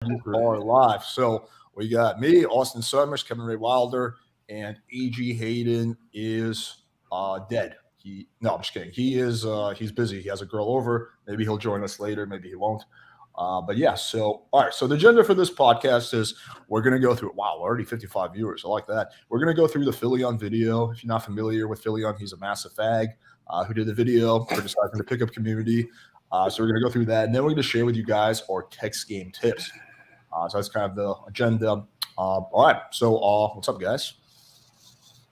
Are live. So we got me, Austen Summers, Kevin Ray Wilder, and A.G Hayden is dead. I'm just kidding. He's busy. He has a girl over. Maybe he'll join us later. Maybe he won't. But yeah. So all right. So the agenda for this podcast is we're gonna go through. Wow, already 55 viewers. I like that. We're gonna go through the Philion video. If you're not familiar with Philion, he's a massive fag who did the video criticizing the pickup community. So we're gonna go through that, and then we're gonna share with you guys our text game tips. So that's kind of the agenda. All right. So what's up, guys?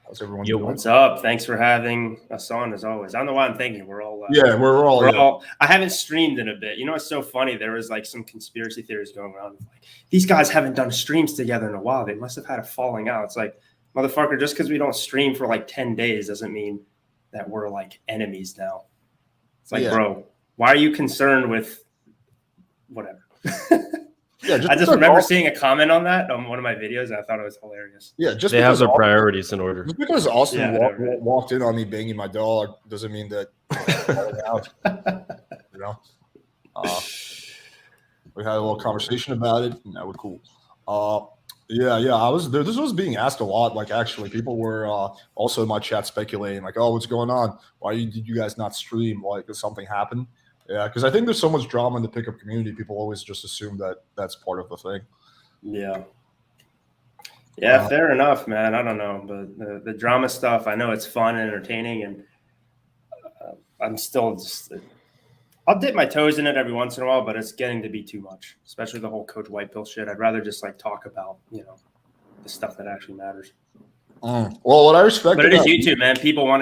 How's everyone doing? What's up? Thanks for having us on, as always. I don't know why I'm thinking we're all. We're all. I haven't streamed in a bit. You know, it's so funny. There was like some conspiracy theories going around. Like, these guys haven't done streams together in a while. They must have had a falling out. It's like, motherfucker, just because we don't stream for like 10 days doesn't mean that we're like enemies now. It's like, bro, why are you concerned with whatever? Yeah, I just remember seeing a comment on that on one of my videos, and I thought it was hilarious. Yeah, just they have their priorities in order. Just because Austen walked in on me banging my dog doesn't mean that out. You know, we had a little conversation about it, and that was cool. I was there. This was being asked a lot. Like, actually, people were also in my chat speculating, like, "Oh, what's going on? Why did you guys not stream? Like, did something happen?" Yeah, because I think there's so much drama in the pickup community. People always just assume that that's part of the thing. Yeah, fair enough, man. I don't know, but the drama stuff, I know it's fun and entertaining, and I'm still just I'll dip my toes in it every once in a while, but it's getting to be too much, especially the whole Coach White Pill shit. I'd rather just like talk about, the stuff that actually matters. Well, what I respect, but it is YouTube, man. People want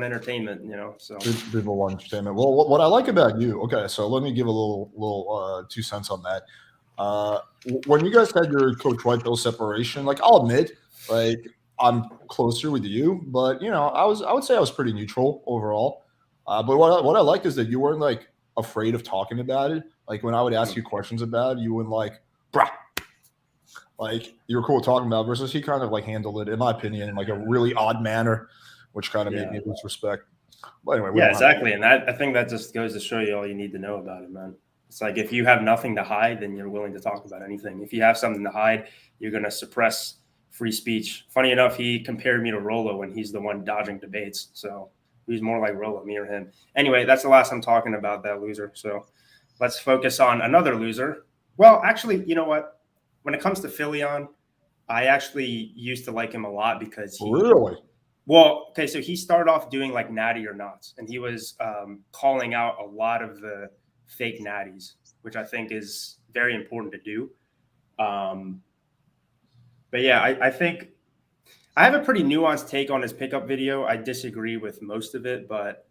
entertainment, so people want entertainment. Well, what I like about you, okay, so let me give a little 2 cents on that. When you guys had your Coach White Pill separation, like, I'll admit, like, I'm closer with you, but I would say I was pretty neutral overall. But what I liked is that you weren't like afraid of talking about it. Like, when I would ask you questions about it, you wouldn't like, bruh. Like, you were cool talking about it, versus he kind of like handled it, in my opinion, in like a really odd manner, which kind of made me lose respect. But anyway, exactly. And I think that just goes to show you all you need to know about it, man. It's like, if you have nothing to hide, then you're willing to talk about anything. If you have something to hide, you're going to suppress free speech. Funny enough, he compared me to Rolo when he's the one dodging debates. So he's more like Rolo, me or him. Anyway, that's the last I'm talking about that loser. So let's focus on another loser. Well, actually, you know what? When it comes to Philion, I actually used to like him a lot because he really. Well, okay, so he started off doing like natty or nots, and he was calling out a lot of the fake natties, which I think is very important to do. But yeah, I think I have a pretty nuanced take on his pickup video. I disagree with most of it, but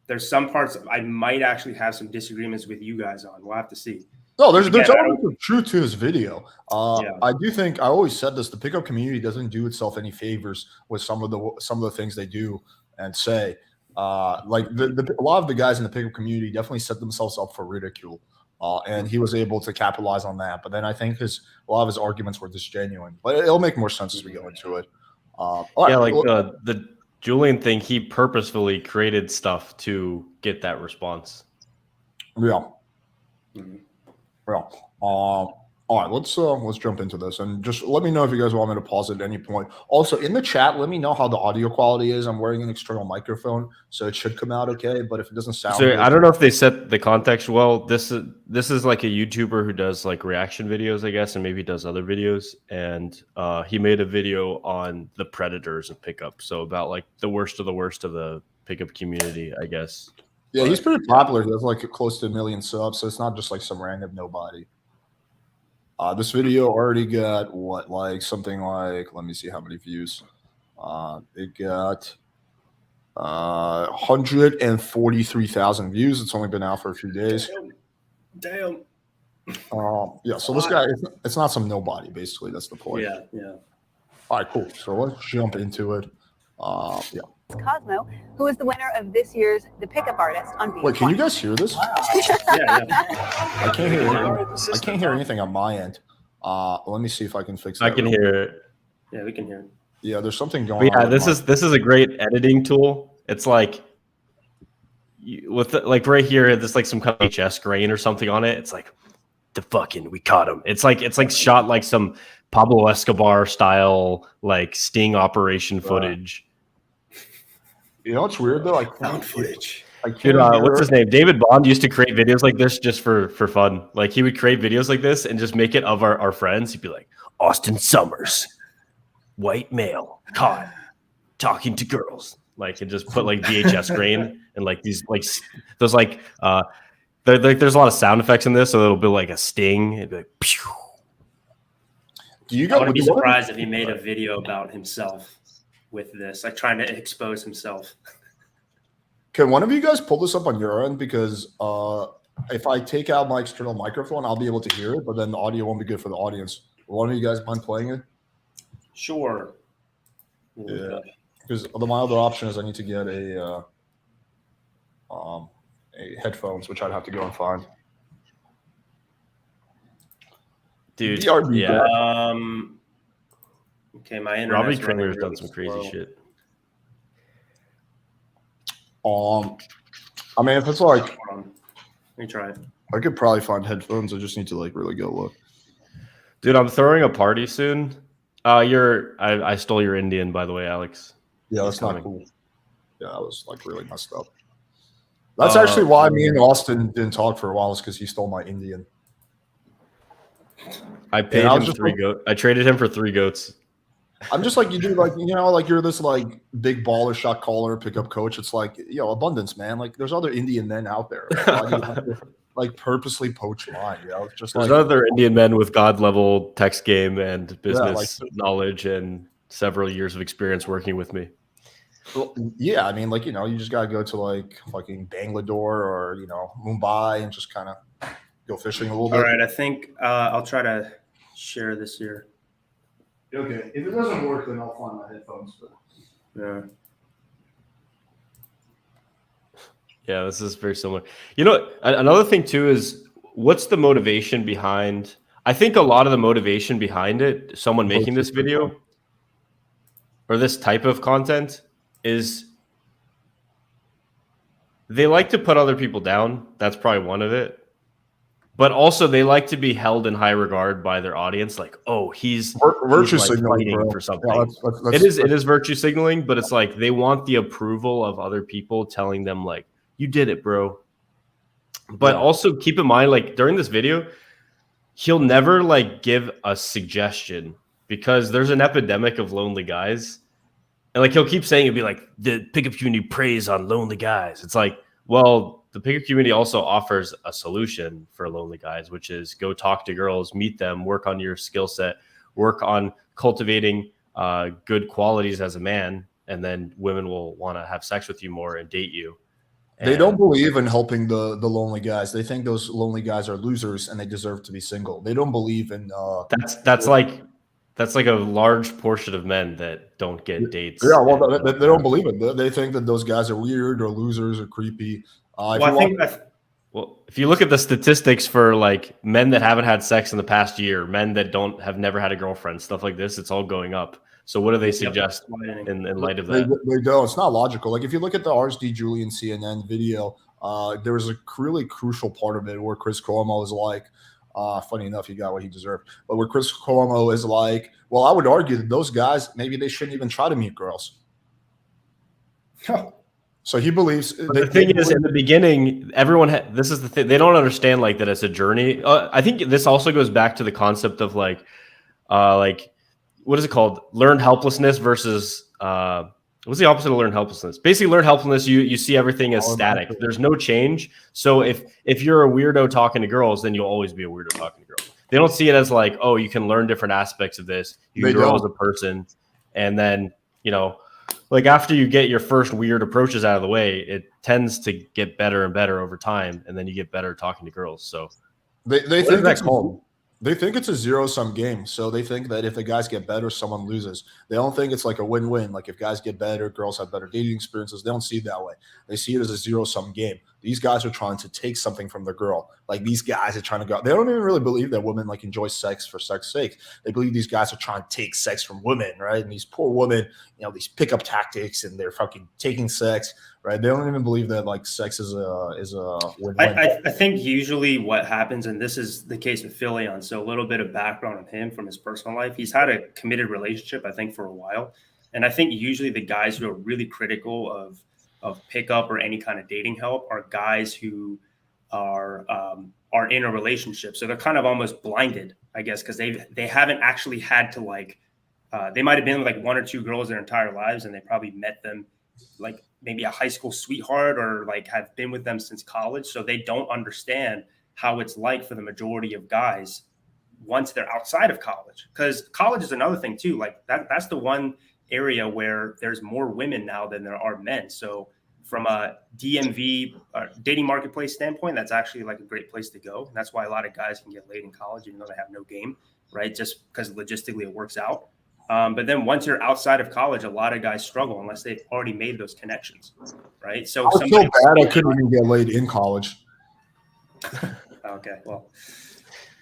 there's some parts I might actually have some disagreements with you guys on. We'll have to see. No, there's always some truth to his video. I do think, I always said this, the pickup community doesn't do itself any favors with some of the things they do and say. Like a lot of the guys in the pickup community definitely set themselves up for ridicule, and he was able to capitalize on that. But then I think a lot of his arguments were disgenuine. But it'll make more sense as we go into it. The Julian thing, he purposefully created stuff to get that response. Yeah. Mm-hmm. Well, all right, let's jump into this, and just let me know if you guys want me to pause at any point. Also, in the chat, let me know how the audio quality is. I'm wearing an external microphone, so it should come out okay. But if it doesn't sound, so I don't know if they set the context well. This is like a YouTuber who does like reaction videos, I guess, and maybe does other videos. And he made a video on the predators of pickup, so about like the worst of the pickup community, I guess. Yeah, he's pretty popular. He has like close to 1 million subs, so it's not just like some random nobody. This video already got something like, let me see how many views. It got 143,000 views. It's only been out for a few days. Damn. Yeah, so this guy, it's not some nobody, basically. That's the point. Yeah. All right, cool. So let's jump into it. Yeah. Cosmo, who is the winner of this year's The Pickup Artist on VH1. Wait, can you guys hear this? Yeah. I can't hear anything. I can't hear anything on my end. Let me see if I can fix that. I can hear it. Yeah, we can hear it. Yeah, there's something going on. Yeah, this is a great editing tool. It's like with like right here, there's like some kind of HS grain or something on it. It's like the fucking, we caught him. It's like shot like some Pablo Escobar style, like sting operation footage. You know what's weird though? Found footage. Dude, what's his name? David Bond used to create videos like this just for fun. Like he would create videos like this and just make it of our friends. He'd be like, Austen Summers, white male, caught talking to girls. Like, and just put like VHS grain and like these like those like there's a lot of sound effects in this, so it'll be like a sting. It'd be like, pew. I wouldn't be surprised if he made a video about himself with this, like trying to expose himself. Can one of you guys pull this up on your end? Because if I take out my external microphone, I'll be able to hear it, but then the audio won't be good for the audience. One of you guys mind playing it? Sure. Yeah. Because my other option is I need to get a headphones, which I'd have to go and find. Dude, yeah. Okay, my internet. Robbie Kramer's done some crazy shit. I mean, if it's like, Let me try it. I could probably find headphones. I just need to like really go look. Dude, I'm throwing a party soon. I stole your Indian, by the way, Alex. Yeah, that's not cool. Yeah, that was like really messed up. That's actually why me and Austen didn't talk for a while, is because he stole my Indian. I paid him 3 goats. I traded him for 3 goats. I'm just like, you do, like, you know, like you're this like big baller, shot caller, pickup coach. It's like, you know, abundance, man. Like there's other Indian men out there. Like purposely poach mine, you know. It's just there's like other Indian men with God level text game and business like, knowledge and several years of experience working with me. Well, yeah, I mean, like, you know, you just gotta go to like fucking Bangalore or, you know, Mumbai and just kind of go fishing a little bit. All right, I think I'll try to share this here. Okay, if it doesn't work, then I'll find my headphones. But... Yeah, this is very similar. You know, another thing too is, what's the motivation behind? I think a lot of the motivation behind it, someone making this video or this type of content, is they like to put other people down. That's probably one of it. But also they like to be held in high regard by their audience. Like, oh, he's virtue like signaling, bro. for something. Yeah, it is virtue signaling, but it's like they want the approval of other people telling them like, you did it, bro. But also keep in mind, like during this video, he'll never like give a suggestion, because there's an epidemic of lonely guys. And like he'll keep saying, it'd be like, the pickup community preys on lonely guys. It's like, well, the pickup community also offers a solution for lonely guys, which is go talk to girls, meet them, work on your skill set, work on cultivating good qualities as a man, and then women will want to have sex with you more and date you. And they don't believe in helping the lonely guys. They think those lonely guys are losers and they deserve to be single. They don't believe in that's like a large portion of men that don't get dates. Yeah, well, they don't believe it. They think that those guys are weird or losers or creepy. If you look at the statistics for like men that haven't had sex in the past year, men that have never had a girlfriend, stuff like this, it's all going up. So what do they suggest in light of that? They don't. It's not logical. Like if you look at the RSD Julian CNN video, there was a really crucial part of it where Chris Cuomo is like, funny enough, he got what he deserved. But where Chris Cuomo is like, well, I would argue that those guys, maybe they shouldn't even try to meet girls. So he believes. The thing is, in the beginning, everyone. This is the thing. They don't understand like that it's a journey. I think this also goes back to the concept of like what is it called? Learned helplessness versus what's the opposite of learned helplessness? Basically, learned helplessness, you see everything as static. There's no change. So if you're a weirdo talking to girls, then you'll always be a weirdo talking to girls. They don't see it as like, oh, you can learn different aspects of this. You can grow as a person, and then like after you get your first weird approaches out of the way, it tends to get better and better over time, and then you get better talking to girls. So they think that's called. They think it's a zero-sum game. So they think that if the guys get better, someone loses. They don't think it's like a win-win. Like if guys get better, girls have better dating experiences. They don't see it that way. They see it as a zero-sum game. These guys are trying to take something from the girl. Like these guys are trying to go. They don't even really believe that women like enjoy sex for sex's sake. They believe these guys are trying to take sex from women, right? And these poor women, these pickup tactics, and they're fucking taking sex, right? They don't even believe that like sex is a win-win. I think usually what happens, and this is the case with Philion, so a little bit of background on him from his personal life. He's had a committed relationship, I think, for a while. And I think usually the guys who are really critical of pickup or any kind of dating help are guys who are in a relationship. So they're kind of almost blinded, I guess, because they haven't actually had to like, they might have been with like one or two girls their entire lives, and they probably met them like maybe a high school sweetheart or like have been with them since college. So they don't understand how it's like for the majority of guys once they're outside of college. Because college is another thing too. Like that's the one area where there's more women now than there are men. So from a DMV dating marketplace standpoint, that's actually like a great place to go. And that's why a lot of guys can get laid in college, even though they have no game, right? Just because logistically it works out. But then once you're outside of college, a lot of guys struggle unless they've already made those connections, right? So I was so bad I couldn't even get laid in college. Okay,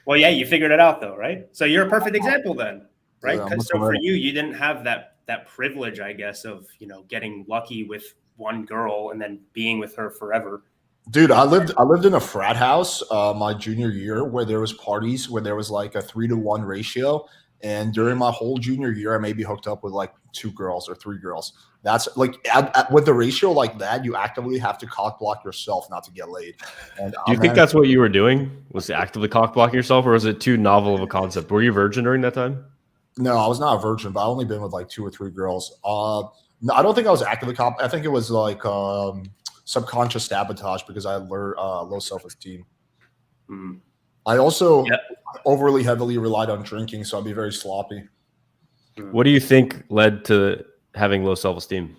well, yeah, you figured it out though, right? So you're a perfect example then, right? Yeah, So for you didn't have that privilege, I guess, of getting lucky with one girl and then being with her forever. Dude, I lived in a frat house my junior year where there was parties where there was like a 3-to-1 ratio. And during my whole junior year, I maybe hooked up with like 2 girls or 3 girls. That's like with the ratio like that, you actively have to cock block yourself not to get laid. And do you think that's what you were doing? Was actively cock blocking yourself, or was it too novel of a concept? Were you a virgin during that time? No, I was not a virgin, but I only been with like 2 or 3 girls. No, I don't think I was actively I think it was like subconscious sabotage because I learned low self-esteem. Mm. I also overly heavily relied on drinking, so I'd be very sloppy. What do you think led to having low self-esteem?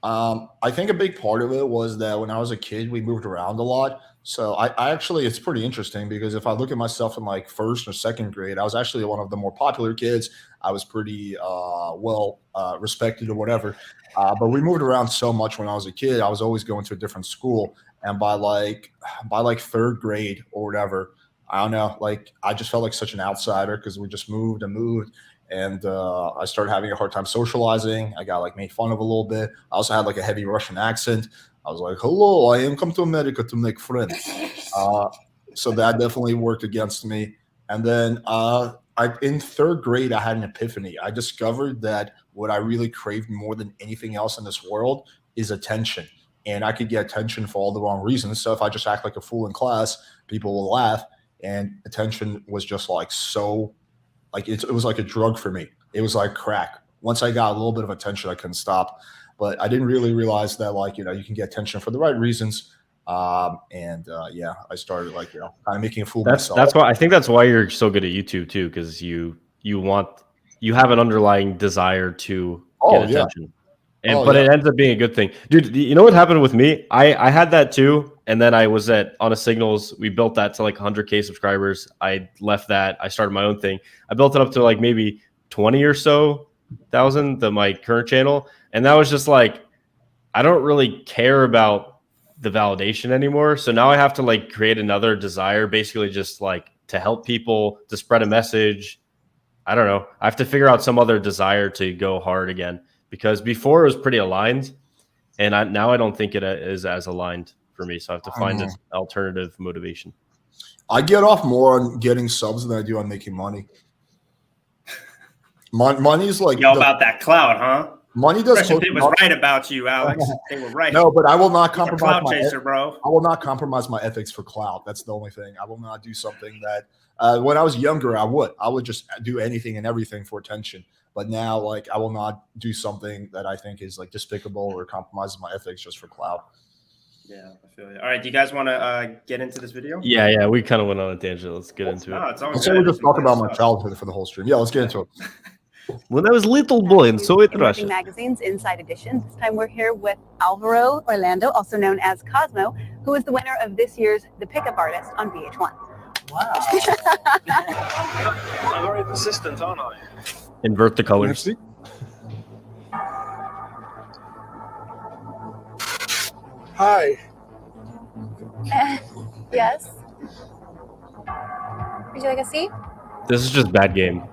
I think a big part of it was that when I was a kid, we moved around a lot. So I actually, it's pretty interesting because if I look at myself in like 1st or 2nd grade, I was actually one of the more popular kids. I was pretty well respected or whatever. But we moved around so much when I was a kid. I was always going to a different school. And by like 3rd grade or whatever, I don't know, like I just felt like such an outsider because we just moved. And I started having a hard time socializing. I got like made fun of a little bit. I also had like a heavy Russian accent. I was like, hello, I am come to America to make friends. So that definitely worked against me. And then in 3rd grade, I had an epiphany. I discovered that what I really craved more than anything else in this world is attention. And I could get attention for all the wrong reasons. So if I just act like a fool in class, people will laugh. And attention was just like it was like a drug for me. It was like crack. Once I got a little bit of attention, I couldn't stop. But I didn't really realize that you can get attention for the right reasons. I started kind of making a fool of myself. That's why I think that's why you're so good at YouTube too, because you have an underlying desire to get attention. But it ends up being a good thing. Dude, you know what happened with me? I had that too. And then I was on a Signals. We built that to like 100K subscribers. I left that. I started my own thing. I built it up to like maybe 20 or so thousand, my current channel. And that was just like, I don't really care about the validation anymore. So now I have to like create another desire, basically just like to help people, to spread a message. I don't know. I have to figure out some other desire to go hard again. Because before it was pretty aligned, and now I don't think it is as aligned for me. So I have to find an alternative motivation. I get off more on getting subs than I do on making money. Money's like about that clout, huh? Money does. It was right about you, Alex. They were right. No, but I will not compromise my chaser, bro. I will not compromise my ethics for clout. That's the only thing. I will not do something that when I was younger, I would just do anything and everything for attention. But now, like, I will not do something that I think is like despicable or compromises my ethics just for clout. Yeah, I feel you. All right, do you guys want to get into this video? Yeah, we kind of went on a tangent. Let's get into it. Let's say we just talk about my childhood for the whole stream. Yeah, let's get into it. When I was a little boy in Soviet Russia. Magazine's Inside Edition. This time we're here with Alvaro Orlando, also known as Cosmo, who is the winner of this year's The Pickup Artist on VH1. Wow. I'm very persistent, aren't I? Invert the colors. Hi. Yes. Would you like a seat? This is just bad game.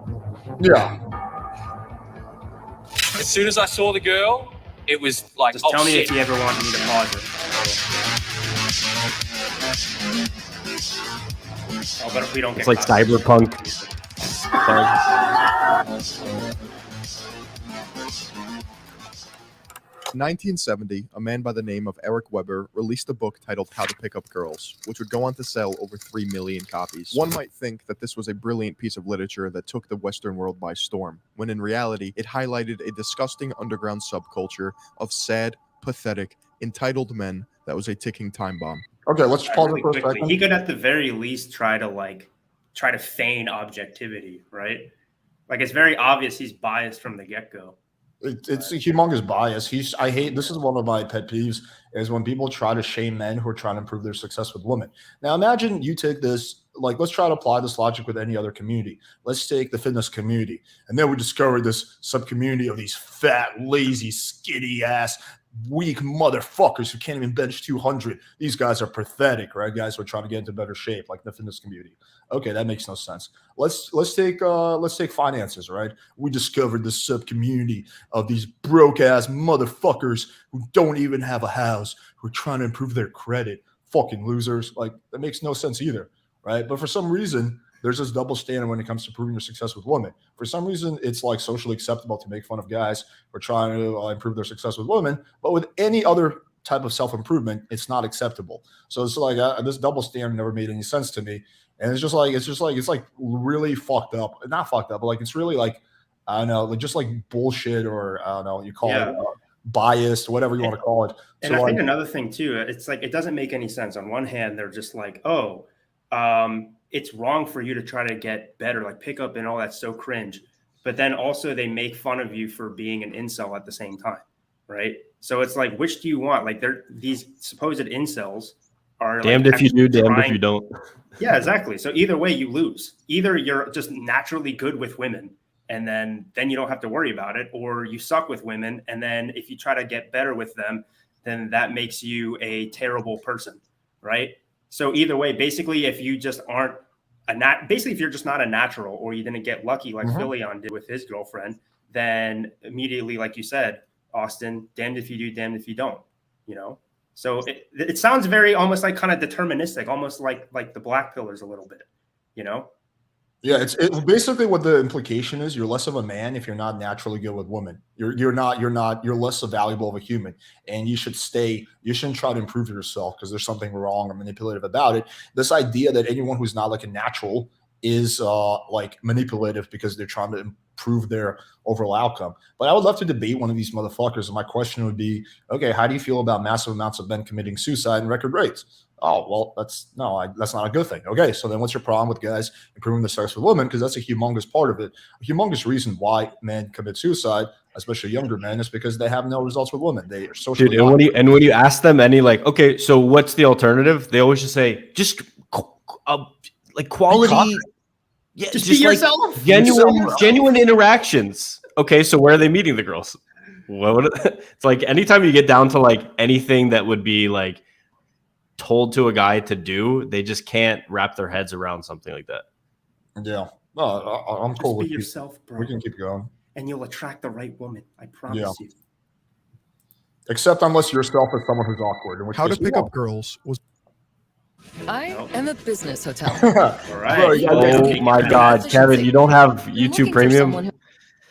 Yeah. As soon as I saw the girl, it was like, Just oh tell me shit. if you ever want me to pause it. Oh, but if we don't It's get like copyright. cyberpunk. In 1970, a man by the name of Eric Weber released a book titled How to Pick Up Girls, which would go on to sell over 3 million copies. One might think that this was a brilliant piece of literature that took the Western world by storm, when in reality, it highlighted a disgusting underground subculture of sad, pathetic, entitled men that was a ticking time bomb. Okay, let's pause Really it for a quickly, second. he could at the very least try to feign objectivity, right? Like it's very obvious he's biased from the get-go. It's a humongous bias. This is one of my pet peeves is when people try to shame men who are trying to improve their success with women. Now imagine you take this, like let's try to apply this logic with any other community. Let's take the fitness community. And then we discover this sub-community of these fat, lazy, skinny ass, weak motherfuckers who can't even bench 200. These guys are pathetic, right? Guys who are trying to get into better shape, like the fitness community. Okay, that makes no sense. Let's take finances, right? We discovered this sub community of these broke ass motherfuckers who don't even have a house, who are trying to improve their credit. Fucking losers. Like that makes no sense either, right? But for some reason, there's this double standard when it comes to proving your success with women. For some reason, it's like socially acceptable to make fun of guys who are trying to improve their success with women, but with any other type of self-improvement, it's not acceptable. So it's like this double standard never made any sense to me. And it's like really fucked up. Not fucked up, but like it's really like, I don't know, like just like bullshit or I don't know, you call it biased, whatever you want to call it. And I think another thing too, it's like it doesn't make any sense. On one hand, they're just like, it's wrong for you to try to get better, like pick up and all that's so cringe. But then also they make fun of you for being an incel at the same time, right? So it's like, which do you want? Like these supposed incels are damned like if you do, damned if you don't. Yeah, exactly. So either way, you lose. Either you're just naturally good with women, and then you don't have to worry about it, or you suck with women, and then if you try to get better with them, then that makes you a terrible person, right? So either way, basically, if you just aren't if you're just not a natural, or you didn't get lucky like Philion did with his girlfriend, then immediately, like you said, Austen, damned if you do, damned if you don't, you know? So it sounds very almost like kind of deterministic, almost like the black pillars a little bit, you know? Yeah, it's basically what the implication is. You're less of a man if you're not naturally good with women. You're less valuable of a human, and you shouldn't try to improve yourself because there's something wrong or manipulative about it. This idea that anyone who's not like a natural is like manipulative because they're trying to improve their overall outcome. But I would love to debate one of these motherfuckers, and my question would be, okay, how do you feel about massive amounts of men committing suicide and record rates? Oh, well, that's not a good thing. Okay, so then what's your problem with guys improving their sex with women? Because that's a humongous part of it. A humongous reason why men commit suicide, especially younger men, is because they have no results with women. They are socially. Dude, and when you ask them any like, okay, so what's the alternative? They always just say, just like quality. Yeah, just be yourself. Like genuine interactions. Okay, so where are they meeting the girls? It's like anytime you get down to like anything that would be like told to a guy to do, they just can't wrap their heads around something like that. Yeah, no, I'm cool with yourself, bro. We can keep going, and you'll attract the right woman. I promise you. Except unless yourself is someone who's awkward. How to Pick Up Girls was. I am a business hotel. All right. Oh my God, Kevin, you don't have YouTube Premium?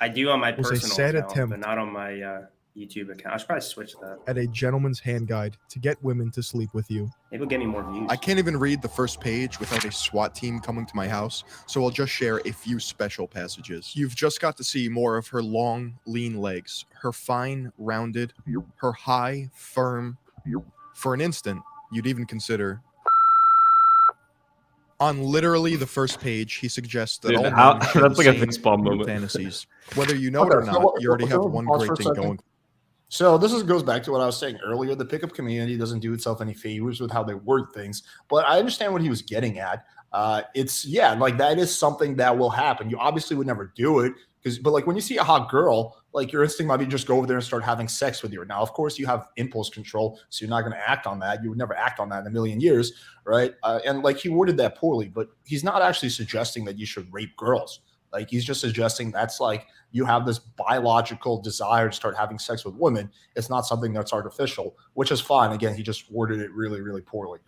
I do on my was personal a sad account, attempt but not on my YouTube account. I should probably switch that. At a gentleman's hand guide to get women to sleep with you. Maybe it'll get me more views. I can't even read the first page without a SWAT team coming to my house, so I'll just share a few special passages. You've just got to see more of her long, lean legs, her fine, rounded, her high, firm. For an instant, you'd even consider. On literally the first page, he suggests that all men should that's like a insane fixed bomb moment. fantasies. Whether you know it or not, you already have one great thing going. So this goes back to what I was saying earlier. The pickup community doesn't do itself any favors with how they word things, but I understand what he was getting at. Like that is something that will happen. You obviously would never do it but like when you see a hot girl, like your instinct might be just go over there and start having sex with her. Now, of course, you have impulse control, so you're not going to act on that. You would never act on that in a million years, right? And like he worded that poorly, but he's not actually suggesting that you should rape girls. Like he's just suggesting that's like you have this biological desire to start having sex with women. It's not something that's artificial, which is fine. Again, he just worded it really, really poorly.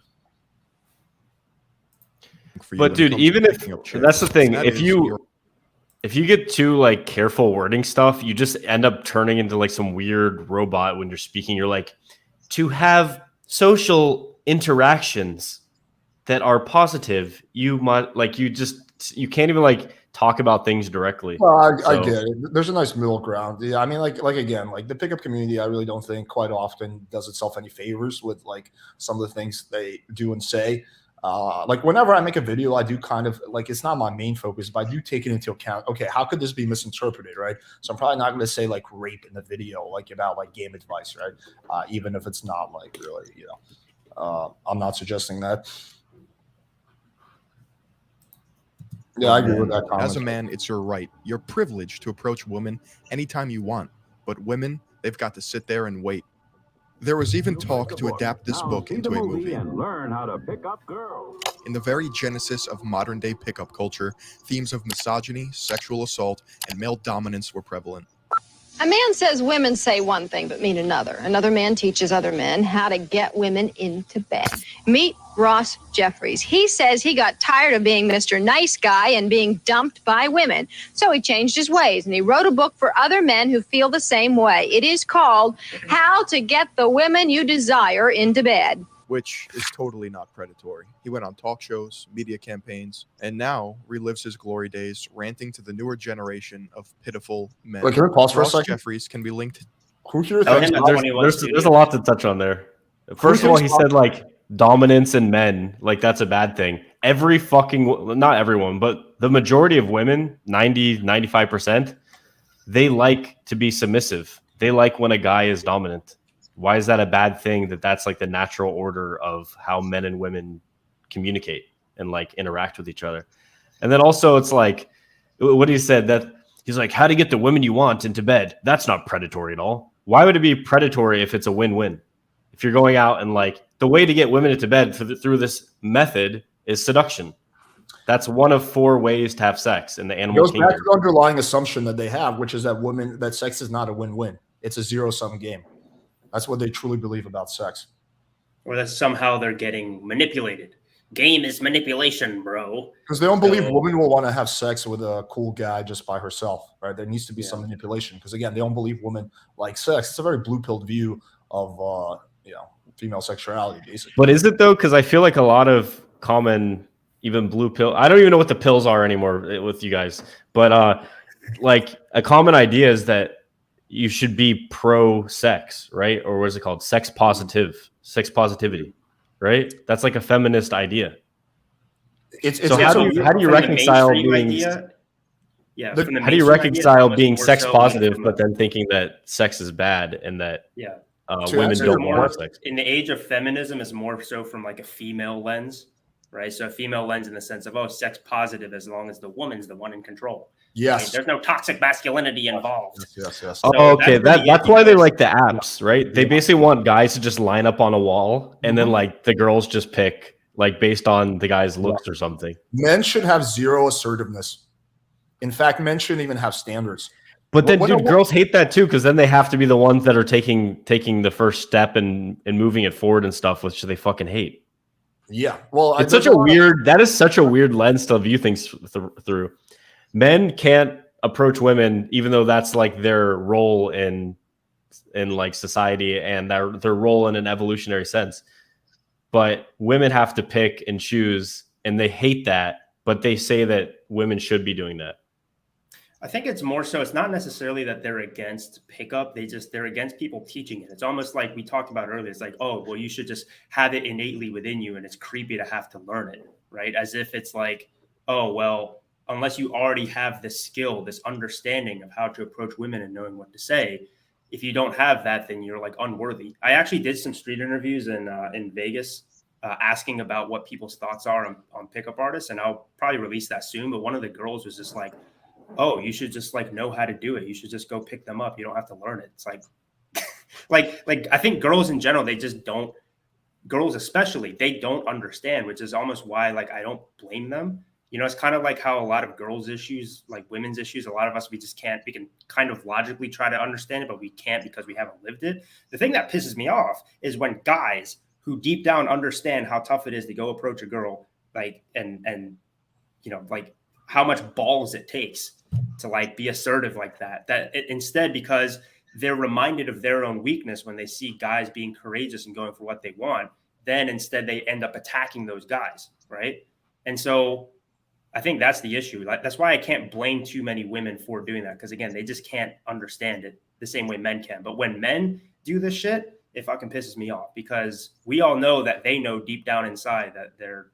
But dude, even if that's the thing, if you get too like careful wording stuff, you just end up turning into like some weird robot when you're speaking. You're like, to have social interactions that are positive, you might like you can't even like talk about things directly. Well, I get it. There's a nice middle ground. Yeah, I mean, like again, like the pickup community, I really don't think quite often does itself any favors with like some of the things they do and say. Like whenever I make a video, I do kind of like it's not my main focus, but I do take it into account. Okay, how could this be misinterpreted, right? So I'm probably not going to say like rape in the video, like about like game advice, right? Even if it's not like really, you know, I'm not suggesting that. Yeah, I agree with that comment. As a man, it's your right, your privilege to approach women anytime you want. But women, they've got to sit there and wait. There was even talk to adapt this book into a movie. And learn how to pick up girls. In the very genesis of modern-day pickup culture, themes of misogyny, sexual assault, and male dominance were prevalent. A man says women say one thing but mean another. Another man teaches other men how to get women into bed. Meet Ross Jeffries. He says he got tired of being Mr. Nice Guy and being dumped by women. So he changed his ways and he wrote a book for other men who feel the same way. It is called How to Get the Women You Desire into Bed. Which is totally not predatory. He went on talk shows, media campaigns, and now relives his glory days, ranting to the newer generation of pitiful men. Wait, can we pause for a Ross second? Jeffries can be linked. Who here Oh, thinks There's a lot to touch on there. First of all, he said like dominance in men, like that's a bad thing. Every fucking, not everyone, but the majority of women, 95%, they like to be submissive. They like when a guy is dominant. Why is that a bad thing? That's like the natural order of how men and women communicate and like interact with each other. And then also it's like what he said, that he's like, how to get the women you want into bed. That's not predatory at all. Why would it be predatory if it's a win-win? If you're going out and like the way to get women into bed through this method is seduction. That's one of 4 ways to have sex in the animal kingdom. Back to the underlying assumption that they have, which is that sex is not a win-win. It's a zero-sum game. That's what they truly believe about sex. Or that somehow they're getting manipulated. Game is manipulation, bro. Because they don't believe women will want to have sex with a cool guy just by herself, right? There needs to be some manipulation. Because again, they don't believe women like sex. It's a very blue-pilled view of female sexuality, basically. But is it though? Because I feel like a lot of common, even blue pill. I don't even know what the pills are anymore with you guys. But like a common idea is that you should be pro-sex, right? Or what is it called? Sex positivity, right? That's like a feminist idea. So how do you reconcile being? How do you reconcile being sex positive, but then thinking that sex is bad and that women don't want sex? In the age of feminism, is more so from like a female lens, right? So a female lens in the sense of sex positive as long as the woman's the one in control. Yes. Right? There's no toxic masculinity involved. Yes. So okay. That's why they like the apps, right? They basically want guys to just line up on a wall and then like the girls just pick like based on the guy's looks or something. Men should have zero assertiveness. In fact, men shouldn't even have standards. But then, dude, girls hate that too, because then they have to be the ones that are taking the first step and moving it forward and stuff, which they fucking hate. Yeah. Well, it's such a weird. That is such a weird lens to view things through. Men can't approach women, even though that's like their role in like society and their role in an evolutionary sense. But women have to pick and choose, and they hate that. But they say that women should be doing that. I think it's more so, it's not necessarily that they're against pickup. They're against people teaching it. It's almost like we talked about earlier. It's like, well, you should just have it innately within you. And it's creepy to have to learn it, right? As if it's like, well, unless you already have this skill, this understanding of how to approach women and knowing what to say, if you don't have that, then you're like unworthy. I actually did some street interviews in Vegas, asking about what people's thoughts are on pickup artists. And I'll probably release that soon. But one of the girls was just like, you should just like know how to do it. You should just go pick them up. You don't have to learn it. It's like, like I think girls in general, they just don't, girls especially, they don't understand, which is almost why like I don't blame them. You know, it's kind of like how a lot of girls' issues, like women's issues, a lot of us, we can kind of logically try to understand it, but we can't because we haven't lived it. The thing that pisses me off is when guys who deep down understand how tough it is to go approach a girl, like, and you know, like how much balls it takes to like be assertive like that, instead, because they're reminded of their own weakness when they see guys being courageous and going for what they want, then instead they end up attacking those guys, right? And so I think that's the issue. That's why I can't blame too many women for doing that, because again, they just can't understand it the same way men can. But when men do this shit, it fucking pisses me off, because we all know that they know deep down inside that they're,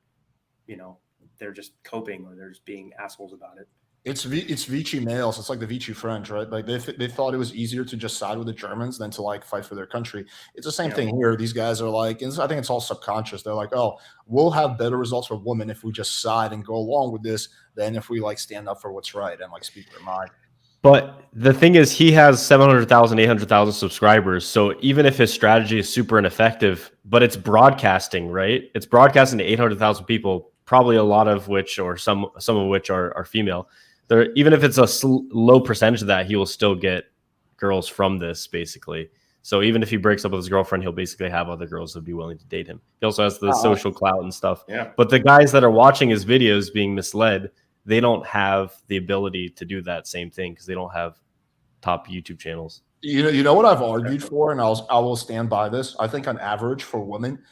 you know, they're just coping, or they're just being assholes about it. It's Vichy males. It's like the Vichy French, right? Like they thought it was easier to just side with the Germans than to like fight for their country. It's the same thing here. These guys are like, I think it's all subconscious. They're like, oh, we'll have better results for women if we just side and go along with this than if we like stand up for what's right and like speak their mind. But the thing is, he has 700,000, 800,000 subscribers. So even if his strategy is super ineffective, but it's broadcasting, right? It's broadcasting to 800,000 people, probably a lot of which, or some of which are female. There, even if it's a low percentage of that, he will still get girls from this, basically. So even if he breaks up with his girlfriend, he'll basically have other girls that would be willing to date him. He also has the social clout and stuff. Yeah. But the guys that are watching his videos being misled, they don't have the ability to do that same thing because they don't have top YouTube channels. You know what I've argued for, and I will stand by this. I think on average for women,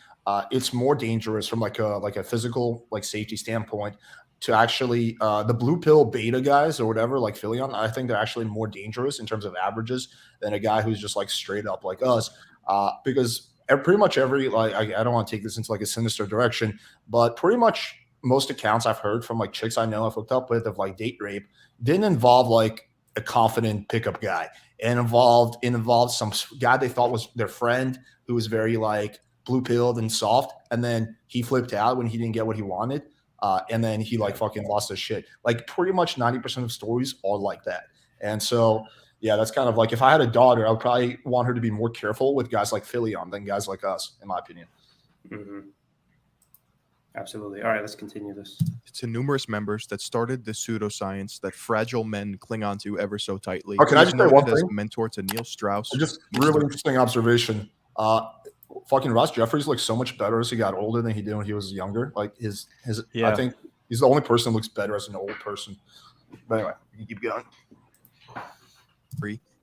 it's more dangerous from like a physical like safety standpoint to actually the blue pill beta guys or whatever, like Philion. I think they're actually more dangerous in terms of averages than a guy who's just like straight up like us, because pretty much every, like, I don't want to take this into like a sinister direction, but pretty much most accounts I've heard from like chicks I know I've hooked up with of like date rape didn't involve like a confident pickup guy. It involved some guy they thought was their friend who was very like blue pilled and soft, and then he flipped out when he didn't get what he wanted, and then he like fucking lost his shit. Like pretty much 90% of stories are like that. And so yeah, that's kind of like, if I had a daughter, I would probably want her to be more careful with guys like Philion than guys like us, in my opinion. Mm-hmm. Absolutely. All right, let's continue this. To numerous members that started the pseudoscience that fragile men cling onto ever so tightly. Can I just say one thing? As mentor to Neil Strauss. Just really interesting observation. Fucking Ross Jeffries looks so much better as he got older than he did when he was younger. Like his I think he's the only person who looks better as an old person. But anyway, you keep going.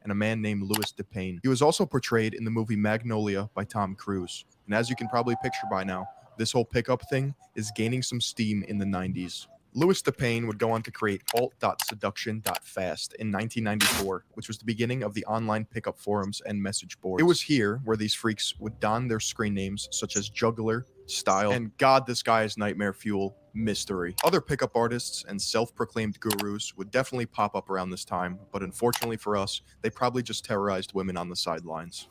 And a man named Louis DePayne. He was also portrayed in the movie Magnolia by Tom Cruise. And as you can probably picture by now, this whole pickup thing is gaining some steam in the 90s. Louis DePayne would go on to create alt.seduction.fast in 1994, which was the beginning of the online pickup forums and message boards. It was here where these freaks would don their screen names such as Juggler, Style, and God, this guy is nightmare fuel, Mystery. Other pickup artists and self-proclaimed gurus would definitely pop up around this time, but unfortunately for us, they probably just terrorized women on the sidelines.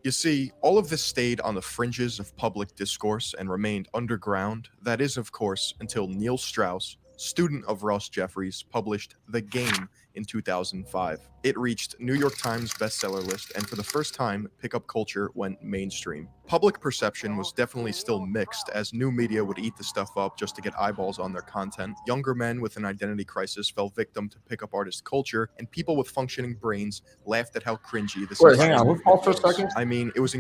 You see, all of this stayed on the fringes of public discourse and remained underground. That is, of course, until Neil Strauss, student of Ross Jeffries, published The Game in 2005. It reached New York Times bestseller list, and for the first time, pickup culture went mainstream. Public perception was definitely still mixed, as new media would eat the stuff up just to get eyeballs on their content. Younger men with an identity crisis fell victim to pickup artist culture, and people with functioning brains laughed at how cringy this Wait, hang on. We'll pause for a second. I mean, it was...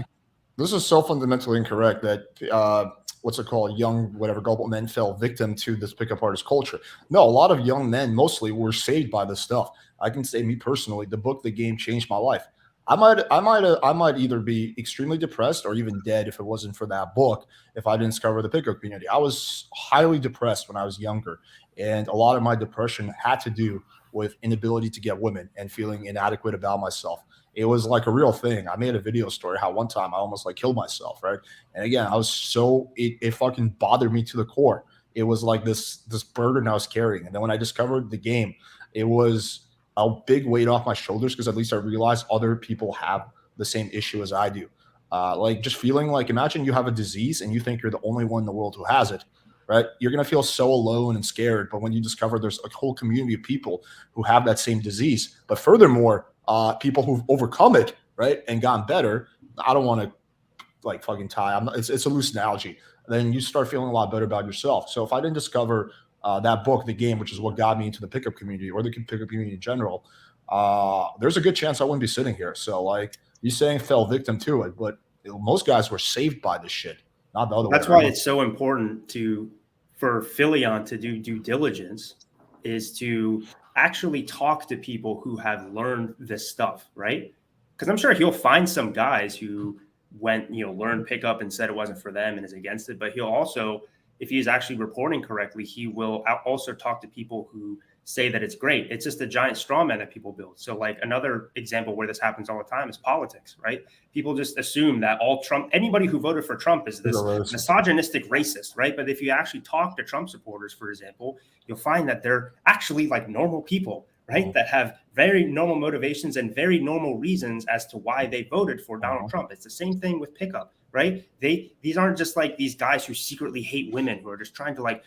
This is so fundamentally incorrect that what's it called? Young, whatever, gullible men fell victim to this pickup artist culture. No, a lot of young men mostly were saved by this stuff. I can say, me personally, the book The Game changed my life. I might either be extremely depressed or even dead if it wasn't for that book, if I didn't discover the pickup community. I was highly depressed when I was younger, and a lot of my depression had to do with inability to get women and feeling inadequate about myself. It was like a real thing. I made a video story how one time I almost like killed myself, right? And again, I was so, it fucking bothered me to the core. It was like this burden I was carrying. And then when I discovered The Game, it was a big weight off my shoulders, because at least I realized other people have the same issue as I do. Like just feeling like, imagine you have a disease and you think you're the only one in the world who has it, right? You're going to feel so alone and scared. But when you discover there's a whole community of people who have that same disease, but furthermore, people who've overcome it, right, and gotten better. I don't want to like fucking tie. It's a loose analogy. Then you start feeling a lot better about yourself. So if I didn't discover that book, The Game, which is what got me into the pickup community or the pickup community in general, there's a good chance I wouldn't be sitting here. So like you saying fell victim to it, but most guys were saved by this shit, not the other way. That's why it's so important for Philion to do due diligence, is to actually talk to people who have learned this stuff, right? Because I'm sure he'll find some guys who went, learned pickup and said it wasn't for them and is against it. But he'll also, if he is actually reporting correctly, he will also talk to people who say that it's great. It's just a giant straw man that people build. So like another example where this happens all the time is politics, right? People just assume that anybody who voted for Trump is this misogynistic racist, right? But if you actually talk to Trump supporters, for example, you'll find that they're actually like normal people, right? That have very normal motivations and very normal reasons as to why they voted for Donald Trump. It's the same thing with pickup, right? These aren't just like these guys who secretly hate women who are just trying to like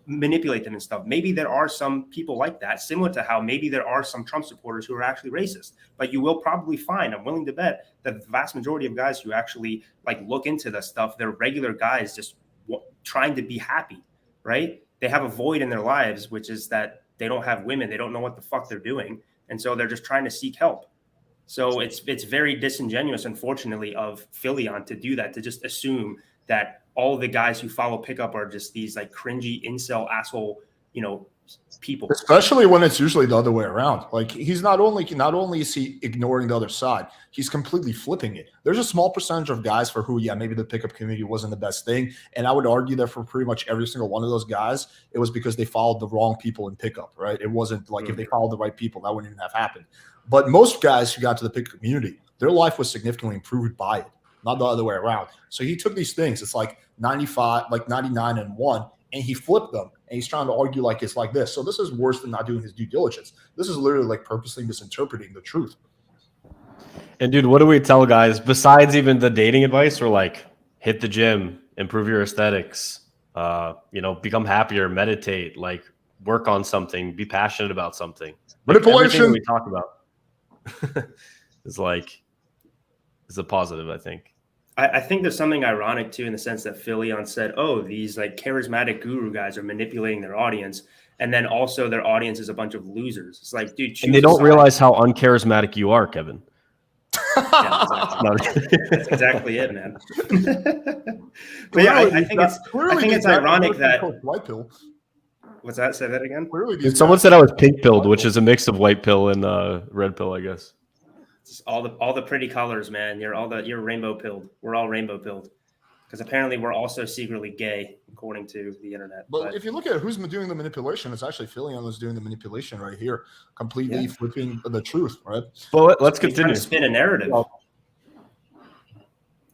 manipulate them and stuff. Maybe there are some people like that, similar to how maybe there are some Trump supporters who are actually racist. But you will probably find, I'm willing to bet, that the vast majority of guys who actually like look into this stuff, they're regular guys just trying to be happy, right? They have a void in their lives, which is that they don't have women. They don't know what the fuck they're doing. And so they're just trying to seek help. So it's very disingenuous, unfortunately, of Philion to do that, to just assume that all of the guys who follow pickup are just these like cringy incel asshole, people. Especially when it's usually the other way around. Like he's not only is he ignoring the other side, he's completely flipping it. There's a small percentage of guys for who, maybe the pickup community wasn't the best thing. And I would argue that for pretty much every single one of those guys, it was because they followed the wrong people in pickup, right? It wasn't like if they followed the right people, that wouldn't even have happened. But most guys who got to the pickup community, their life was significantly improved by it, not the other way around. So he took these things, it's like 95, like 99 and 1, and he flipped them, and he's trying to argue like it's like this. So this is worse than not doing his due diligence. This is literally like purposely misinterpreting the truth. And dude, what do we tell guys besides even the dating advice? We're like, hit the gym, improve your aesthetics, become happier, meditate, like work on something, be passionate about something. Manipulation. Everything we talk about is a positive, I think. I think there's something ironic too, in the sense that Philion said, "Oh, these like charismatic guru guys are manipulating their audience," and then also their audience is a bunch of losers. It's like, dude, and they don't realize how uncharismatic you are, Kevin. Yeah, exactly. That's exactly it, man. But yeah, I think it's ironic that. White pill. What's that? Say that again. Dude, someone said I was pink pilled, which is a mix of white pill and red pill, I guess. It's all the pretty colors, man. You're rainbow pilled. We're all rainbow pilled, because apparently we're also secretly gay, according to the internet. But if you look at who's doing the manipulation, it's actually Philion who's doing the manipulation right here, completely flipping the truth, right? Well, let's continue. To spin a narrative.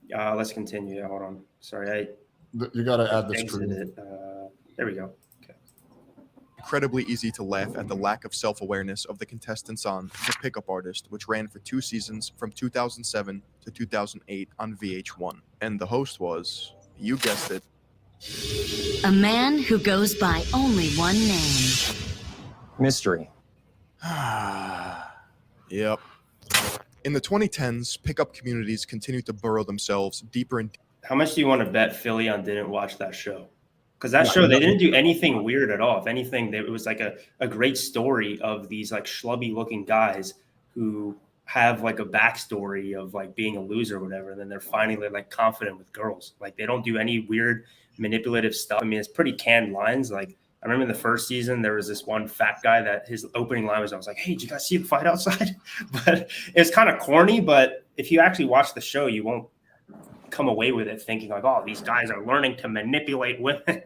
Let's continue. Hold on. Sorry, you got to add this screen. There we go. Incredibly easy to laugh at the lack of self-awareness of the contestants on The Pickup Artist, which ran for 2 seasons from 2007 to 2008 on VH1. And the host was, you guessed it, a man who goes by only one name. Mystery. Yep. In the 2010s, pickup communities continued to burrow themselves deeper and deeper. How much do you want to bet Philion didn't watch that show? Because that show, they didn't do anything weird at all. If anything, it was like a great story of these like schlubby looking guys who have like a backstory of like being a loser or whatever. And then they're finally like confident with girls. Like they don't do any weird manipulative stuff. I mean, it's pretty canned lines. Like I remember in the first season, there was this one fat guy that his opening line was, I was like, "Hey, did you guys see the fight outside?" But it's kind of corny. But if you actually watch the show, you won't come away with it thinking like, "Oh, these guys are learning to manipulate women."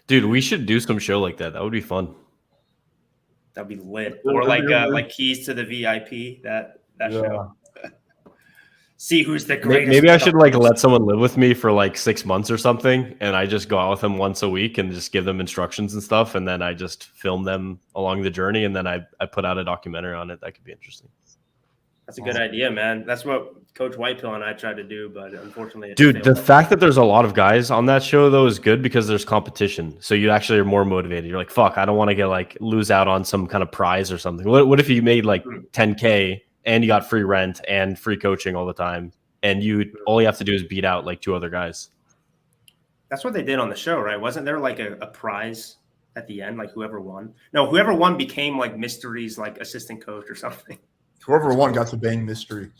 Dude, we should do some show like that. That would be fun. That'd be lit. Or like Keys to the VIP, that show. See who's the greatest. Maybe I should like let someone live with me for like 6 months or something, and I just go out with them once a week and just give them instructions and stuff, and then I just film them along the journey, and then I put out a documentary on it. That could be interesting. That's a good idea, man. That's what Coach Whitepill and I tried to do, but unfortunately, dude, the fact that there's a lot of guys on that show though is good because there's competition. So you actually are more motivated. You're like, fuck, I don't want to lose out on some kind of prize or something. What if you made like 10K and you got free rent and free coaching all the time, and all you have to do is beat out like 2 other guys? That's what they did on the show, right? Wasn't there like a prize at the end, like whoever won. No, whoever won became like Mystery's like assistant coach or something. Whoever won got to bang Mystery.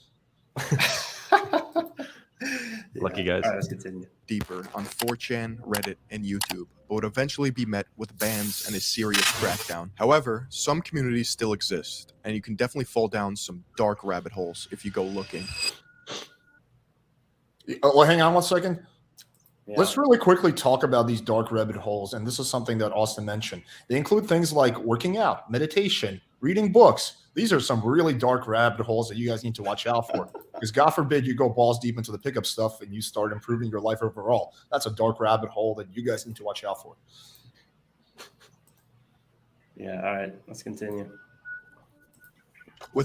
Lucky guys. All right, let's continue. Deeper on 4chan, Reddit, and YouTube, but would eventually be met with bans and a serious crackdown. However, some communities still exist, and you can definitely fall down some dark rabbit holes if you go looking. Well, hang on one second. Yeah. Let's really quickly talk about these dark rabbit holes. And this is something that Austen mentioned. They include things like working out, meditation, reading books. These are some really dark rabbit holes that you guys need to watch out for. Because God forbid you go balls deep into the pickup stuff and you start improving your life overall. That's a dark rabbit hole that you guys need to watch out for. Yeah, all right, let's continue.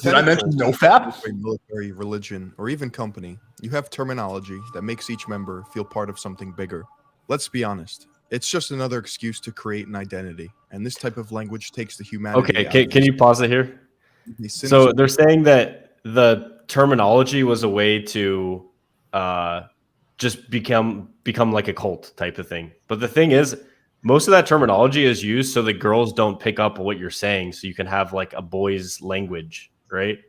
Did I mention NoFap? Military, religion, or even company, you have terminology that makes each member feel part of something bigger. Let's be honest. It's just another excuse to create an identity, and this type of language takes the humanity. Okay, can you pause it here? So they're saying that the terminology was a way to just become like a cult type of thing. But the thing is, most of that terminology is used so the girls don't pick up what you're saying, so you can have like a boy's language, right?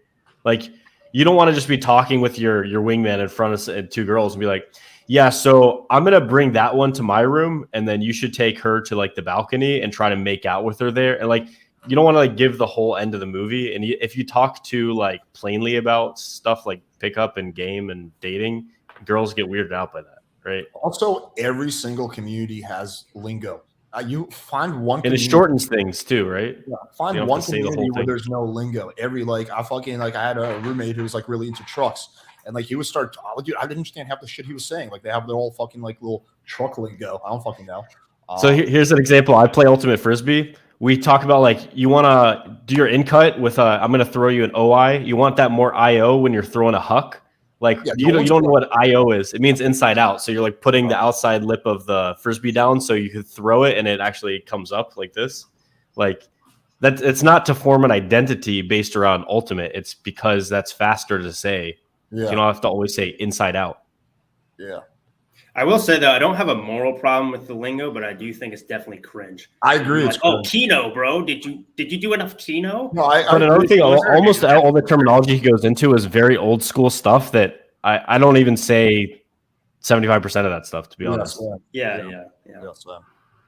Like you don't want to just be talking with your wingman in front of two girls and be like, yeah, so I'm gonna bring that one to my room, and then you should take her to like the balcony and try to make out with her there. And like you don't want to like give the whole end of the movie. And if you talk too like plainly about stuff like pickup and game and dating, girls get weirded out by that, right? Also, every single community has lingo. You find one, and it shortens things too, right? Yeah, find one community where there's no lingo. Every like I had a roommate who was like really into trucks, and like he would start. Dude, I didn't understand half the shit he was saying. Like they have their whole fucking like little truck lingo. I don't fucking know. So here's an example. I play ultimate frisbee. We talk about like you want to do your in cut with I'm going to throw you an OI. You want that more IO when you're throwing a huck. Like you don't know what IO is. It means inside out. So you're like putting the outside lip of the frisbee down so you could throw it and it actually comes up like this. Like that. It's not to form an identity based around ultimate. It's because that's faster to say. Yeah. You don't have to always say inside out. Yeah. I will say though, I don't have a moral problem with the lingo, but I do think it's definitely cringe. I agree. Like, oh, Kino, bro, did you do enough Kino? No, but another thing, almost all the terminology he goes into is very old school stuff that I don't even say 75% of that stuff, to be honest. Yeah.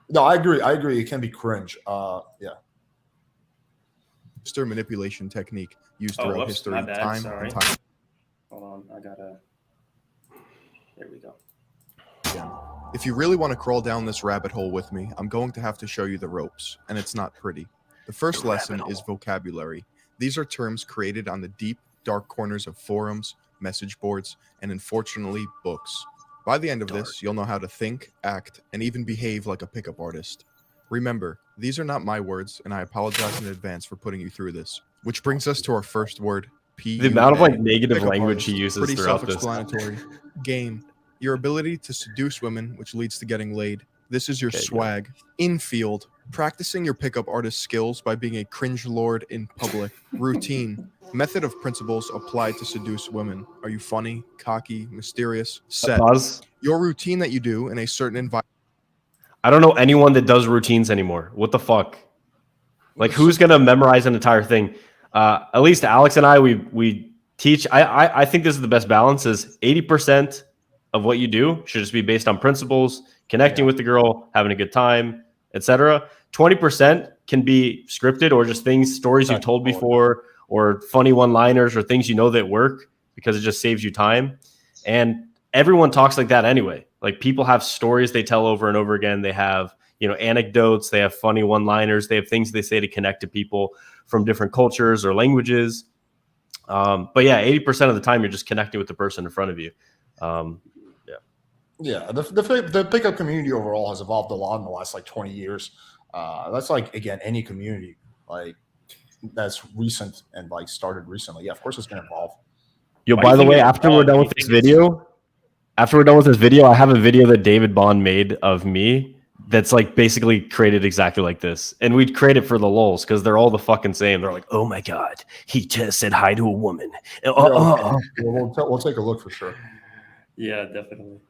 No, I agree. It can be cringe. Yeah. Stir manipulation technique used throughout history, time and time. Hold on, there we go. If you really want to crawl down this rabbit hole with me, I'm going to have to show you the ropes, and it's not pretty. The first lesson is vocabulary. These are terms created on the deep, dark corners of forums, message boards, and unfortunately, books. By the end of this, you'll know how to think, act, and even behave like a pickup artist. Remember, these are not my words, and I apologize in advance for putting you through this. Which brings us to our first word, P. The amount of like negative language he uses pretty throughout this. Self-explanatory. Game. Your ability to seduce women, which leads to getting laid. This is your swag. Infield. Practicing your pickup artist skills by being a cringe lord in public. Routine. Method of principles applied to seduce women. Are you funny, cocky, mysterious? Set. Pause. Your routine that you do in a certain environment. I don't know anyone that does routines anymore. What the fuck? Like, who's going to memorize an entire thing? At least Alex and I, we teach. I think this is the best balance is 80% of what you do should just be based on principles, connecting with the girl, having a good time, etc. 20% can be scripted or just stories you've told before, or funny one-liners or things you know that work because it just saves you time. And everyone talks like that anyway. Like people have stories they tell over and over again. They have, anecdotes. They have funny one-liners. They have things they say to connect to people from different cultures or languages. But yeah, 80% of the time you're just connecting with the person in front of you. Yeah, the pickup community overall has evolved a lot in the last 20 years. That's again, any community that's recent and started recently. Yeah, of course it's going to evolve. Yo, by the way, after we're done with this video, I have a video that David Bond made of me that's basically created exactly like this. And we'd create it for the lulz because they're all the fucking same. They're like, oh my God, he just said hi to a woman. We'll take a look for sure. Yeah, definitely.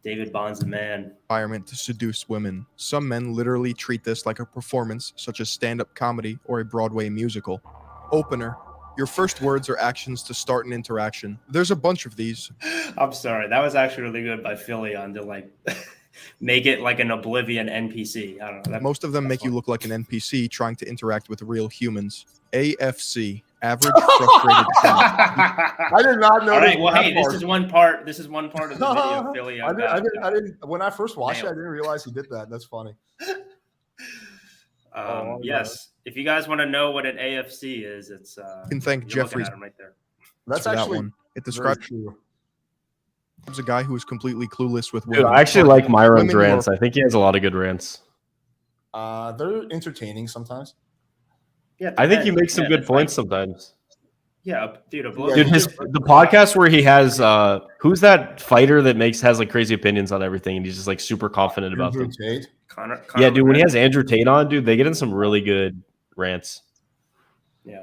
David Bond's the man. Environment to seduce women. Some men literally treat this like a performance, such as stand-up comedy or a Broadway musical. Opener. Your first words or actions to start an interaction. There's a bunch of these. I'm sorry. That was actually really good by Philion to like make it like an Oblivion NPC. I don't know. Most of them make you look like an NPC trying to interact with real humans. AFC. Average frustrated cat. I did not know. All right. Well, hey, this is one part. This is one part of the video. Philion. I didn't. When I first watched it, I didn't realize he did that. That's funny. Yes. If you guys want to know what an AFC is, it's You can thank Jeffrey's right there. That's for actually that one. It describes a guy who is completely clueless with Dude, women. I actually like Myron's Women rants. I think he has a lot of good rants. They're entertaining sometimes. Yeah, I think he makes some good that's points fine. sometimes. Yeah, dude. Dude, the podcast where he has who's that fighter that has like crazy opinions on everything and he's just like super confident about them. Connor Yeah, dude, when he has Andrew Tate on, dude, they get in some really good rants. Yeah.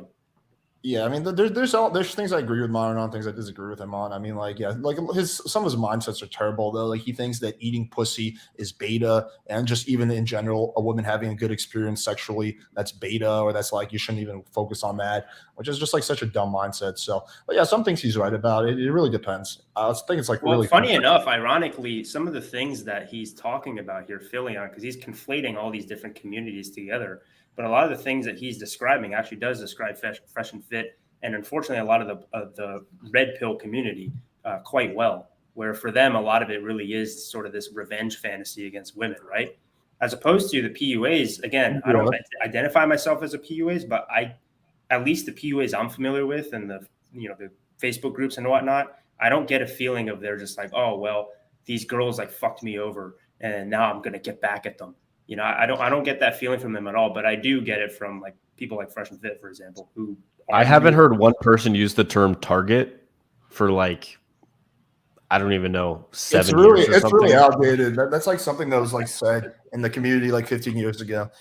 Yeah, I mean, there's things I agree with Myron on, things I disagree with him on. I mean, like, yeah, like some of his mindsets are terrible though. Like he thinks that eating pussy is beta, and just even in general, a woman having a good experience sexually, that's beta, or that's like you shouldn't even focus on that, which is just like such a dumb mindset. So, but yeah, some things he's right about. It really depends. I think it's like really funny enough. Ironically, some of the things that he's talking about here, Philion, because he's conflating all these different communities together. But a lot of the things that he's describing actually does describe Fresh and Fit, and unfortunately, a lot of the red pill community quite well. Where for them, a lot of it really is sort of this revenge fantasy against women, right? As opposed to the PUAs. Again, I don't identify myself as a PUAs, but at least the PUAs I'm familiar with, and the Facebook groups and whatnot, I don't get a feeling of they're just like, oh well, these girls like fucked me over, and now I'm gonna get back at them. I don't get that feeling from them at all, but I do get it from like people like Fresh and Fit, for example, who I haven't heard one person use the term target for like, I don't even know, 7 years or something. It's really outdated. That's like something that was like said in the community like 15 years ago.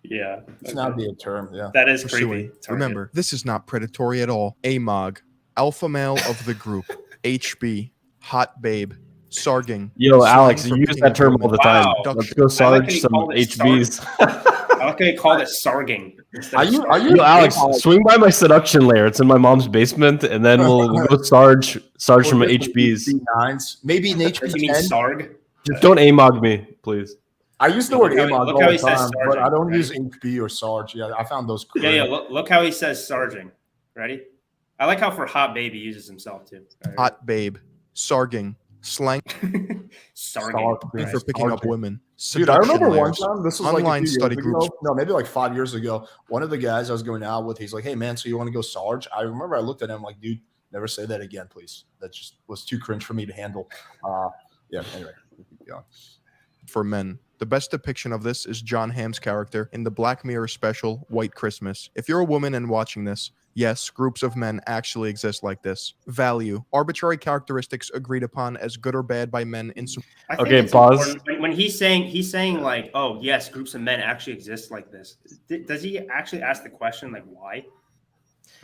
Yeah. It's not be a term. Yeah. That is creepy. Remember, this is not predatory at all. AMOG, alpha male of the group, HB, hot babe, sarging. Yo, Alex, you use that term all the time. Let's go sarge some HBs. I like how you called it sarging. Are you Yo, Alex, swing by my seduction lair. It's in my mom's basement, and then we'll go sarge some HBs. Maybe nature. You mean sarg? Just don't AMOG me, please. I use the word AMOG all the time, but I don't right? use HB or sarge. Yeah, I found those. Cool. Yeah. Look how he says sarging. Ready? I like how for hot babe he uses himself too. Right. Hot babe, sarging. Slang sarging for picking up women. Dude, I remember one time, this was online like study groups. No, maybe like 5 years ago. One of the guys I was going out with, he's like, "Hey man, so you want to go sarge?" I remember I looked at him like, "Dude, never say that again, please. That just was too cringe for me to handle." Yeah. Anyway, keep going. For men. The best depiction of this is John Hamm's character in the Black Mirror special, White Christmas. If you're a woman and watching this, yes, groups of men actually exist like this. Value. Arbitrary characteristics agreed upon as good or bad by men in some... Okay, pause. When he's saying like, oh, yes, groups of men actually exist like this. Does he actually ask the question, like, why?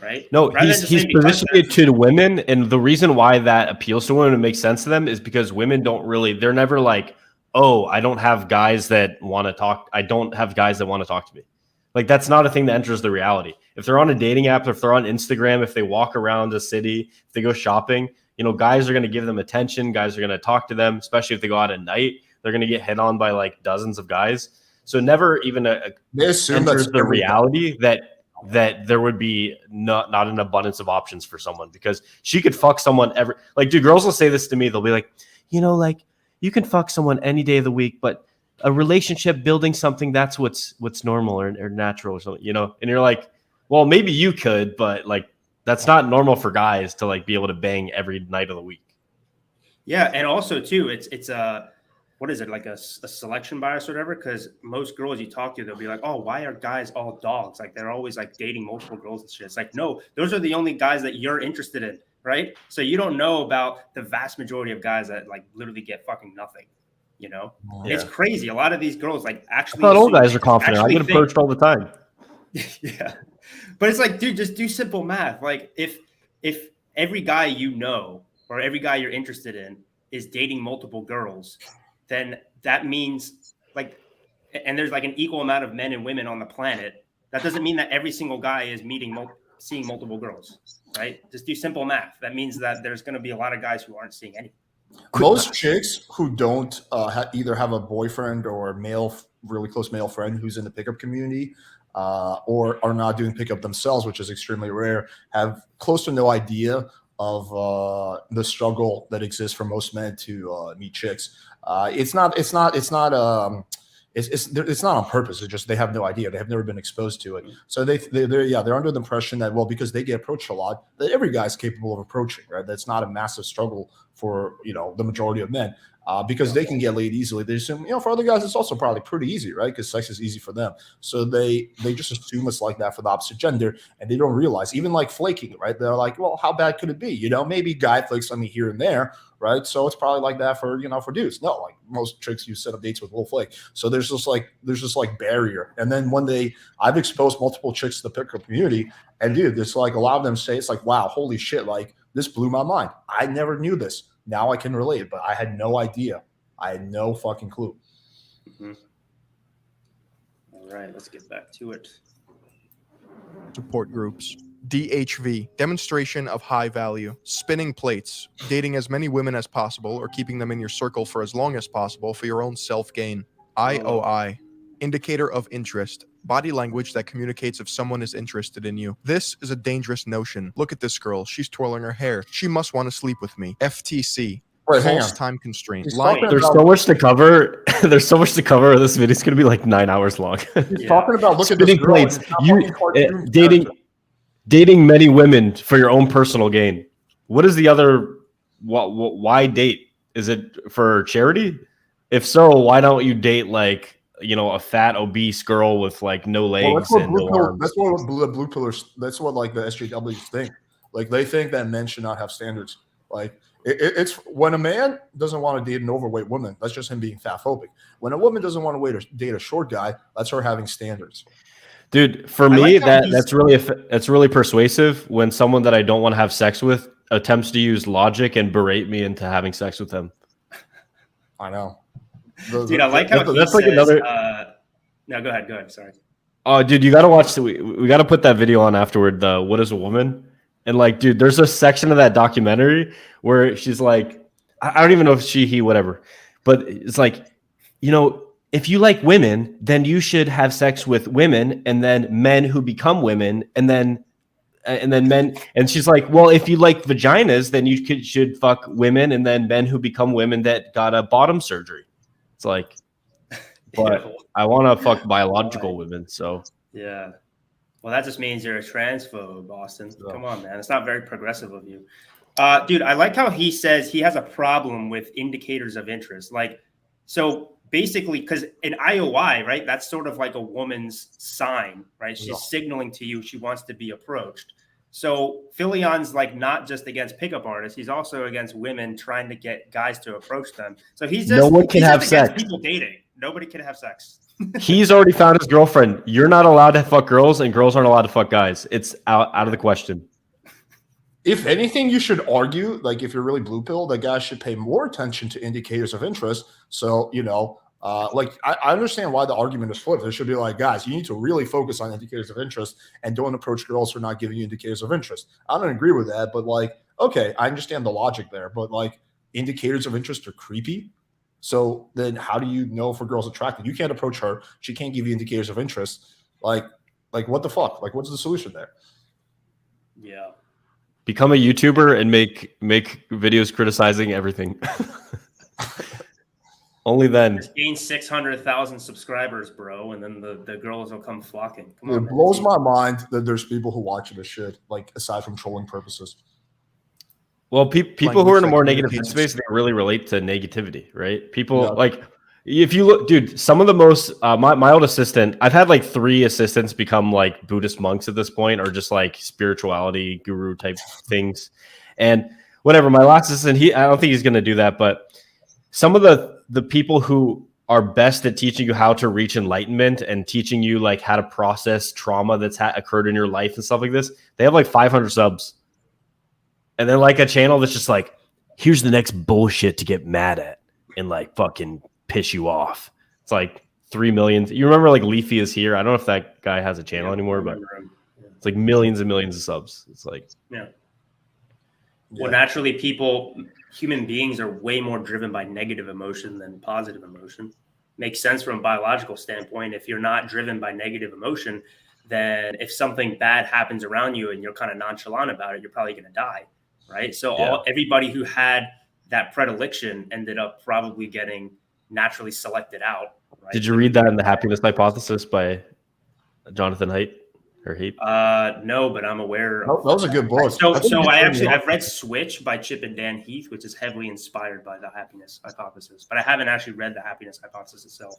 Right? No, he's positioning it to women, and the reason why that appeals to women and makes sense to them is because women they're never like, oh, I don't have guys that want to talk. I don't have guys that want to talk to me. Like, that's not a thing that enters the reality. If they're on a dating app, if they're on Instagram, if they walk around a city, if they go shopping, guys are going to give them attention. Guys are going to talk to them, especially if they go out at night. They're going to get hit on by like dozens of guys. So never even enters the reality that there would be not an abundance of options for someone, because she could fuck someone dude, girls will say this to me. They'll be like, you can fuck someone any day of the week, but a relationship, building something, that's what's normal or natural or something, and you're like, well, maybe you could, but like, that's not normal for guys to like be able to bang every night of the week. Yeah. And also too, it's what is it, like a selection bias or whatever? Because most girls you talk to, they'll be like, oh, why are guys all dogs? Like they're always like dating multiple girls and shit. It's like, no, those are the only guys that you're interested in. Right. So you don't know about the vast majority of guys that like literally get fucking nothing. It's crazy. A lot of these girls like actually. I thought all guys are confident. I get approached all the time. Yeah. But it's like, dude, just do simple math. Like if every guy or every guy you're interested in is dating multiple girls, then that means like, and there's like an equal amount of men and women on the planet. That doesn't mean that every single guy is seeing multiple girls, right? Just do simple math. That means that there's going to be a lot of guys who aren't seeing any. Most chicks who don't either have a boyfriend or really close male friend who's in the pickup community, or are not doing pickup themselves, which is extremely rare, have close to no idea of the struggle that exists for most men to meet chicks. It's not on purpose. It's just they have no idea. They have never been exposed to it. So they're under the impression that, well, because they get approached a lot, that every guy's capable of approaching, right? That's not a massive struggle for the majority of men. Because they can get laid easily. They assume, for other guys, it's also probably pretty easy, right? Because sex is easy for them. So they just assume it's like that for the opposite gender, and they don't realize, even like flaking, right? They're like, well, how bad could it be? Maybe guy flakes on me here and there, right? So it's probably like that for dudes. No, like most chicks, you set up dates with a little flake. So there's just like barrier. And then one day, I've exposed multiple chicks to the pickup community, and dude, it's like a lot of them say, it's like, wow, holy shit, like this blew my mind. I never knew this. Now I can relate, but I had no idea. I had no fucking clue. Mm-hmm. All right, let's get back to it. Support groups. DHV, demonstration of high value. Spinning plates, dating as many women as possible or keeping them in your circle for as long as possible for your own self-gain. IOI, indicator of interest. Body language that communicates if someone is interested in you. This is a dangerous notion. Look at this girl. She's twirling her hair. She must want to sleep with me. FTC. Wait, false time constraint. There's so much to cover. There's so much to cover. This video is going to be like 9 hours long. He's talking about look spinning at this plates. Dating many women for your own personal gain. What is the other? Why date? Is it for charity? If so, why don't you date like a fat obese girl with like no legs and no arms? That's what blue pillars. That's what like the SJWs think. Like they think that men should not have standards. Like it's when a man doesn't want to date an overweight woman, that's just him being fat phobic. When a woman doesn't want to date a short guy, that's her having standards. Dude, for me, that's really persuasive when someone that I don't want to have sex with attempts to use logic and berate me into having sex with them. I know. Dude, I like how that's like another. No, go ahead. Sorry. Oh, dude, you got to watch. We got to put that video on afterward. The What is a Woman? And like, dude, there's a section of that documentary where she's like, I don't even know if she, he, whatever, but it's like, if you like women, then you should have sex with women, and then men who become women, and then men. And she's like, well, if you like vaginas, then you should fuck women, and then men who become women that got a bottom surgery. It's like, but I want to fuck biological women. So yeah. Well, that just means you're a transphobe, Austen. Come on, man. It's not very progressive of you. Dude, I like how he says he has a problem with indicators of interest. Like, so basically, because in IOI, right, that's sort of like a woman's sign, right? She's signaling to you she wants to be approached. So Philion's like not just against pickup artists, he's also against women trying to get guys to approach them. So he's just no one can have sex. People dating. Nobody can have sex. He's already found his girlfriend. You're not allowed to fuck girls, and girls aren't allowed to fuck guys. It's out of the question. If anything, you should argue, like if you're really blue pill, that guys should pay more attention to indicators of interest. So, like I understand why the argument is flipped. It should be like, guys, you need to really focus on indicators of interest and don't approach girls who are not giving you indicators of interest. I don't agree with that, but like, okay, I understand the logic there, but like indicators of interest are creepy. So then how do you know if a girl's attracted? You can't approach her. She can't give you indicators of interest. Like what the fuck? Like, what's the solution there? Yeah. Become a YouTuber and make videos criticizing everything. Only then. Just gain 600,000 subscribers, bro, and then the girls will come flocking. Come on, it blows my mind that there's people who watch this shit, like aside from trolling purposes. Well, people who are in a more negative space, they really relate to negativity, right? People like, if you look, dude, some of the most, my old assistant, I've had like 3 assistants become like Buddhist monks at this point, or just like spirituality guru type things. And whatever, my last assistant, I don't think he's going to do that, but some of the people who are best at teaching you how to reach enlightenment and teaching you like how to process trauma that's occurred in your life and stuff like this, they have like 500 subs. And they're like a channel that's just like, here's the next bullshit to get mad at and like fucking piss you off. It's like 3 million. You remember like Leafy is here? I don't know if that guy has a channel anymore, but it's like millions and millions of subs. It's like, well, naturally, human beings are way more driven by negative emotion than positive emotion. Makes sense from a biological standpoint. If you're not driven by negative emotion, then if something bad happens around you and you're kind of nonchalant about it, you're probably going to die, right? So everybody who had that predilection ended up probably getting naturally selected out. Right? Did you read that in The Happiness Hypothesis by Jonathan Haidt? Or Haidt? No, but I'm aware. That was a good book. I've read Switch by Chip and Dan Heath, which is heavily inspired by The Happiness Hypothesis, but I haven't actually read The Happiness Hypothesis itself.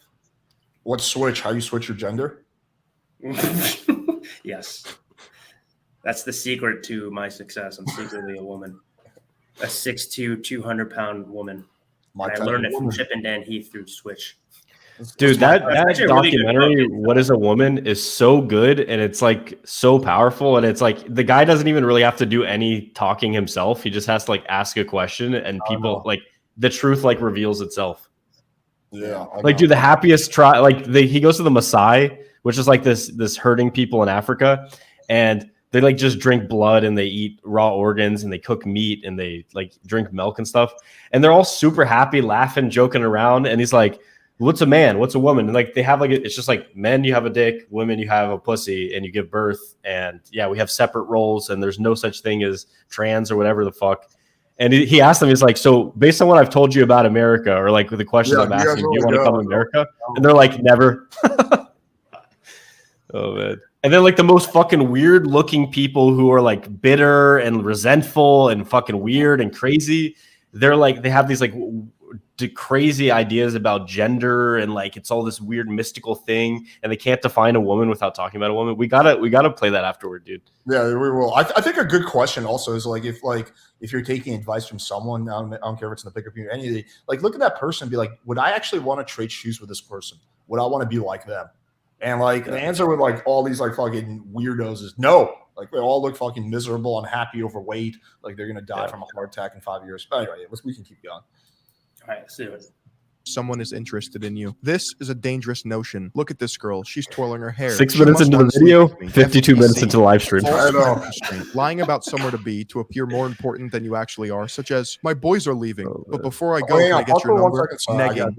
What switch? How you switch your gender? Yes. That's the secret to my success. I'm secretly a woman. A 6'2", 200-pound woman. I learned it from Chip and Dan Heath through Switch. Dude, that documentary, really What is a Woman, is so good, and it's like so powerful, and it's like the guy doesn't even really have to do any talking himself. He just has to like ask a question, and people like the truth like reveals itself. Yeah, like dude, the happiest try like he goes to the Maasai, which is like this herding people in Africa, and they like just drink blood and they eat raw organs and they cook meat and they like drink milk and stuff, and they're all super happy, laughing, joking around, and he's like, what's a man? What's a woman? And like they have like it's just like men, you have a dick, women, you have a pussy, and you give birth. And yeah, we have separate roles, and there's no such thing as trans or whatever the fuck. And he asked them, he's like, so based on what I've told you about America, or like the questions I'm asking, do you want to come to America? And they're like, never. Oh man. And then like the most fucking weird looking people who are like bitter and resentful and fucking weird and crazy. They're like, they have these like crazy ideas about gender, and like it's all this weird mystical thing, and they can't define a woman without talking about a woman. We gotta play that afterward, dude. Yeah, we will. I think a good question also is like if you're taking advice from someone, I don't care if it's in the pickup community, anything, like look at that person and be like, would I actually want to trade shoes with this person? Would I want to be like them? And like the answer with like all these like fucking weirdos is no. Like they all look fucking miserable, unhappy, overweight, like they're gonna die from a heart attack in 5 years. But anyway, we can keep going. All right, let's do it. Someone is interested in you. This is a dangerous notion. Look at this girl. She's twirling her hair. 6 minutes into the video, 52 minutes into the live stream. I know. Lying about somewhere to be to appear more important than you actually are, such as, my boys are leaving, but before I go, can I get your number? Negging.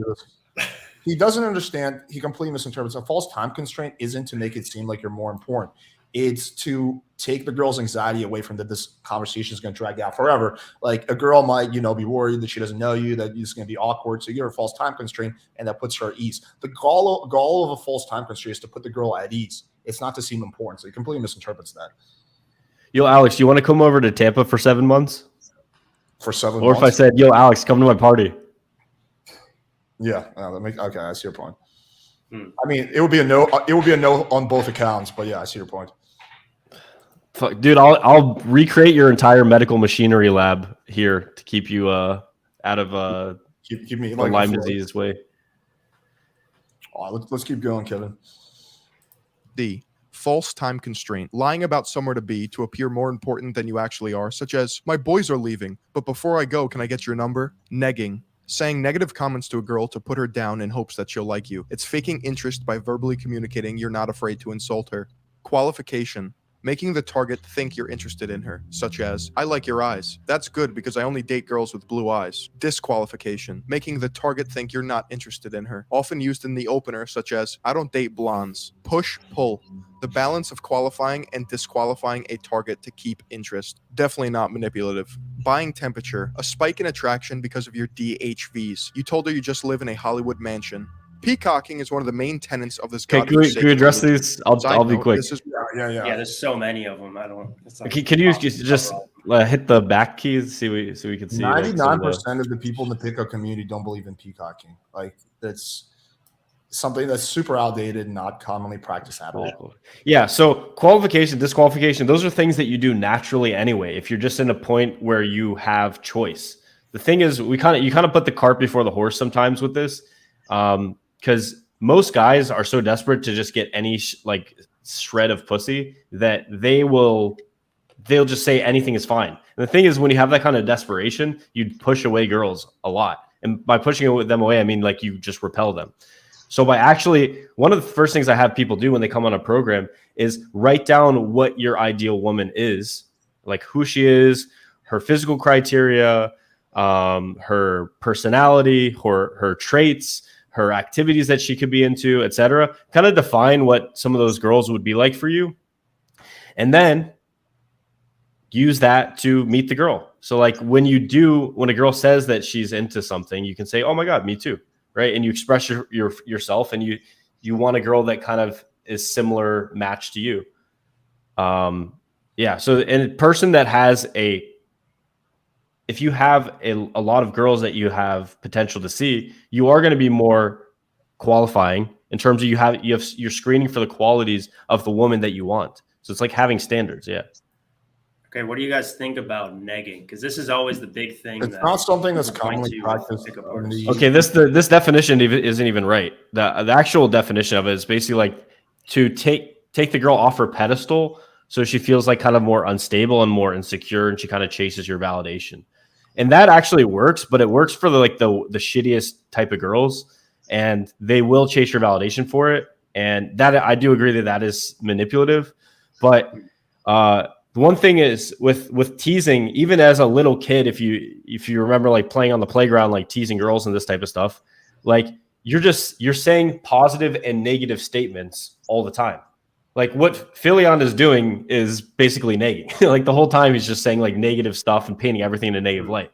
He doesn't understand. He completely misinterprets. A false time constraint isn't to make it seem like you're more important. It's to take the girl's anxiety away from that this conversation is going to drag out forever. Like a girl might, be worried that she doesn't know you, that it's going to be awkward. So you give her a false time constraint, and that puts her at ease. The goal of a false time constraint is to put the girl at ease. It's not to seem important. So he completely misinterprets that. Yo, Alex, you want to come over to Tampa for 7 months? For 7 months? Or if I said, yo, Alex, come to my party. Yeah. Okay, I see your point. I mean, it would be a no. It would be a no on both accounts. But yeah, I see your point. Fuck, dude, I'll recreate your entire medical machinery lab here to keep you out of keep me the Lyme disease way. Let's keep going, Kevin. D. False time constraint. Lying about somewhere to be to appear more important than you actually are, such as, my boys are leaving, but before I go, can I get your number? Negging. Saying negative comments to a girl to put her down in hopes that she'll like you. It's faking interest by verbally communicating you're not afraid to insult her. Qualification. Making the target think you're interested in her, such as, I like your eyes. That's good because I only date girls with blue eyes. Disqualification. Making the target think you're not interested in her, often used in the opener, such as, I don't date blondes. Push, pull. The balance of qualifying and disqualifying a target to keep interest. Definitely not manipulative. Buying temperature. A spike in attraction because of your DHVs. You told her you just live in a Hollywood mansion. Peacocking is one of the main tenets of this. Okay, can we address these? I'll be quick. Yeah. There's so many of them. I don't. It's like, can you just hit the back keys so we can see? 99% of the people in the pickup community don't believe in peacocking. Like that's something that's super outdated and not commonly practiced at all. Yeah. So qualification, disqualification, those are things that you do naturally anyway. If you're just in a point where you have choice. The thing is, you kind of put the cart before the horse sometimes with this. Because most guys are so desperate to just get any shred of pussy that they will they'll just say anything is fine. And the thing is, when you have that kind of desperation, you'd push away girls a lot. And by pushing them away, I mean like you just repel them. So by actually, one of the first things I have people do when they come on a program is write down what your ideal woman is, like who she is, her physical criteria, her personality, her traits, her activities that she could be into, etc. Kind of define what some of those girls would be like for you. And then use that to meet the girl. So like when a girl says that she's into something, you can say, oh my God, me too. Right. And you express yourself, and you want a girl that kind of is similar match to you. Yeah. So a person that has if you have a lot of girls that you have potential to see, you are going to be more qualifying in terms of you're screening for the qualities of the woman that you want. So it's like having standards. Yeah. Okay, what do you guys think about negging? Because this is always the big thing. It's not something that's commonly practiced. Okay, this definition isn't even right. The actual definition of it is basically like to take the girl off her pedestal, so she feels like kind of more unstable and more insecure, and she kind of chases your validation. And that actually works, but it works for the shittiest type of girls, and they will chase your validation for it. And that I do agree that is manipulative, but the one thing is with teasing, even as a little kid, if you remember like playing on the playground, like teasing girls and this type of stuff, like you're saying positive and negative statements all the time. Like what Philion is doing is basically negging. Like the whole time he's just saying like negative stuff and painting everything in a negative light.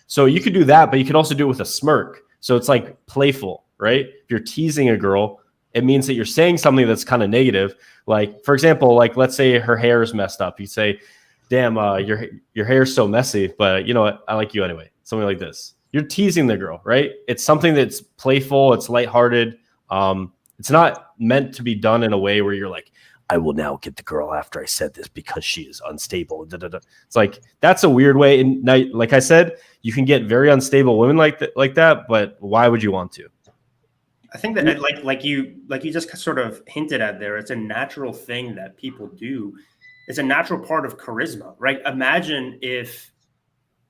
So you could do that, but you could also do it with a smirk. So it's like playful, right? If you're teasing a girl, it means that you're saying something that's kind of negative. Like, for example, like let's say her hair is messed up. You say, damn, your hair is so messy, but you know what? I like you anyway. Something like this. You're teasing the girl, right? It's something that's playful. It's lighthearted. It's not meant to be done in a way where you're like, I will now get the girl after I said this because she is unstable. Da, da, da. It's like, that's a weird way. And now, like I said, you can get very unstable women like that, but why would you want to? I think that like you just sort of hinted at there, it's a natural thing that people do. It's a natural part of charisma, right? Imagine if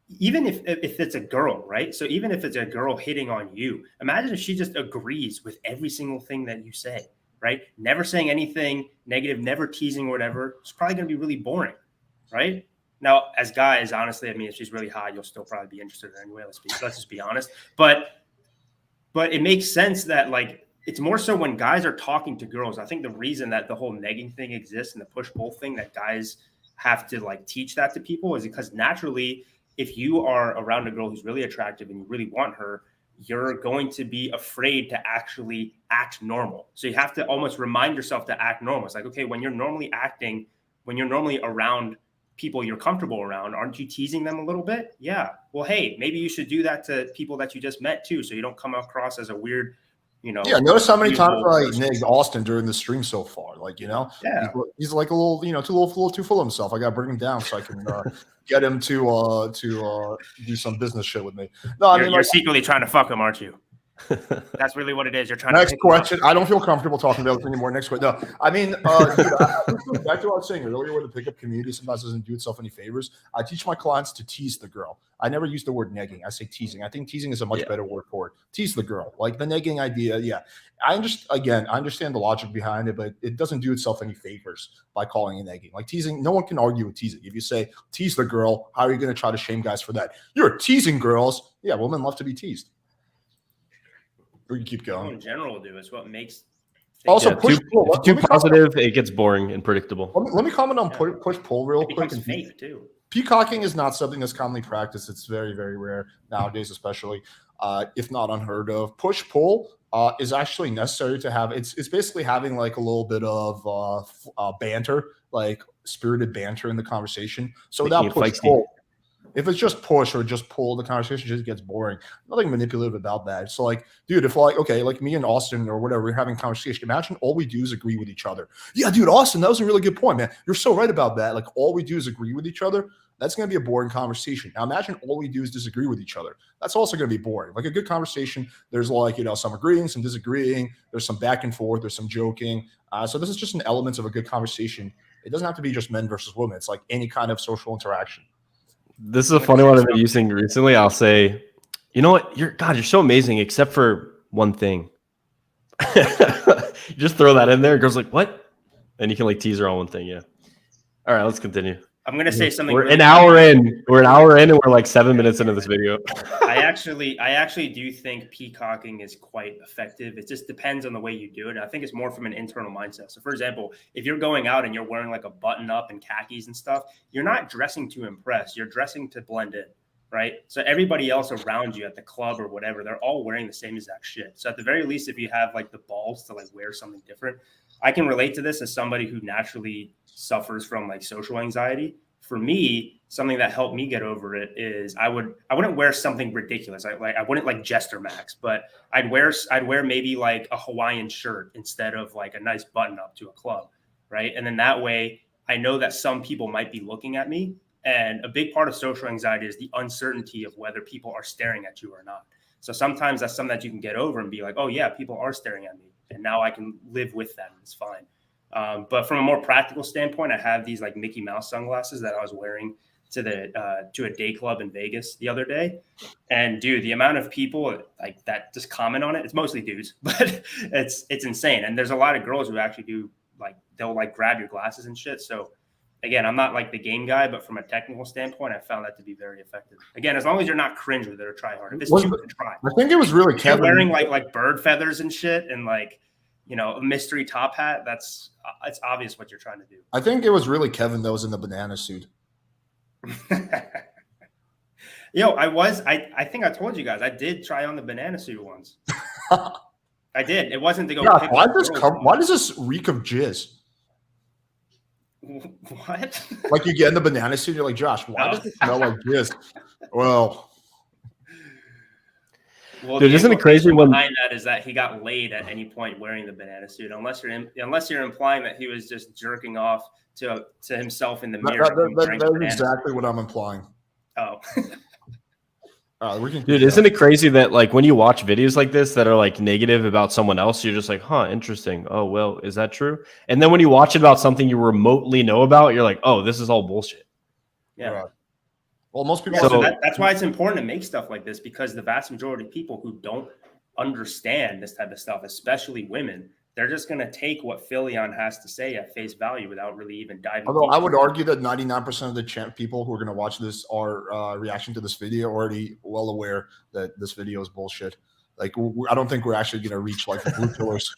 it's a girl, right? So even if it's a girl hitting on you, imagine if she just agrees with every single thing that you say, right? Never saying anything negative, never teasing or whatever. It's probably going to be really boring, right? Now, as guys, honestly, I mean, if she's really hot, you'll still probably be interested in her anyway. Let's just be honest. But it makes sense that like it's more so when guys are talking to girls. I think the reason that the whole negging thing exists and the push-pull thing that guys have to like teach that to people is because naturally, if you are around a girl who's really attractive and you really want her, you're going to be afraid to actually act normal. So you have to almost remind yourself to act normal. It's like, okay, when you're normally around people you're comfortable around, aren't you teasing them a little bit? Yeah. Well, hey, maybe you should do that to people that you just met too, so you don't come across as a weird, you know. Yeah, notice how many times I nagged Austen during the stream so far. Like, you know, yeah, he's like a little, you know, too full of himself. I got to bring him down so I can get him to do some business shit with me. No, I mean, you're secretly trying to fuck him, aren't you? That's really what it is. You're trying Next to question. I don't feel comfortable talking about this anymore. Next question. No, I mean, dude, back to what I was saying earlier, where the pickup community sometimes doesn't do itself any favors. I teach my clients to tease the girl. I never use the word negging. I say teasing. I think teasing is a much better word for it. Tease the girl. Like the negging idea. Yeah. I understand the logic behind it, but it doesn't do itself any favors by calling it negging. Like teasing, no one can argue with teasing. If you say tease the girl, how are you going to try to shame guys for that? You're teasing girls. Yeah, women love to be teased. We can keep going. In general, do it's what makes. Also, push pull. Too positive, it gets boring and predictable. Let me comment on push pull real quick. And fake too. Peacocking is not something that's commonly practiced. It's very, very rare nowadays, especially if not unheard of. Push pull is actually necessary to have. It's basically having like a little bit of banter, like spirited banter in the conversation. So without push pull. If it's just push or just pull, the conversation just gets boring. Nothing manipulative about that. So like, dude, if like, okay, like me and Austen or whatever, we're having a conversation. Imagine all we do is agree with each other. Yeah, dude, Austen, that was a really good point, man. You're so right about that. Like all we do is agree with each other. That's going to be a boring conversation. Now imagine all we do is disagree with each other. That's also going to be boring. Like a good conversation, there's like, you know, some agreeing, some disagreeing. There's some back and forth. There's some joking. So this is just an element of a good conversation. It doesn't have to be just men versus women. It's like any kind of social interaction. This is a funny one I've been using recently. I'll say, you know what? You're so amazing, except for one thing. You just throw that in there. Girls like, what? And you can like tease her on one thing. Yeah. All right, let's continue. I'm gonna say something. We're an hour in. We're an hour in, and we're like 7 minutes into this video. I actually do think peacocking is quite effective. It just depends on the way you do it. I think it's more from an internal mindset. So, for example, if you're going out and you're wearing like a button up and khakis and stuff, you're not dressing to impress. You're dressing to blend in, right? So everybody else around you at the club or whatever, they're all wearing the same exact shit. So at the very least, if you have like the balls to like wear something different, I can relate to this as somebody who naturally suffers from like social anxiety. For me, something that helped me get over it is I wouldn't wear something ridiculous. I wouldn't like Jester Max, but I'd wear maybe like a Hawaiian shirt instead of like a nice button up to a club, right? And then that way I know that some people might be looking at me. And a big part of social anxiety is the uncertainty of whether people are staring at you or not. So sometimes that's something that you can get over and be like, oh yeah, people are staring at me, and now I can live with that. It's fine. But from a more practical standpoint, I have these like Mickey Mouse sunglasses that I was wearing to a day club in Vegas the other day. And dude, the amount of people like that just comment on it, it's mostly dudes, but it's insane. And there's a lot of girls who actually do like, they'll like grab your glasses and shit. So again, I'm not like the game guy, but from a technical standpoint, I found that to be very effective. Again, as long as you're not cringe with it or try hard. If it's too good, try. I think it was really Kevin wearing like bird feathers and shit and like, you know, a mystery top hat. It's obvious what you're trying to do. I think it was really Kevin that was in the banana suit. Yo, I think I told you guys I did try on the banana suit once. I did. It wasn't to go. Yeah, why does this reek of jizz? What? Like you get in the banana suit, you're like, Josh, why does it smell like jizz? Well, dude, isn't it crazy when behind that is that he got laid at any point wearing the banana suit? Unless you're implying that he was just jerking off to himself in the mirror. That's exactly what I'm implying. Oh. Dude, isn't it crazy that like when you watch videos like this that are like negative about someone else, you're just like, huh, interesting. Oh, well, is that true? And then when you watch it about something you remotely know about, you're like, oh, this is all bullshit. Yeah. Right. Well, most people. Yeah, so that's why it's important to make stuff like this, because the vast majority of people who don't understand this type of stuff, especially women, they're just going to take what Philion has to say at face value without really even diving. Although I would argue that 99% of the people who are going to watch this are reaction to this video already well aware that this video is bullshit. Like, I don't think we're actually going to reach like the blue pillars.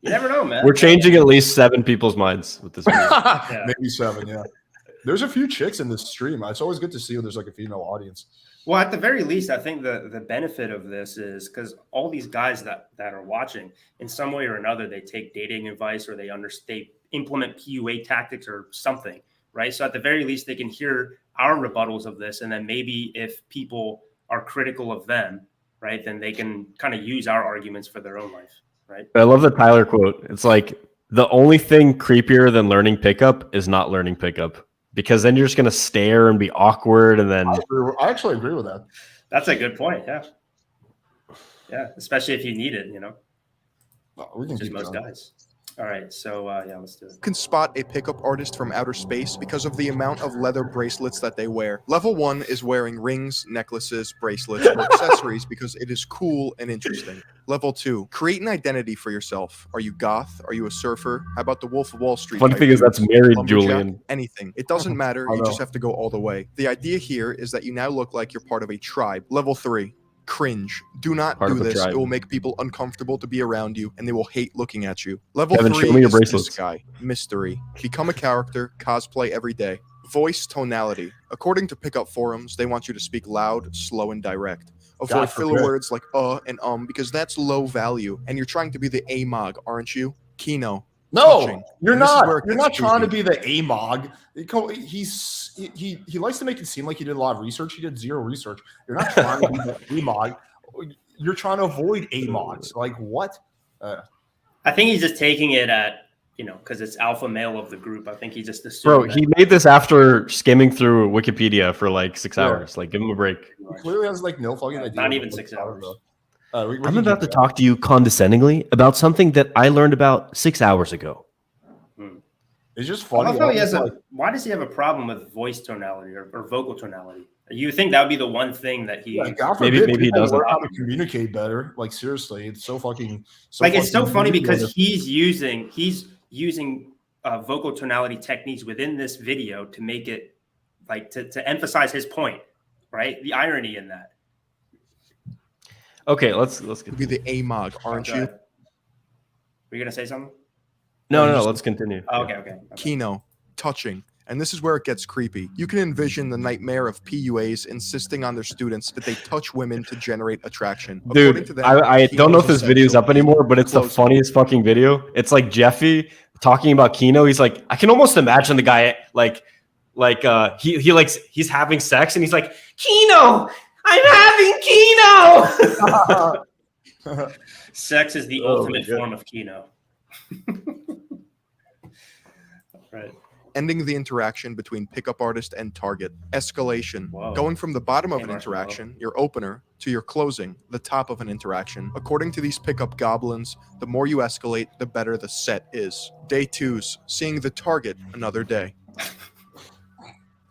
You never know, man. We're changing at least 7 people's minds with this video. Yeah. Maybe 7, yeah. There's a few chicks in this stream. It's always good to see when there's like a female audience. Well, at the very least, I think the benefit of this is because all these guys that are watching, in some way or another, they take dating advice or they implement PUA tactics or something, right? So at the very least, they can hear our rebuttals of this. And then maybe if people are critical of them, right, then they can kind of use our arguments for their own life, right? I love the Tyler quote. It's like, the only thing creepier than learning pickup is not learning pickup. Because then you're just going to stare and be awkward. And then I actually agree with that. That's a good point. Yeah. Yeah. Especially if you need it, you know, we can just most guys. All right. So, yeah, let's do it. You can spot a pickup artist from outer space because of the amount of leather bracelets that they wear. Level 1 is wearing rings, necklaces, bracelets, or accessories because it is cool and interesting. Level 2, create an identity for yourself. Are you goth? Are you a surfer? How about the Wolf of Wall Street? Funny thing is that's married, Julian. Anything. It doesn't matter. You just have to go all the way. The idea here is that you now look like you're part of a tribe. Level 3. Cringe. Do not do this. It will make people uncomfortable to be around you, and they will hate looking at you. Level 3 is this guy. Mystery. Become a character. Cosplay every day. Voice tonality. According to pickup forums, they want you to speak loud, slow, and direct. Avoid filler words like and because that's low value, and you're trying to be the AMOG, aren't you? Kino. No, touching. You're And not. where it You're gets not trying to creepy. be the AMOG. He likes to make it seem like he did a lot of research. He did zero research. You're not trying to be the AMOG. You're trying to avoid AMOGs. Like what? I think he's just taking it at, you know, because it's alpha male of the group. I think he just assumed. Bro, that. he made this after skimming through Wikipedia for like 6 hours. Like, give him a break. He clearly has like no fucking idea. Not even 6 hours. I'm about to talk to you condescendingly about something that I learned about 6 hours ago. It's just I funny. love how he has why does he have a problem with voice tonality or vocal tonality? You think that would be the one thing that he God forbid maybe he doesn't learn how to communicate better. Like seriously, it's so fucking it's so funny because he's using vocal tonality techniques within this video to make it like to emphasize his point, right? The irony in that. Okay, let's get be the AMOG, aren't you? Were you gonna say something? No, let's continue. Oh, okay. Kino, touching. And this is where it gets creepy. You can envision the nightmare of PUAs insisting on their students that they touch women to generate attraction. Dude, to them, I don't know if this video's up anymore, but it's the Close. funniest fucking video. It's like Jeffy talking about Kino. He's like, I can almost imagine the guy he's having sex and he's like, Kino, I'm having Kino. Sex is the ultimate form of Kino. Right. Ending the interaction between pickup artist and target. Escalation. Whoa. Going from the bottom of an interaction, your opener, to your closing, the top of an interaction. According to these pickup goblins, the more you escalate, the better the set is. Day 2's seeing the target another day.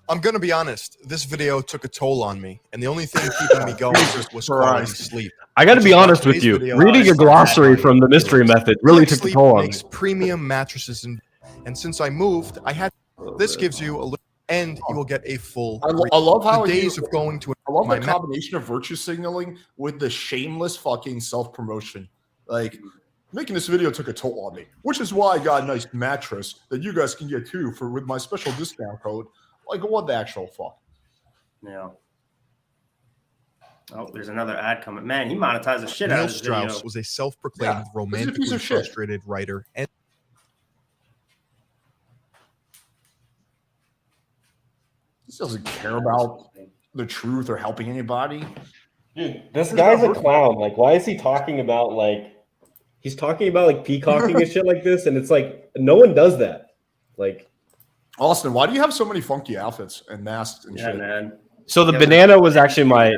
I'm gonna be honest, this video took a toll on me, and the only thing keeping me going was quality sleep. I gotta be honest with you. Reading a glossary from the mystery method really took a toll on me. Premium mattresses and since I moved, I had this gives you a little, and you will get a full. I love how the days of going to. I love the combination of virtue signaling with the shameless fucking self promotion. Like making this video took a toll on me, which is why I got a nice mattress that you guys can get too for with my special discount code. Like what the actual fuck? Yeah. Oh, there's another ad coming. Man, he monetized the shit out of this Strauss video. was a self-proclaimed romantically frustrated writer and. This doesn't care about the truth or helping anybody. Dude, this guy's a clown. Like, why is he talking about he's talking about like peacocking and shit like this? And it's like no one does that. Like, Austen, why do you have so many funky outfits and masks and shit? Man. So the banana was actually my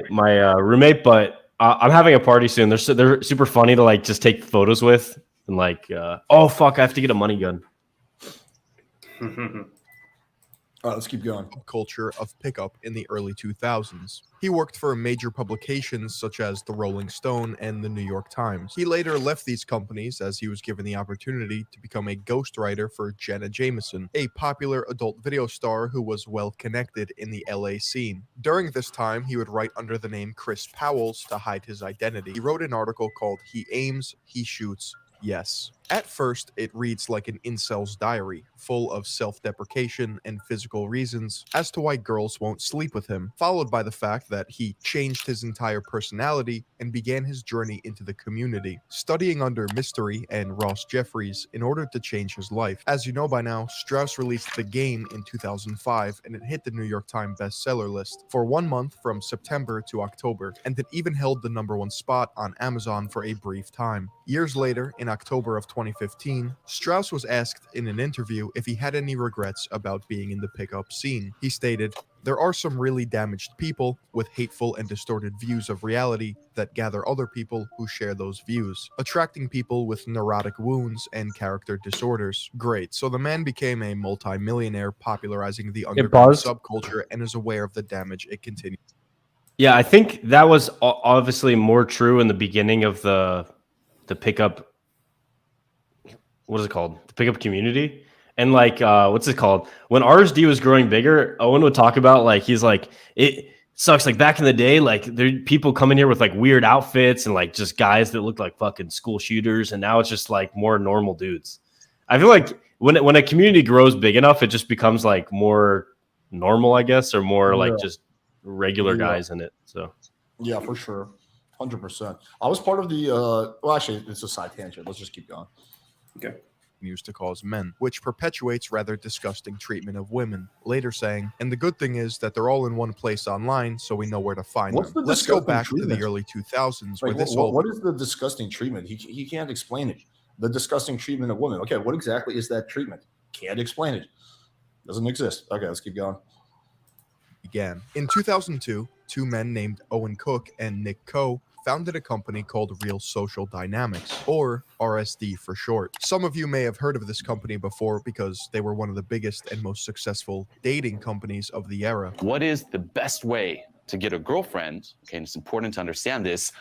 roommate, but I'm having a party soon. They're super funny to like just take photos with and like oh fuck, I have to get a money gun. All right, let's keep going. Culture of pickup in the early 2000s. He worked for major publications such as The Rolling Stone and The New York Times. He later left these companies as he was given the opportunity to become a ghostwriter for Jenna Jameson, a popular adult video star who was well connected in the LA scene. During this time, he would write under the name Chris Powells to hide his identity. He wrote an article called He Aims, He Shoots, Yes. At first, it reads like an incel's diary, full of self-deprecation and physical reasons as to why girls won't sleep with him, followed by the fact that he changed his entire personality and began his journey into the community, studying under Mystery and Ross Jeffries in order to change his life. As you know by now, Strauss released The Game in 2005, and it hit the New York Times bestseller list for 1 month from September to October, and it even held the #1 spot on Amazon for a brief time. Years later, in October of 2015, Strauss was asked in an interview if he had any regrets about being in the pickup scene. He stated, "There are some really damaged people with hateful and distorted views of reality that gather other people who share those views, attracting people with neurotic wounds and character disorders." Great. So the man became a multi-millionaire, popularizing the underground subculture, and is aware of the damage it continues. Yeah, I think that was obviously more true in the beginning of the pickup. What is it called? The pickup community. And like, what's it called? When RSD was growing bigger, Owen would talk about like, he's like, it sucks. Like back in the day, like there people come in here with like weird outfits and like just guys that look like fucking school shooters. And now it's just like more normal dudes. I feel like when a community grows big enough, it just becomes like more normal, I guess, or more like just regular guys in it. So yeah, for sure. 100%. I was part of the, well, actually it's a side tangent. Let's just keep going. Okay. Used to cause men, which perpetuates rather disgusting treatment of women, later saying, "And the good thing is that they're all in one place online, so we know where to find them." Let's go back to the early 2000s where this what is the disgusting treatment? He can't explain it. The disgusting treatment of women. Okay, what exactly is that treatment? Can't explain it. Doesn't exist. Okay, let's keep going. Began. In 2002, two men named Owen Cook and Nick Coe founded a company called Real Social Dynamics, or RSD for short. Some of you may have heard of this company before because they were one of the biggest and most successful dating companies of the era. What is the best way to get a girlfriend? Okay, and it's important to understand this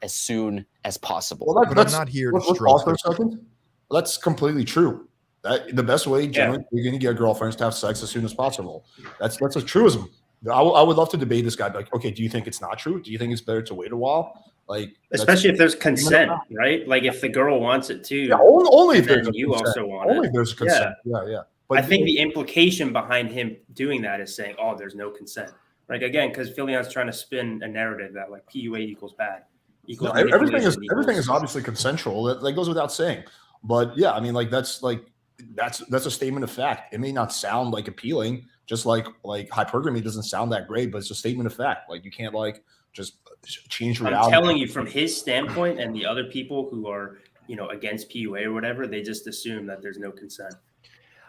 as soon as possible. Well, But I'm not here to let's stroke pause for a second. That's completely true. The best way generally you're going to get girlfriends to have sex as soon as possible. That's a truism. I would love to debate this guy. Like, okay, do you think it's not true? Do you think it's better to wait a while? Like, especially if there's consent, right? Like if the girl wants it too. Yeah, only if there's you consent. also want only it. if there's consent. Yeah. But I think the implication behind him doing that is saying, "Oh, there's no consent." Like again, because Philion's trying to spin a narrative that like PUA equals bad. Everything is obviously consensual. That goes without saying. But yeah, I mean, like that's a statement of fact. It may not sound like appealing, just like hypergamy doesn't sound that great, but it's a statement of fact. Like you can't like just change reality. I'm telling you, from his standpoint and the other people who are against PUA or whatever, they just assume that there's no consent.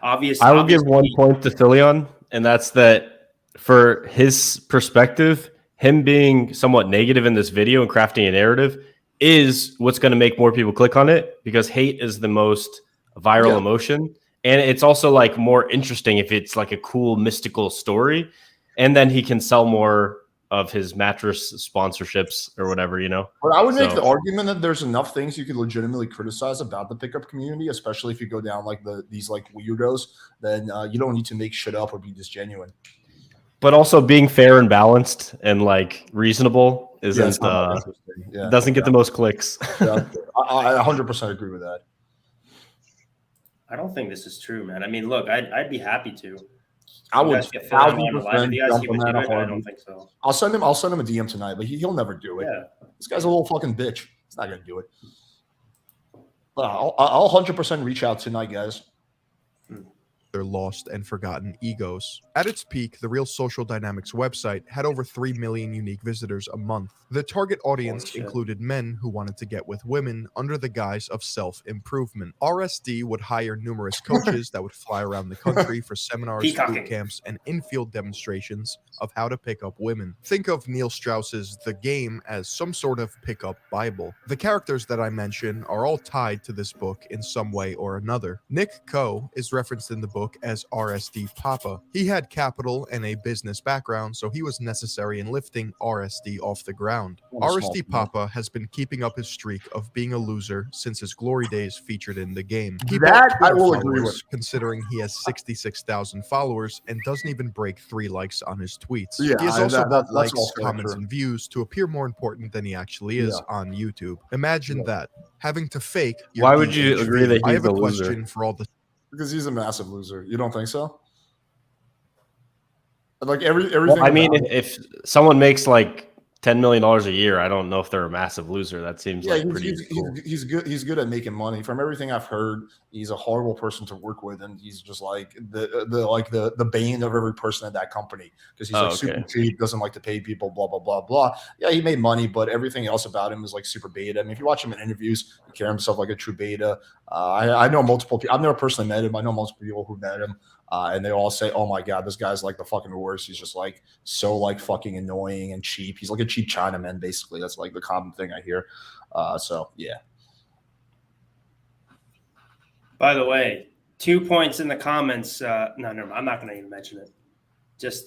Obviously, I will give 1 point to Philion, and that's that for his perspective, him being somewhat negative in this video and crafting a narrative is what's going to make more people click on it, because hate is the most viral emotion. And it's also like more interesting if it's like a cool mystical story, and then he can sell more of his mattress sponsorships or whatever, But I would make the argument that there's enough things you could legitimately criticize about the pickup community, especially if you go down like these like weirdos, then you don't need to make shit up or be disgenuine. But also being fair and balanced and like reasonable doesn't get the most clicks. I 100% agree with that. I don't think this is true, man. I mean, look, I'd be happy to. I would 1000% jump on that. I don't think so. I'll send him a DM tonight, but he'll never do it. Yeah. This guy's a little fucking bitch. He's not gonna do it. But I'll 100% reach out tonight, guys. Their lost and forgotten egos. At its peak, the Real Social Dynamics website had over 3 million unique visitors a month. The target audience included men who wanted to get with women under the guise of self-improvement. RSD would hire numerous coaches that would fly around the country for seminars, Peacocking. boot camps, and in-field demonstrations of how to pick up women. Think of Neil Strauss's The Game as some sort of pickup Bible. The characters that I mention are all tied to this book in some way or another. Nick Coe is referenced in the book as RSD Papa. He had capital and a business background, so he was necessary in lifting RSD off the ground. RSD Papa has been keeping up his streak of being a loser since his glory days featured in the game. He That I will agree with, considering he has 66,000 followers and doesn't even break 3 likes on his tweets. Yeah, he has also bought that's likes, also comments, true. and views to appear more important than he actually is on YouTube. Imagine that, having to fake your Why would you DHV. agree that I he's have a a loser? question for all the because he's a massive loser. You don't think so? Like everything. I mean, if someone makes like $10 million a year, I don't know if they're a massive loser. That seems like he's good. He's good at making money. From everything I've heard, he's a horrible person to work with, and he's just like the bane of every person at that company because he's super cheap, doesn't like to pay people, blah blah blah blah. Yeah, he made money, but everything else about him is like super beta. I mean, if you watch him in interviews, he carries himself like a true beta. I know multiple people. I've never personally met him. I know multiple people who met him. And they all say, "Oh my god, this guy's like the fucking worst. He's just like so like fucking annoying and cheap. He's like a cheap Chinaman, basically. That's like the common thing I hear." So yeah. By the way, 2 points in the comments. No, I'm not going to even mention it. Just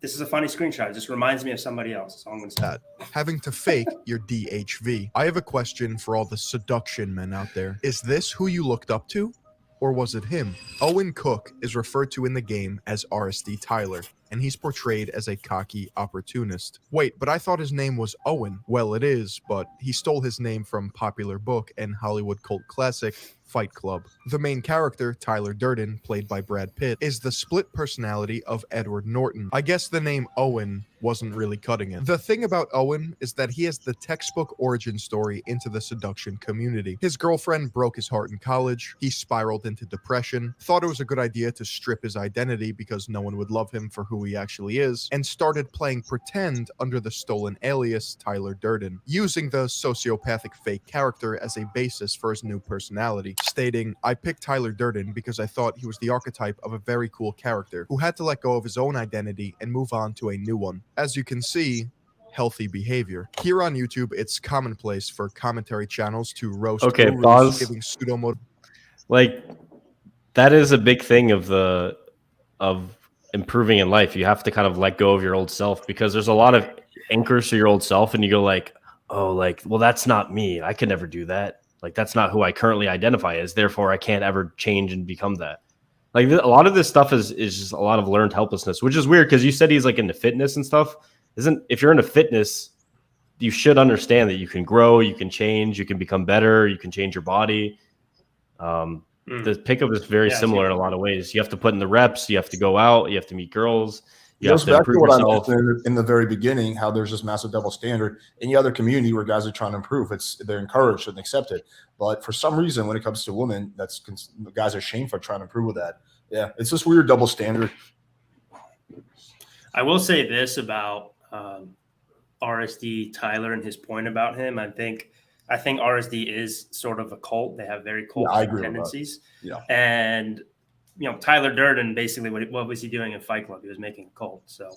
this is a funny screenshot. It just reminds me of somebody else. That's all I'm going to say. Having to fake your DHV. I have a question for all the seduction men out there. Is this who you looked up to? Or was it him? Owen Cook is referred to in the game as RSD Tyler, and he's portrayed as a cocky opportunist. Wait, but I thought his name was Owen. Well, it is, but he stole his name from popular book and Hollywood cult classic Fight Club. The main character, Tyler Durden, played by Brad Pitt, is the split personality of Edward Norton. I guess the name Owen wasn't really cutting it. The thing about Owen is that he has the textbook origin story into the seduction community. His girlfriend broke his heart in college, he spiraled into depression, thought it was a good idea to strip his identity because no one would love him for who he actually is, and started playing pretend under the stolen alias Tyler Durden, using the sociopathic fake character as a basis for his new personality, stating, "I picked Tyler Durden because I thought he was the archetype of a very cool character who had to let go of his own identity and move on to a new one." As you can see, healthy behavior. Here on YouTube, it's commonplace for commentary channels to roast Okay, gurus pause. giving pseudo Like that is a big thing of improving in life. You have to kind of let go of your old self, because there's a lot of anchors to your old self, and you go like, oh, like, well, that's not me. I could never do that. Like, that's not who I currently identify as. Therefore, I can't ever change and become that. Like, a lot of this stuff is just a lot of learned helplessness, which is weird because you said he's like into fitness and stuff. If you're into fitness, you should understand that you can grow, you can change, you can become better, you can change your body. The pickup is very similar in a lot of ways. You have to put in the reps, you have to go out, you have to meet girls, you have to improve yourself. I mentioned in the very beginning, how there's this massive double standard. Any other community where guys are trying to improve, they're encouraged and accepted. But for some reason, when it comes to women, guys are shamed for trying to improve with that. Yeah, it's this weird double standard. I will say this about RSD Tyler and his point about him. I think RSD is sort of a cult. They have very cult tendencies. Yeah. And Tyler Durden, basically, what was he doing in Fight Club? He was making a cult. So,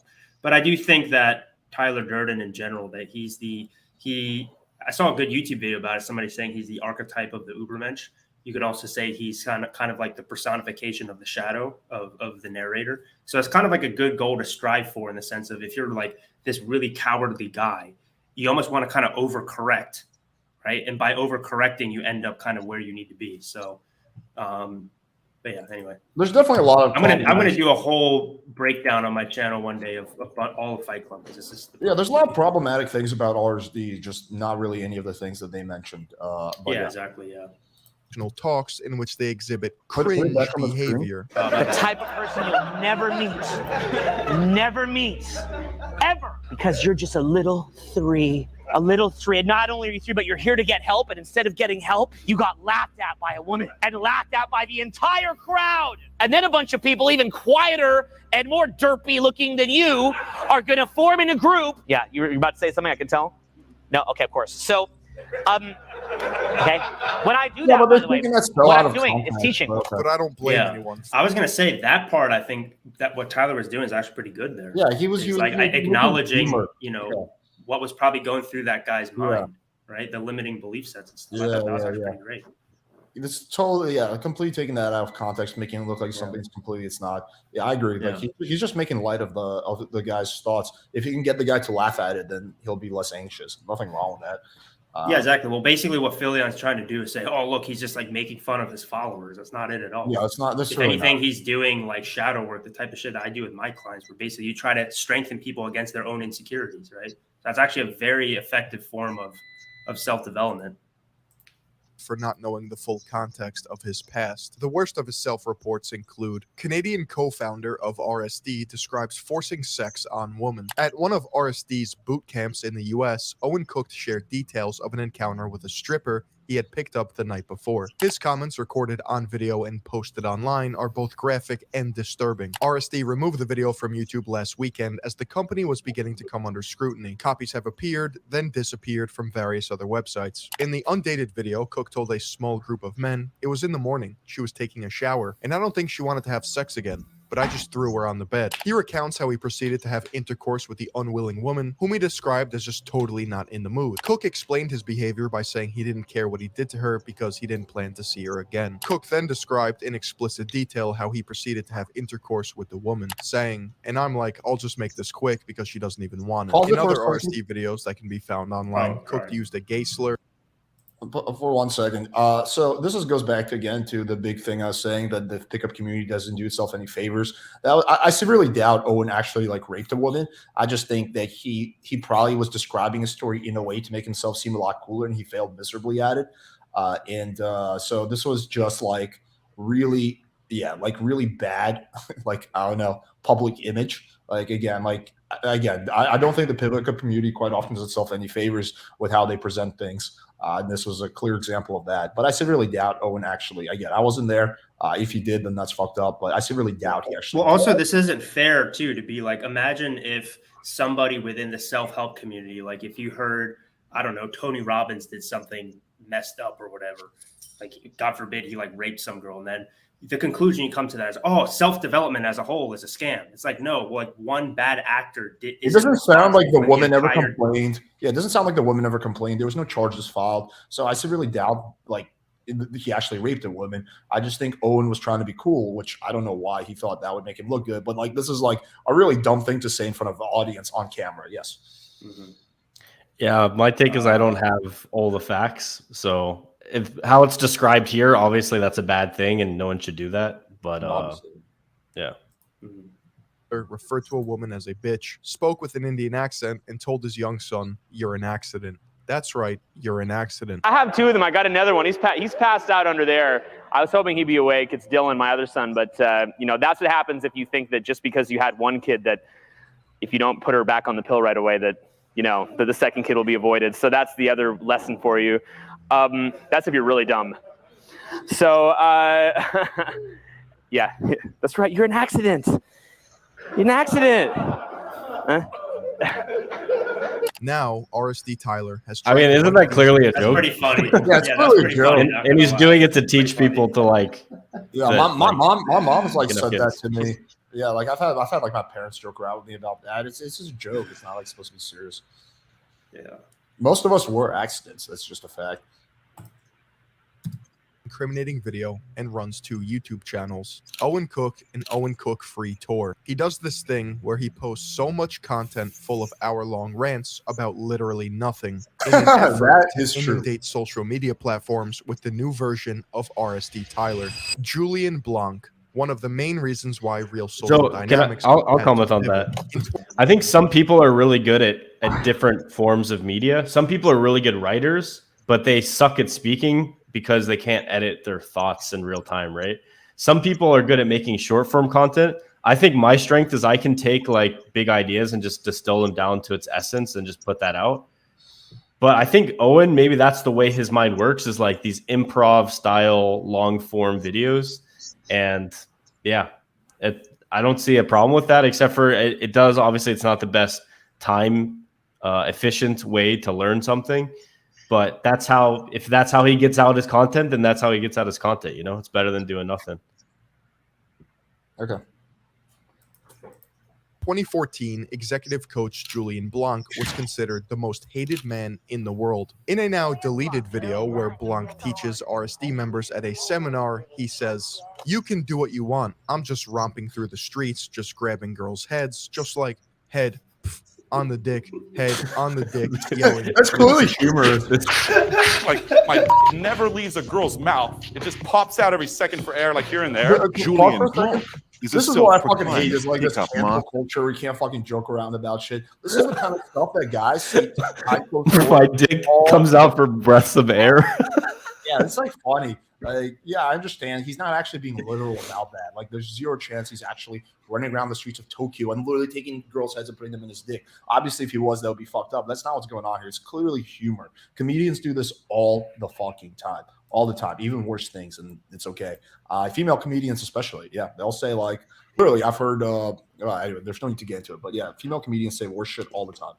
but I do think that Tyler Durden in general, that I saw a good YouTube video about it. Somebody saying he's the archetype of the Ubermensch. You could also say he's kind of like the personification of the shadow of the narrator. So it's kind of like a good goal to strive for, in the sense of, if you're like this really cowardly guy, you almost want to kind of overcorrect, right? And by overcorrecting, you end up kind of where you need to be. So, but yeah, anyway, there's definitely a lot of. I'm gonna do a whole breakdown on my channel one day of all of Fight Club. There's a lot of problematic things about RSD, just not really any of the things that they mentioned. Exactly. Yeah. Talks in which they exhibit cringe behavior. The type of person you'll never meet, ever, because you're just a little three. And not only are you three, but you're here to get help. And instead of getting help, you got laughed at by a woman and laughed at by the entire crowd. And then a bunch of people, even quieter and more derpy looking than you, are going to form in a group. Yeah, you're about to say something, I can tell? No? Okay, of course. So, okay. When I do that, by the way, what I'm doing is teaching. But I don't blame anyone. I was going to say that part. I think that what Tyler was doing is actually pretty good there. Yeah, he was acknowledging, what was probably going through that guy's mind, right? The limiting belief sets and stuff. That was actually pretty great. It's totally, completely taking that out of context, making it look like something's completely, it's not. Yeah, I agree. Like he's just making light of the guy's thoughts. If he can get the guy to laugh at it, then he'll be less anxious. Nothing wrong with that. Yeah, exactly. Well, basically what Philion's trying to do is say, oh, look, he's just like making fun of his followers. That's not it at all. Yeah, it's not. If anything, he's doing like shadow work, the type of shit that I do with my clients, where basically you try to strengthen people against their own insecurities, right? That's actually a very effective form of self-development. For not knowing the full context of his past. The worst of his self-reports include: Canadian co-founder of RSD describes forcing sex on women. At one of RSD's boot camps in the US, Owen Cook shared details of an encounter with a stripper he had picked up the night before. His comments, recorded on video and posted online, are both graphic and disturbing. RSD removed the video from YouTube last weekend as the company was beginning to come under scrutiny. Copies have appeared, then disappeared from various other websites. In the undated video, Cook told a small group of men, "It was in the morning, she was taking a shower, and I don't think she wanted to have sex again, but I just threw her on the bed." He recounts how he proceeded to have intercourse with the unwilling woman, whom he described as just totally not in the mood. Cook explained his behavior by saying he didn't care what he did to her because he didn't plan to see her again. Cook then described in explicit detail how he proceeded to have intercourse with the woman, saying, "And I'm like, I'll just make this quick because she doesn't even want it." In other RSD videos that can be found online, Cook used a gay slur. For 1 second. So this goes back again to the big thing I was saying, that the pickup community doesn't do itself any favors. I severely doubt Owen actually raped a woman. I just think that he probably was describing a story in a way to make himself seem a lot cooler, and he failed miserably at it. So this was just really bad, I don't know, public image. I don't think the pickup community quite often does itself any favors with how they present things. And this was a clear example of that. But I severely doubt Owen actually, I wasn't there. If he did, then that's fucked up. But I severely doubt he actually. Well, also, this isn't fair, too, to be imagine if somebody within the self-help community, if you heard, I don't know, Tony Robbins did something messed up or whatever. like God forbid he like raped some girl, and then the conclusion you come to that is, oh, self-development as a whole is a scam. It's like, no, like one bad actor did. It doesn't sound like the woman ever complained. Yeah, it doesn't sound like the woman ever complained. There was no charges filed. So I severely doubt like he actually raped a woman. I just think Owen was trying to be cool, which I don't know why he thought that would make him look good. But like, this is like a really dumb thing to say in front of the audience on camera. Yes. Mm-hmm. Yeah, my take is I don't have all the facts. So if how it's described here, obviously that's a bad thing and no one should do that. But yeah. Referred to a woman as a bitch, spoke with an Indian accent, and told his young son, "You're an accident." That's right, you're an accident. I have two of them. I got another one. He's passed out under there. I was hoping he'd be awake. It's Dylan, my other son. But, you know, that's what happens if you think that just because you had one kid that if you don't put her back on the pill right away that, you know, that the second kid will be avoided. So that's the other lesson for you. That's if you're really dumb. So, yeah, that's right. You're an accident. You're an accident. Huh? Now, RSD Tyler has. I mean, isn't that clearly a joke? Pretty funny. Yeah, it's clearly a joke. And he's doing it to teach people to like. Yeah, my mom's like said that to me. Yeah, like I've had like my parents joke around with me about that. It's just a joke. It's not like supposed to be serious. Yeah. Most of us were accidents. That's just a fact. Incriminating video and runs 2 YouTube channels, Owen Cook and Owen Cook Free Tour. He does this thing where he posts so much content full of hour-long rants about literally nothing in an effort to inundate social media platforms with the new version of RSD Tyler. Julian Blanc, one of the main reasons why real social dynamics. I'll comment on that. I think some people are really good at different forms of media. Some people are really good writers, but they suck at speaking because they can't edit their thoughts in real time, right? Some people are good at making short form content. I think my strength is I can take like big ideas and just distill them down to its essence and just put that out. But I think Owen, maybe that's the way his mind works, is like these improv style long form videos. And yeah, I don't see a problem with that, except for it does. Obviously, it's not the best time efficient way to learn something. But if that's how he gets out his content, then that's how he gets out his content. You know, it's better than doing nothing. Okay. 2014, executive coach Julian Blanc was considered the most hated man in the world. In a now deleted video where Blanc teaches RSD members at a seminar, he says, "You can do what you want. I'm just romping through the streets, just grabbing girls' heads, just like head on the dick, head on the dick, yelling." That's clearly humorous. like never leaves a girl's mouth. It just pops out every second for air, like here and there. Julian Blanc. This is what I fucking hate. Is like this cancel culture. We can't fucking joke around about shit. This is the kind of stuff that guys say. My dick comes out for breaths of air. Yeah, it's like funny. Like, yeah, I understand. He's not actually being literal about that. Like, there's zero chance he's actually running around the streets of Tokyo and literally taking girls' heads and putting them in his dick. Obviously, if he was, that would be fucked up. That's not what's going on here. It's clearly humor. Comedians do this all the fucking time. All the time. Even worse things, and it's okay. Female comedians especially, yeah. They'll say, like, literally, I've heard, anyway, there's no need to get into it. But, yeah, female comedians say worse shit all the time.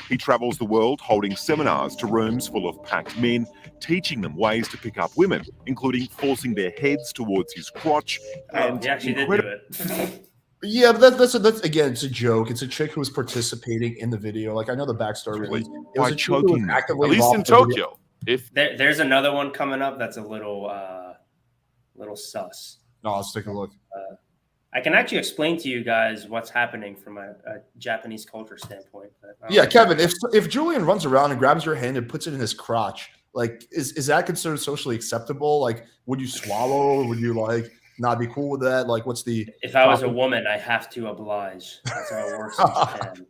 He travels the world holding seminars to rooms full of packed men, teaching them ways to pick up women, including forcing their heads towards his crotch. And he actually did do it. Yeah, but that's again, it's a joke. It's a chick who was participating in the video. Like, I know the backstory. Really, it was a chick who was actively at least in Tokyo. If there's another one coming up, that's a little sus. No, let's take a look. I can actually explain to you guys what's happening from a Japanese culture standpoint. Yeah, Kevin, if Julian runs around and grabs your hand and puts it in his crotch, like, is that considered socially acceptable? Like, would you swallow? Or would you like not be cool with that? Like, what's the? If I was a woman, I have to oblige. That's how it works in Japan.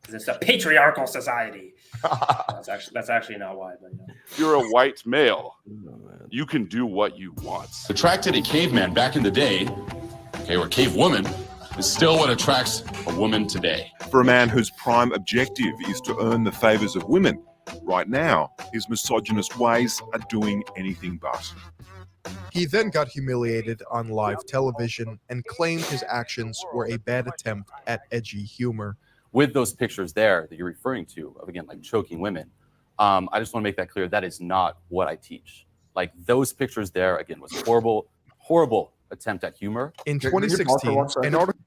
It's a patriarchal society. That's actually not why. But yeah. If you're a white male, you can do what you want. Attracted a caveman back in the day, okay, or cave woman, is still what attracts a woman today. For a man whose prime objective is to earn the favors of women, right now, his misogynist ways are doing anything but. He then got humiliated on live television and claimed his actions were a bad attempt at edgy humor. With those pictures there that you're referring to, of again, like choking women, I just want to make that clear. That is not what I teach. Like those pictures there, again, was horrible, horrible attempt at humor. In Can you pause for 2016, 1 second? an article.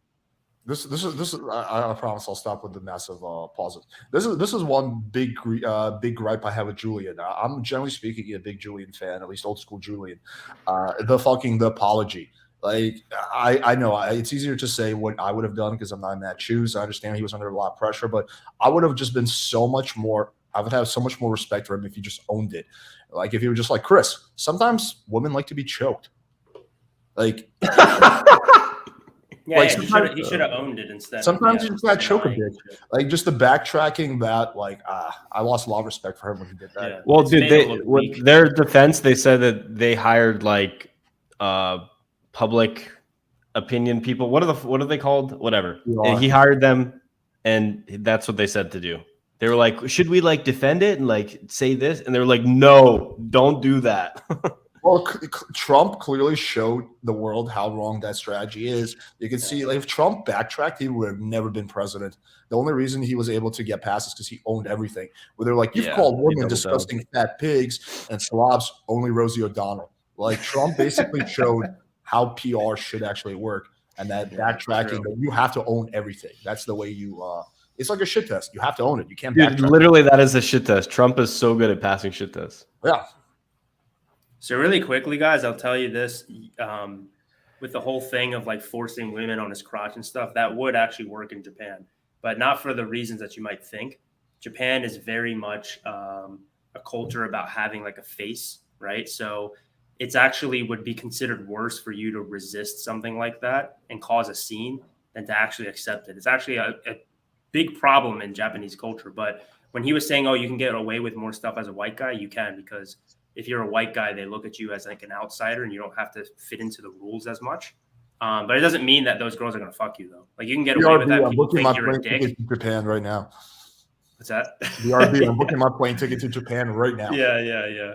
This is I promise I'll stop with the massive pauses. This is one big gripe I have with Julian. I'm generally speaking a big Julian fan, at least old school Julian. The apology. Like I know it's easier to say what I would have done because I'm not in that shoes. I understand he was under a lot of pressure, but I would have just been so much more. I would have so much more respect for him if he just owned it. Like if he were just like, Chris, sometimes women like to be choked. Like Yeah, like yeah, he should have owned it instead. Sometimes you just gotta choke a bit. Like just the backtracking that, like, I lost a lot of respect for him when he did that. Yeah. Well, It's dude, made him look with weak. their defense, they said that they hired like public opinion people. What are they called? Whatever. And he hired them, and that's what they said to do. They were like, "Should we like defend it and like say this?" And they were like, "No, don't do that." Well, Trump clearly showed the world how wrong that strategy is. You can see, like, if Trump backtracked, he would have never been president. The only reason he was able to get past is because he owned everything. Where they're like, you've called women disgusting fat pigs and slobs only Rosie O'Donnell. Like, Trump basically showed how PR should actually work, and that backtracking, that you have to own everything. That's the way you it's like a shit test. You have to own it. You can't Dude, backtrack. literally, that is a shit test. Trump is so good at passing shit tests. Yeah. So really quickly, guys, I'll tell you this: with the whole thing of like forcing women on his crotch and stuff, that would actually work in Japan, but not for the reasons that you might think. Japan is very much a culture about having like a face, right? So it's actually would be considered worse for you to resist something like that and cause a scene than to actually accept it. It's actually a big problem in Japanese culture. But when he was saying, "Oh, you can get away with more stuff as a white guy," you can, because if you're a white guy, they look at you as like an outsider and you don't have to fit into the rules as much. But it doesn't mean that those girls are going to fuck you, though. Like, you can get away with that. I'm People booking my think you're a plane dick. ticket to Japan right now. What's that? BRB, I'm booking my plane ticket to Japan right now. Yeah.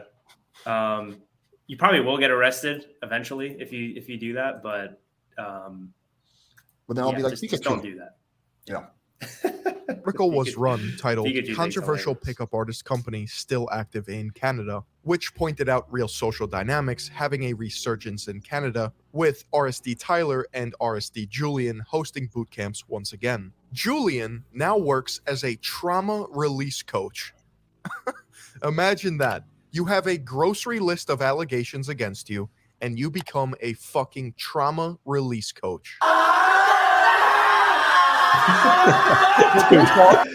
You probably will get arrested eventually if you do that, but then I'll be like, just don't do that. Yeah. Article was run titled Pikachu thinks Controversial Pickup Artist Company Still Active in Canada, which pointed out real social dynamics having a resurgence in Canada, with RSD Tyler and RSD Julian hosting boot camps once again. Julian now works as a trauma release coach. Imagine that. You have a grocery list of allegations against you, and you become a fucking trauma release coach.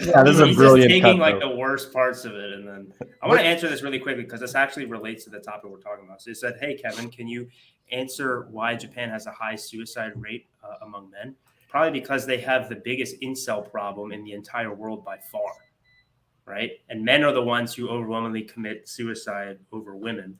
That is a He's brilliant just taking cut, like though. the worst parts of it, and then I want to answer this really quickly because this actually relates to the topic we're talking about. So he said, "Hey Kevin, can you answer why Japan has a high suicide rate among men? Probably because they have the biggest incel problem in the entire world by far, right? And men are the ones who overwhelmingly commit suicide over women,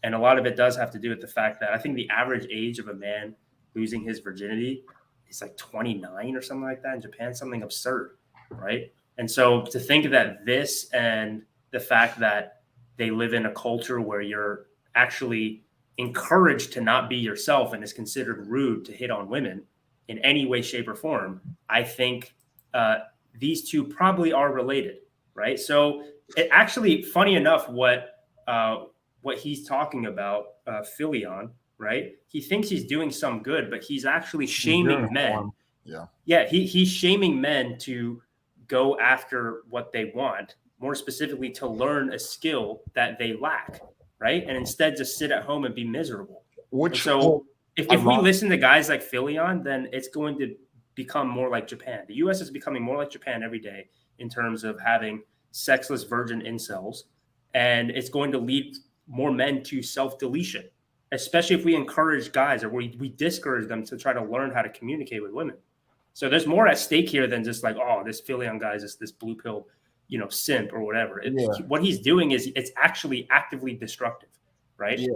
and a lot of it does have to do with the fact that I think the average age of a man losing his virginity is like 29 or something like that in Japan, something absurd, right? And so to think that this and the fact that they live in a culture where you're actually encouraged to not be yourself and is considered rude to hit on women in any way, shape, or form, I think these two probably are related, right? So it actually, funny enough, what he's talking about, Philion, right? He thinks he's doing some good, but he's actually shaming men. Yeah, he's shaming men to go after what they want, more specifically to learn a skill that they lack, right? And instead just sit at home and be miserable. If we listen to guys like Philion, then it's going to become more like Japan. The US is becoming more like Japan every day in terms of having sexless virgin incels, and it's going to lead more men to self-deletion, especially if we encourage guys or we discourage them to try to learn how to communicate with women. So there's more at stake here than just like, oh, this Philion guy is this blue pill, simp or whatever. What he's doing is it's actually actively destructive, right? Yeah.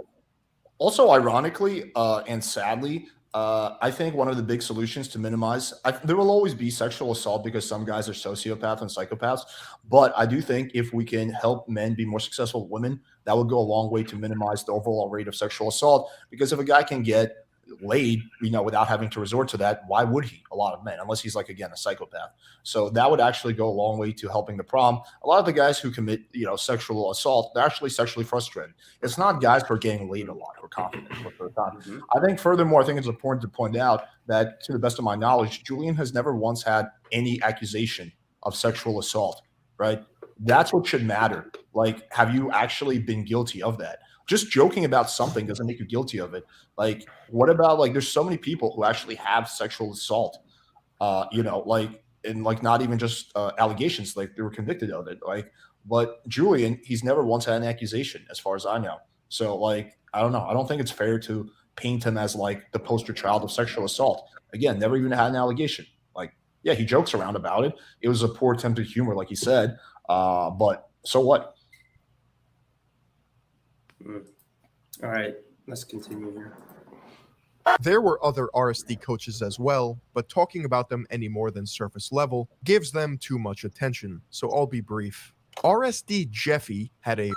Also, ironically and sadly, I think one of the big solutions to minimize, there will always be sexual assault because some guys are sociopaths and psychopaths. But I do think if we can help men be more successful with women, that would go a long way to minimize the overall rate of sexual assault. Because if a guy can get laid, without having to resort to that. Why would he? A lot of men, unless he's like, again, a psychopath. So that would actually go a long way to helping the problem. A lot of the guys who commit, sexual assault, they're actually sexually frustrated. It's not guys who are getting laid a lot who are confident. I think furthermore, I think it's important to point out that, to the best of my knowledge, Julian has never once had any accusation of sexual assault, right? That's what should matter. Like, have you actually been guilty of that? Just joking about something doesn't make you guilty of it. Like, what about, like, there's so many people who actually have sexual assault, and like not even just allegations, like they were convicted of it. Like, but Julian, he's never once had an accusation, as far as I know. So, like, I don't know. I don't think it's fair to paint him as like the poster child of sexual assault. Again, never even had an allegation. Like, yeah, he jokes around about it. It was a poor attempt at humor, like he said. But so what? All right, let's continue here. There were other RSD coaches as well, but talking about them any more than surface level gives them too much attention, so I'll be brief. RSD Jeffy had a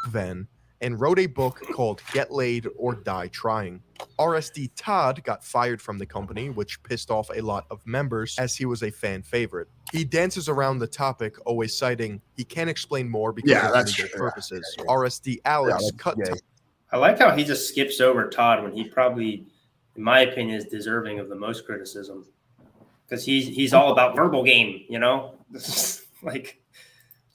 van and wrote a book called Get Laid or Die Trying. RSD Todd got fired from the company, which pissed off a lot of members as he was a fan favorite. He dances around the topic, always citing he can't explain more because of legal purposes. RSD Alex cut. I like how he just skips over Todd when he probably, in my opinion, is deserving of the most criticism, because he's all about verbal game, like.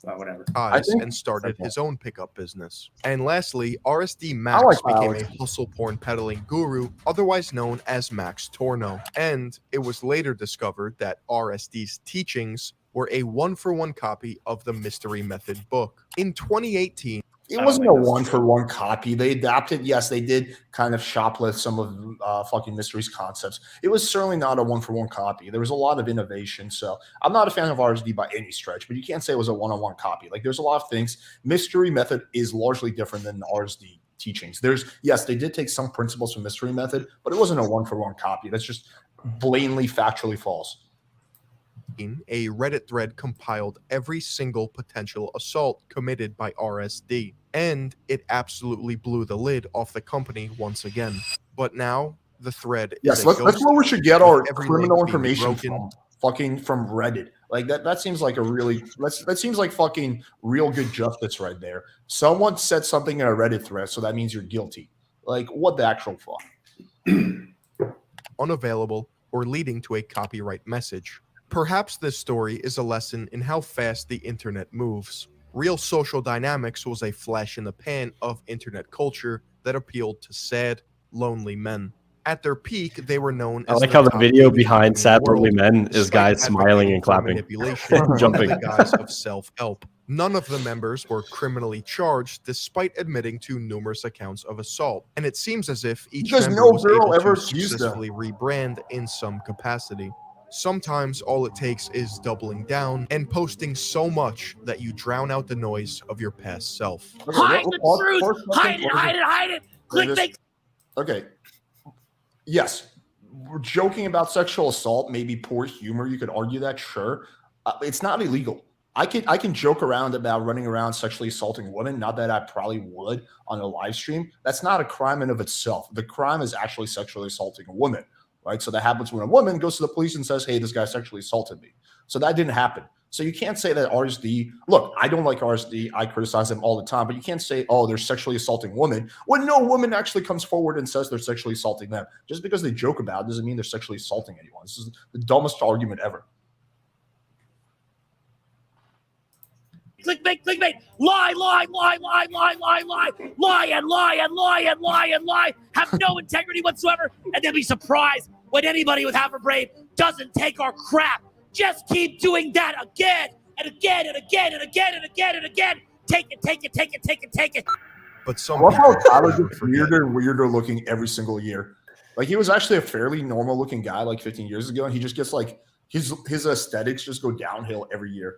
Whatever. And started his own pickup business. And lastly, RSD Max became a hustle porn peddling guru, otherwise known as Max Torno. And it was later discovered that RSD's teachings were a one-for-one copy of the Mystery Method book. In 2018, it wasn't a one-for-one copy. They adapted. Yes, they did kind of shoplift some of fucking Mystery's concepts. It was certainly not a one-for-one copy. There was a lot of innovation. So I'm not a fan of RSD by any stretch, but you can't say it was a one-on-one copy. Like, there's a lot of things. Mystery Method is largely different than the RSD teachings. Yes, they did take some principles from Mystery Method, but it wasn't a one-for-one copy. That's just blatantly factually false. A Reddit thread compiled every single potential assault committed by RSD, and it absolutely blew the lid off the company once again. But now the thread that's where we should get our criminal information from Reddit. Like that seems like that seems like fucking real good justice right there. Someone said something in a Reddit thread, so that means you're guilty. Like, what the actual fuck? Unavailable or leading to a copyright message. Perhaps this story is a lesson in how fast the internet moves. Real Social Dynamics was a flash in the pan of internet culture that appealed to sad, lonely men. At their peak, they were known as I like how the video behind sad, lonely men is guys smiling and clapping. Manipulation, Jumping. the guise of self-help. None of the members were criminally charged, despite admitting to numerous accounts of assault. And it seems as if each member was able to successfully rebrand in some capacity. Sometimes all it takes is doubling down and posting so much that you drown out the noise of your past self. Hide the truth! Hide it! Clickbait! Okay. Yes. We're joking about sexual assault, maybe poor humor. You could argue that, sure. It's not illegal. I can joke around about running around sexually assaulting women. Not that I probably would on a live stream. That's not a crime in of itself. The crime is actually sexually assaulting a woman. Right? So that happens when a woman goes to the police and says, hey, this guy sexually assaulted me. So that didn't happen. So you can't say that RSD, look, I don't like RSD. I criticize them all the time, but you can't say, oh, they're sexually assaulting women when no woman actually comes forward and says they're sexually assaulting them. Just because they joke about it doesn't mean they're sexually assaulting anyone. This is the dumbest argument ever. Clickbait! Lie, and lie. Have no integrity whatsoever, and then be surprised when anybody with half a brain doesn't take our crap. Just keep doing that again and again and again and again and again and again. Take it. But some I love how Tyler gets weirder and weirder looking every single year. Like, he was actually a fairly normal looking guy like 15 years ago, and he just gets like his aesthetics just go downhill every year.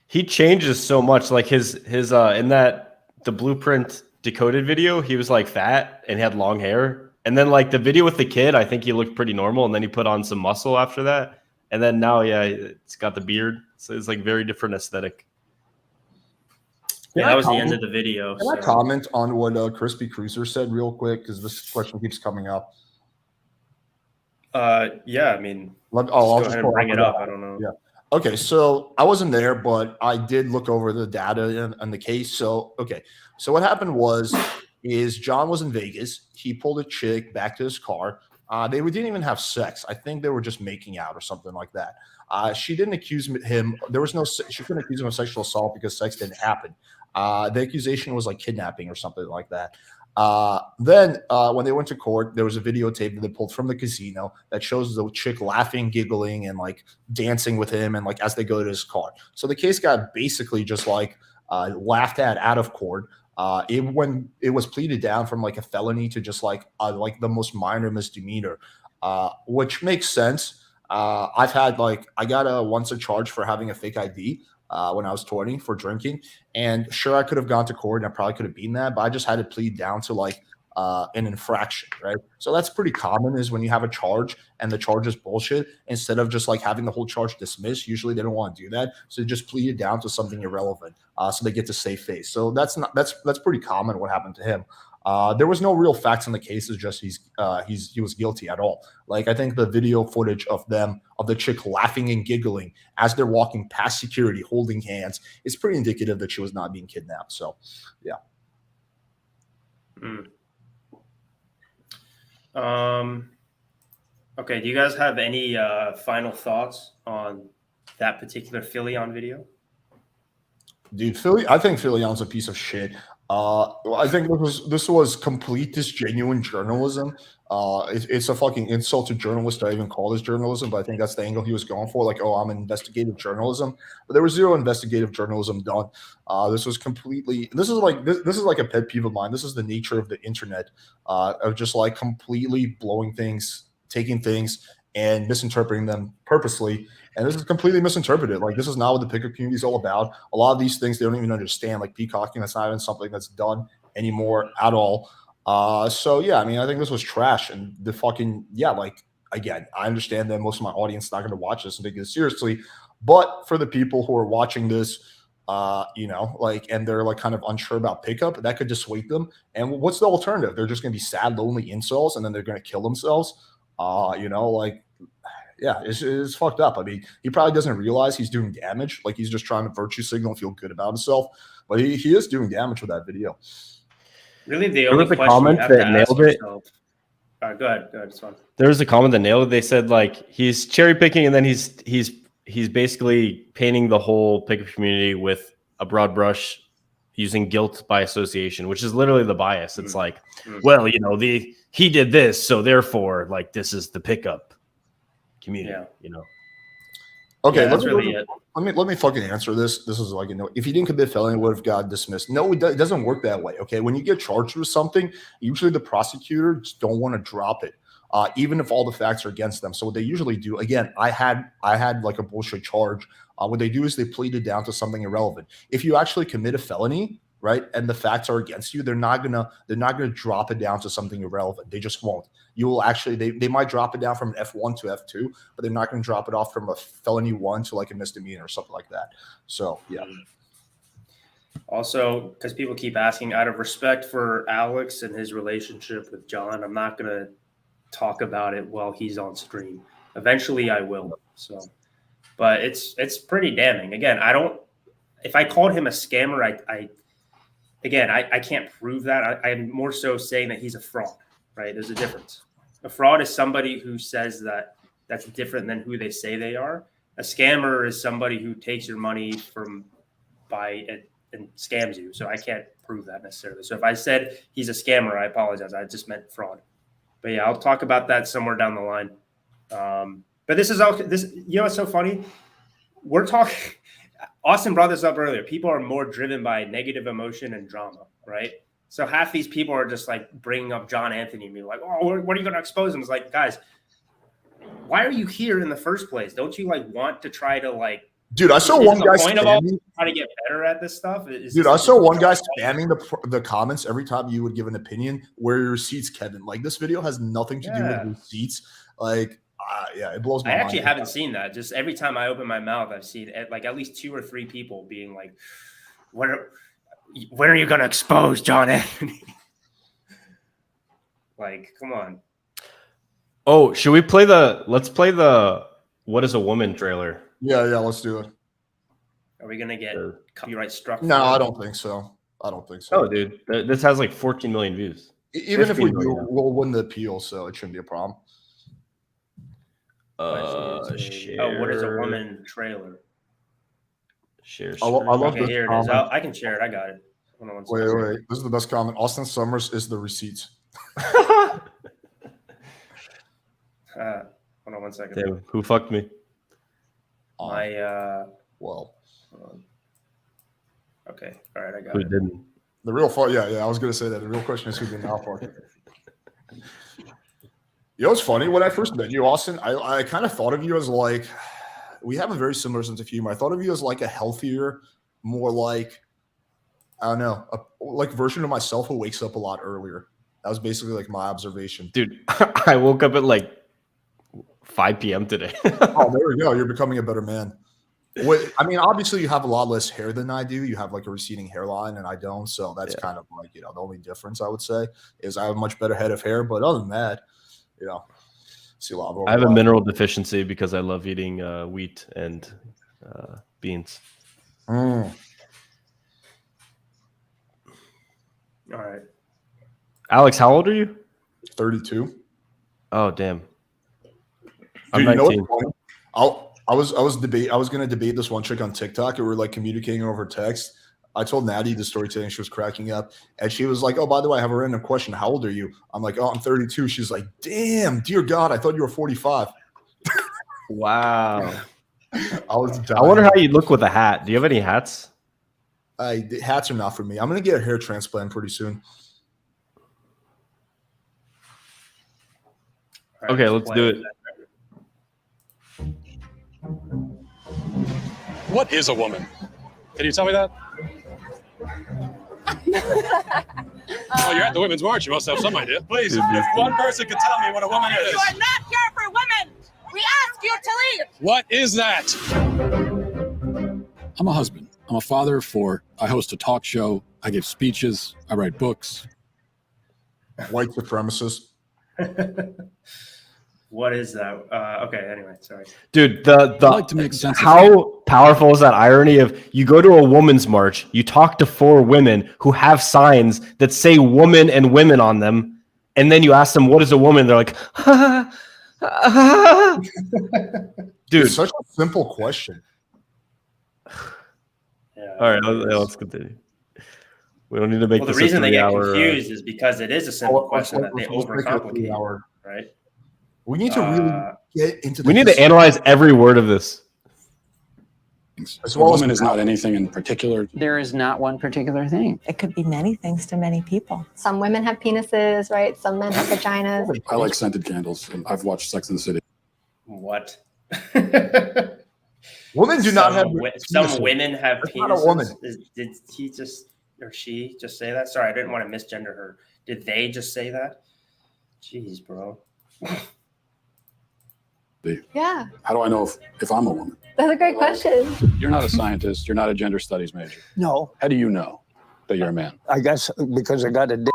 He changes so much. Like his in the Blueprint Decoded video, he was like fat and had long hair. And then like the video with the kid, I think he looked pretty normal. And then he put on some muscle after that. And then now, yeah, it's got the beard. So it's like very different aesthetic. Yeah, that was the end of the video. Can I comment on what Crispy Cruiser said real quick? Because this question keeps coming up. Yeah, I mean, I'll go just ahead pull and bring up it the up. data. I don't know. Yeah. Okay, so I wasn't there, but I did look over the data on the case. So what happened is John was in Vegas. He pulled a chick back to his car. They didn't even have sex. I think they were just making out or something like that. She didn't accuse him. She couldn't accuse him of sexual assault because sex didn't happen. The accusation was like kidnapping or something like that. Then when they went to court, there was a videotape that they pulled from the casino that shows the chick laughing, giggling, and like dancing with him, and like as they go to his car. So the case got basically just like laughed at out of court. When it was pleaded down from like a felony to just like the most minor misdemeanor, which makes sense. I got once a charge for having a fake ID when I was touring for drinking, and sure I could have gone to court and I probably could have beaten that, but I just had to plead down to like an infraction, right? So that's pretty common is when you have a charge and the charge is bullshit, instead of just like having the whole charge dismissed, usually they don't want to do that. So they just plead it down to something irrelevant. So they get to save face. So that's pretty common what happened to him. There was no real facts in the case. It's just he was guilty at all. Like I think the video footage of the chick laughing and giggling as they're walking past security, holding hands, is pretty indicative that she was not being kidnapped. So, yeah. Okay. Do you guys have any final thoughts on that particular Philly-on video? Dude, I think Philly-on's a piece of shit. I think this was complete disgenuine journalism. It's a fucking insult to journalists to even call this journalism, but I think that's the angle he was going for. Like, oh, I'm investigative journalism, but there was zero investigative journalism done. This is like a pet peeve of mine. This is the nature of the internet, of just like completely blowing things, taking things, and misinterpreting them purposely. And this is completely misinterpreted. Like, this is not what the pickup community is all about. A lot of these things they don't even understand. Like peacocking, that's not even something that's done anymore at all. So yeah, I mean, I think this was trash. And the fucking like again, I understand that most of my audience is not going to watch this and take it seriously, but for the people who are watching this, and they're like kind of unsure about pickup, that could dissuade them. And what's the alternative? They're just going to be sad, lonely incels, and then they're going to kill themselves. Yeah, it's fucked up. I mean, he probably doesn't realize he's doing damage. Like, he's just trying to virtue signal and feel good about himself. But he is doing damage with that video. Really, the There only was a question comment you have that to ask nailed it. yourself. All right, go ahead. It's fine. There was a comment that nailed it. They said like he's cherry picking, and then he's basically painting the whole pickup community with a broad brush, using guilt by association, which is literally the bias. It's like, well, he did this, so therefore, like, this is the pickup community. Okay, Yeah, that's really it. Let me fucking answer this. This is like, if he didn't commit felony, would have got dismissed. No, it doesn't work that way. Okay, when you get charged with something, usually the prosecutors don't want to drop it, even if all the facts are against them. So what they usually do, again, I had like a bullshit charge. What they do is they plead it down to something irrelevant. If you actually commit a felony, right, and the facts are against you, they're not gonna drop it down to something irrelevant. They just won't. You will actually they might drop it down from an F1 to F2, but they're not going to drop it off from a felony 1 to like a misdemeanor or something like that. So yeah. Also, because people keep asking, out of respect for Alex and his relationship with John, I'm not going to talk about it while he's on stream. Eventually, I will. So, but it's pretty damning. Again, if I called him a scammer, I can't prove that. I'm more so saying that he's a fraud. Right? There's a difference. A fraud is somebody who says that's different than who they say they are. A scammer is somebody who takes your money and scams you. So I can't prove that necessarily. So if I said he's a scammer, I apologize. I just meant fraud. But yeah, I'll talk about that somewhere down the line. But this is all this. What's so funny? We're talking. Austin brought this up earlier. People are more driven by negative emotion and drama, right? So half these people are just like bringing up John Anthony and being like, oh, what are you going to expose him? It's like, guys, why are you here in the first place? Don't you like want to try to like, dude, I saw one guy spamming, trying to get better at this stuff. I saw one guy spamming the comments every time you would give an opinion. Where are your receipts, Kevin? Like, this video has nothing to do with receipts. Like, yeah, it blows my mind. I actually haven't seen that. Just every time I open my mouth, I've seen like at least 2 or 3 people being like, when are you going to expose John Anthony? Like, come on. Oh, should we play let's play the What is a Woman trailer? Yeah, let's do it. Are we gonna get copyright struck? No, I don't think so. Oh, dude, this has like 14 million views. Even if we 15 do, million now. we'll win the appeal, so it shouldn't be a problem. Share. What is a woman trailer? Share. I love Okay, this here it is. comment. I can share it. I got it. Hold on one second. Wait. This is the best comment. Austen Summers is the receipts. Hold on one second. Damn, who fucked me? Well. Okay. All right, I got Who it. didn't? The real fuck. Yeah. I was gonna say that. The real question is who did not fuck. You know what's funny? When I first met you, Austen, I kind of thought of you as like, we have a very similar sense of humor. I thought of you as like a healthier, more like, I don't know, like version of myself who wakes up a lot earlier. That was basically like my observation. Dude, I woke up at like 5 p.m. today. Oh, there we go. You're becoming a better man. I mean, obviously you have a lot less hair than I do. You have like a receding hairline and I don't. So that's kind of like, the only difference I would say is I have a much better head of hair. But other than that, see a lot of I have a mineral deficiency because I love eating wheat and beans. All right. Alex, how old are you? 32. Oh, damn. Dude, I'm you know 19. what's funny? I was going to debate this one chick on TikTok. And we were like communicating over text. I told Natty the story today and she was cracking up. And she was like, oh, by the way, I have a random question. How old are you? I'm like, oh, I'm 32. She's like, damn, dear God, I thought you were 45. Wow. I wonder how you look with a hat. Do you have any hats? Hats are not for me. I'm going to get a hair transplant pretty soon. All right, Okay, let's do it. What is a woman? Can you tell me that? Oh, you're at the Women's March. You must have some idea. Please, if one person could tell me what a woman is. You are not here for women. We ask you to leave. What is that? I'm a husband. I'm a father of 4. I host a talk show. I give speeches. I write books. White supremacist. What is that? Okay, anyway, sorry. Dude, I like to make sense of how powerful is that irony of you go to a woman's march, you talk to 4 women who have signs that say woman and women on them, and then you ask them, what is a woman? They're like, dude. It's such a simple question. All right, let's continue. We don't need to make Well, this the reason they get 3-hour, confused is because it is a simple question that they overcomplicate, right? We need to really get into we need to analyze every word of this. A woman is not anything in particular. There is not one particular thing. It could be many things to many people. Some women have penises, right? Some men have vaginas. I like scented candles, and I've watched Sex and the City. What? Women do not have some women have That's penises. not a woman. Did he just or she just say that? Sorry, I didn't want to misgender her. Did they just say that? Jeez, bro. Yeah, How do I know if I'm a woman? that's a great question. You're not a scientist. You're not a gender studies major. No, How do you know that you're a man? I guess because I got a dick.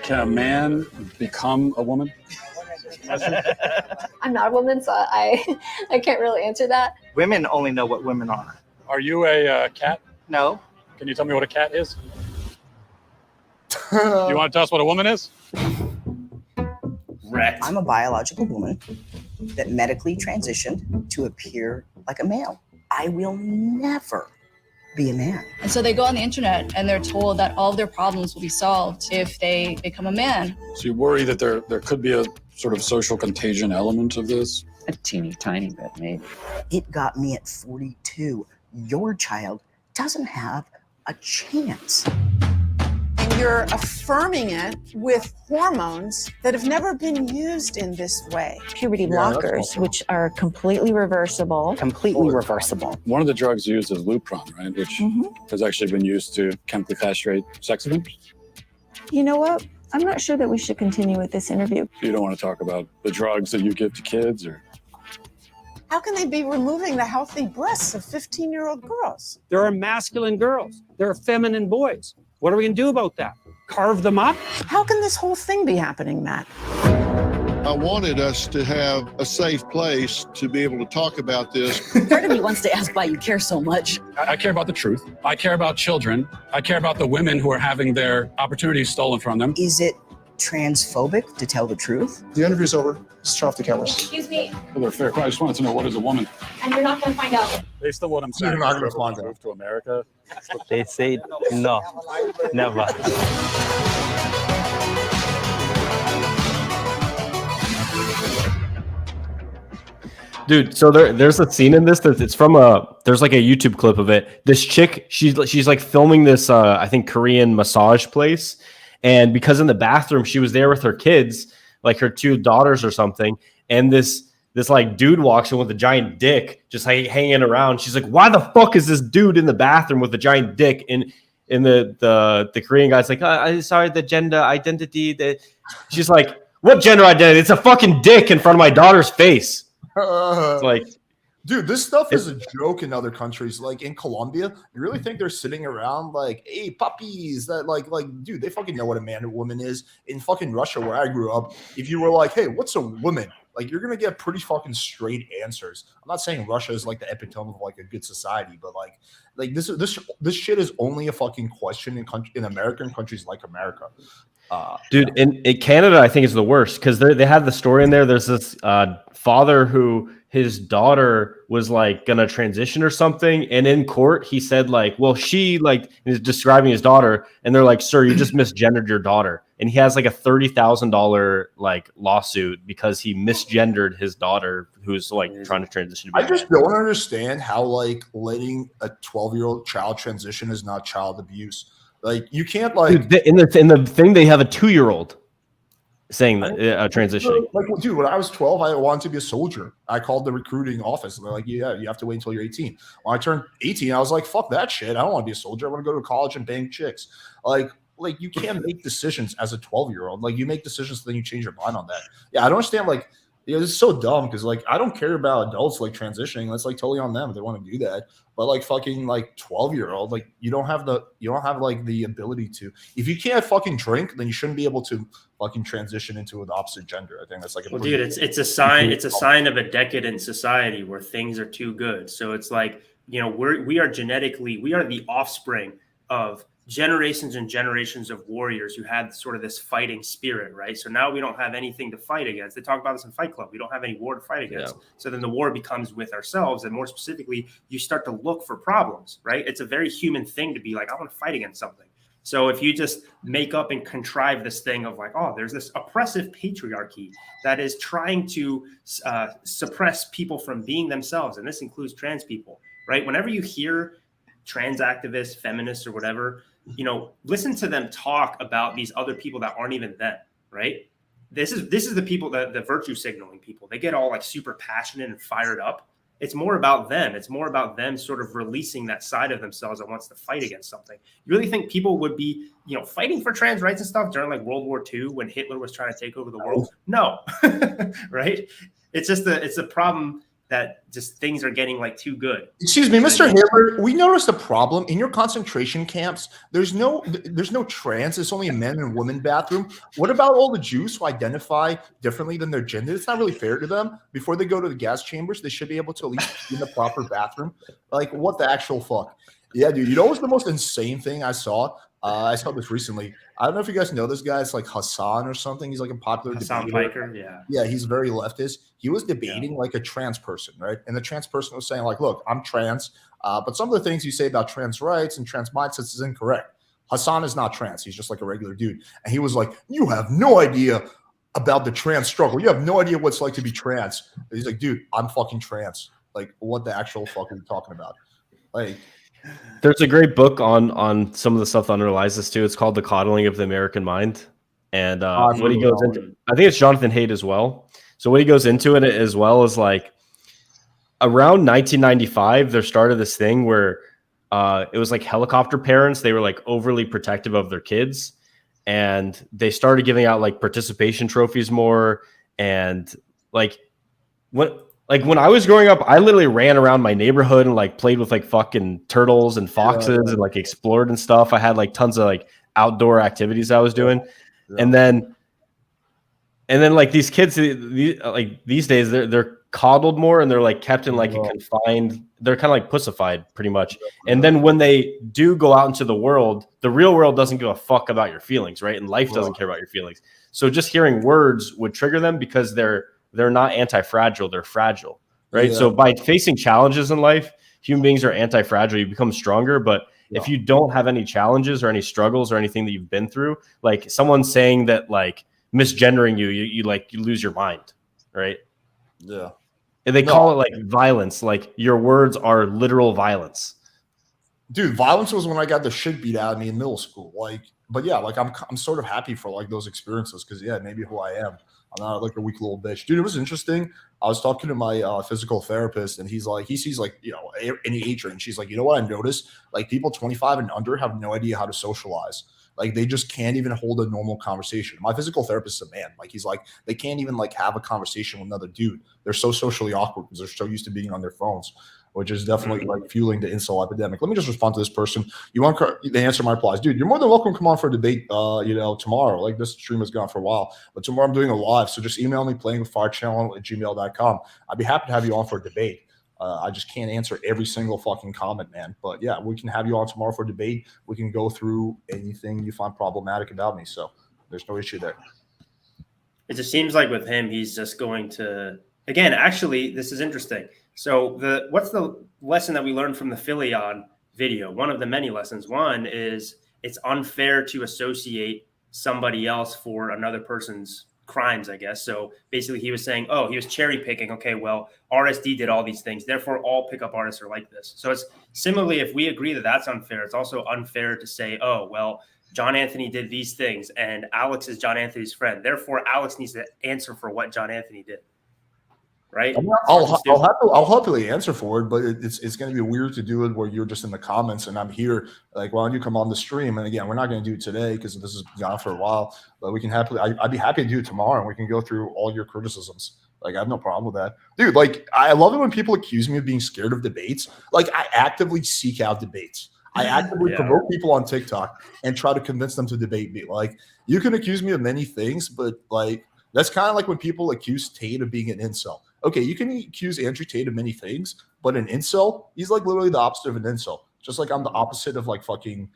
Can a man become a woman? I'm not a woman, so I can't really answer that. Women only know what women are. Are you a cat? No. Can you tell me what a cat is? You want to tell us what a woman is? Wrecked. I'm a biological woman that medically transitioned to appear like a male. I will never be a man. And so they go on the internet and they're told that all of their problems will be solved if they become a man. So you worry that there could be a sort of social contagion element of this? A teeny tiny bit, maybe. It got me at 42. Your child doesn't have a chance. And you're affirming it with hormones that have never been used in this way. Puberty blockers, which are completely reversible. Completely reversible. One of the drugs used is Lupron, right? Which has actually been used to chemically castrate sex offenders. You know what? I'm not sure that we should continue with this interview. You don't want to talk about the drugs that you give to kids, or? How can they be removing the healthy breasts of 15-year-old girls? There are masculine girls. There are feminine boys. What are we going to do about that? carve them up. How can this whole thing be happening, Matt? I wanted us to have a safe place to be able to talk about this. Part of me wants to ask why you care so much. I care about the truth. I care about children. I care about the women who are having their opportunities stolen from them. Is it transphobic to tell the truth? The interview's over. Let's turn off the cameras. Excuse me, Well, they're fair. I just wanted to know, what is a woman? and you're not going to find out. Based on what I'm saying, You're not gonna if I find out. move to America. They say no, never. Dude, so there's a scene in this that it's from there's like a YouTube clip of it. This chick, she's like filming this I think Korean massage place, and because in the bathroom she was there with her kids, like her 2 daughters or something, and this like dude walks in with a giant dick just like hanging around. She's like, why the fuck is this dude in the bathroom with a giant dick? And the Korean guy's like, I'm sorry, the gender identity. She's like, what gender identity? It's a fucking dick in front of my daughter's face. It's like, dude, this stuff is a joke in other countries. Like in Colombia, you really think they're sitting around like, hey, puppies? That like, dude, they fucking know what a man and woman is. In fucking Russia, where I grew up, if you were like, hey, what's a woman? Like, you're gonna get pretty fucking straight answers. I'm not saying Russia is like the epitome of like a good society, but like this shit is only a fucking question in American countries like America. Dude, in Canada, I think is the worst because they had the story in there. There's this father who his daughter was like gonna transition or something, and in court he said like, well, she like is describing his daughter, and they're like, sir, you just misgendered your daughter, and he has like a $30,000 like lawsuit because he misgendered his daughter who's like trying to transition. To be I just don't understand how like letting a 12-year-old child transition is not child abuse. Like you can't like dude, in the thing they have a 2-year-old saying that transitioning. Like, dude, when I was 12, I wanted to be a soldier. I called the recruiting office, and they're like, "Yeah, you have to wait until you're 18." When I turned 18, I was like, "Fuck that shit! I don't want to be a soldier. I want to go to college and bang chicks." Like you can't make decisions as a 12-year-old. Like you make decisions, then you change your mind on that. Yeah, I don't understand. Like, this is so dumb because like I don't care about adults like transitioning. That's like totally on them if they want to do that. But like fucking like 12-year-old, like you don't have like the ability to. If you can't fucking drink, then you shouldn't be able to fucking transition into an opposite gender. I think that's like dude, it's a sign. It's a sign of a decadent society where things are too good. So it's like, we are the offspring of generations and generations of warriors who had sort of this fighting spirit, right? So now we don't have anything to fight against. They talk about this in Fight Club. We don't have any war to fight against. Yeah. So then the war becomes with ourselves, and more specifically, you start to look for problems, right? It's a very human thing to be like, I want to fight against something. So if you just make up and contrive this thing of like, oh, there's this oppressive patriarchy that is trying to suppress people from being themselves, and this includes trans people, right? Whenever you hear trans activists, feminists, or whatever, listen to them talk about these other people that aren't even them, right? This is the people, the virtue signaling people. They get all like super passionate and fired up. It's more about them. It's more about them sort of releasing that side of themselves that wants to fight against something. You really think people would be, fighting for trans rights and stuff during like World War II when Hitler was trying to take over the world? No, right? It's just it's a problem that just things are getting like too good. Excuse me, Mr. Hitler, we noticed a problem in your concentration camps. There's no trans. It's only a men and women bathroom. What about all the Jews who identify differently than their gender? It's not really fair to them. Before they go to the gas chambers, they should be able to at least be in the proper bathroom. Like, what the actual fuck? Yeah, dude. What's the most insane thing I saw? I saw this recently. I don't know if you guys know this guy. It's like Hassan or something. He's like a popular Hassan debater. Piker, yeah. Yeah, he's very leftist. He was debating like a trans person, right? And the trans person was saying like, look, I'm trans, but some of the things you say about trans rights and trans mindsets is incorrect. Hassan is not trans. He's just like a regular dude. And he was like, you have no idea about the trans struggle. You have no idea what it's like to be trans. And he's like, dude, I'm fucking trans. Like, what the actual fuck are you talking about? Like, there's a great book on some of the stuff that underlies this too. It's called The Coddling of the American Mind. And what he goes into, I think it's Jonathan Haidt as well. So what he goes into it as well is like around 1995, there started this thing where it was like helicopter parents. They were like overly protective of their kids, and they started giving out like participation trophies more. And like when I was growing up, I literally ran around my neighborhood and like played with like fucking turtles and foxes and like explored and stuff. I had like tons of like outdoor activities I was doing. And then like these kids, like these days, they're coddled more and they're like kept in like a confined, they're kind of like pussified pretty much. And then when they do go out into the world, the real world doesn't give a fuck about your feelings, right? And life doesn't care about your feelings. So just hearing words would trigger them because they're not anti-fragile, they're fragile, right? Yeah. So by facing challenges in life, human beings are anti-fragile, you become stronger. But if you don't have any challenges or any struggles or anything that you've been through, like someone saying that like misgendering you lose your mind, right? Yeah. And they call it like violence, like your words are literal violence. Dude, violence was when I got the shit beat out of me in middle school. Like, but yeah, like I'm sort of happy for like those experiences because yeah, maybe who I am. I'm not like a weak little bitch. Dude, it was interesting. I was talking to my physical therapist and he's like, he sees like, you know, any age range. She's like, you know what I noticed? Like people 25 and under have no idea how to socialize. Like they just can't even hold a normal conversation. My physical therapist is a man. Like he's like, they can't even like have a conversation with another dude. They're so socially awkward because they're so used to being on their phones, which is definitely like fueling the incel epidemic. Let me just respond to this person. You want to answer my replies, dude? You're more than welcome to come on for a debate. You know, tomorrow. Like this stream has gone for a while, but tomorrow I'm doing a live. So just email me playingwithfirechannel@gmail.com. I'd be happy to have you on for a debate. I just can't answer every single fucking comment, man. But yeah, we can have you on tomorrow for a debate. We can go through anything you find problematic about me. So there's no issue there. It just seems like with him, he's just going to, again, actually, this is interesting. So what's the lesson that we learned from the Philion video? One of the many lessons. One is it's unfair to associate somebody else for another person's crimes, I guess. So basically he was saying, oh, he was cherry picking. Okay, well, RSD did all these things. Therefore, all pickup artists are like this. So it's similarly, if we agree that that's unfair, it's also unfair to say, oh, well, John Anthony did these things and Alex is John Anthony's friend. Therefore, Alex needs to answer for what John Anthony did. Right? I'll happily answer for it, but it's going to be weird to do it where you're just in the comments and I'm here. Like, why don't you come on the stream? And again, we're not going to do it today because this has gone for a while. But we can I'd be happy to do it tomorrow, and we can go through all your criticisms. Like, I have no problem with that, dude. Like, I love it when people accuse me of being scared of debates. Like, I actively seek out debates. I actively provoke people on TikTok and try to convince them to debate me. Like, you can accuse me of many things, but like that's kind of like when people accuse Tate of being an incel. Okay, you can accuse Andrew Tate of many things, but an incel, he's like literally the opposite of an incel. Just like I'm the opposite of like fucking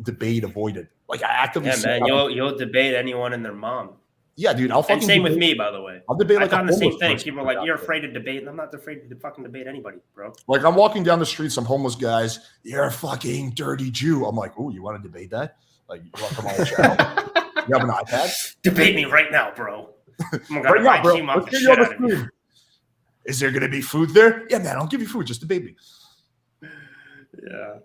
debate avoided. Like I actively. Yeah, man, you'll debate anyone and their mom. Yeah, dude. I'll fucking. And same with me, by the way. I'll debate like I've done the same thing. People are like, "You're afraid to debate," and I'm not afraid to fucking debate anybody, bro. Like I'm walking down the street, some homeless guys. You're a fucking dirty Jew. I'm like, oh, you want to debate that? Like, you want to come on the channel? You have an iPad? Debate me right now, bro. Right now, bro. Let's get you on the screen. Is there going to be food there? Yeah, man, I'll give you food. Just debate me. Yeah.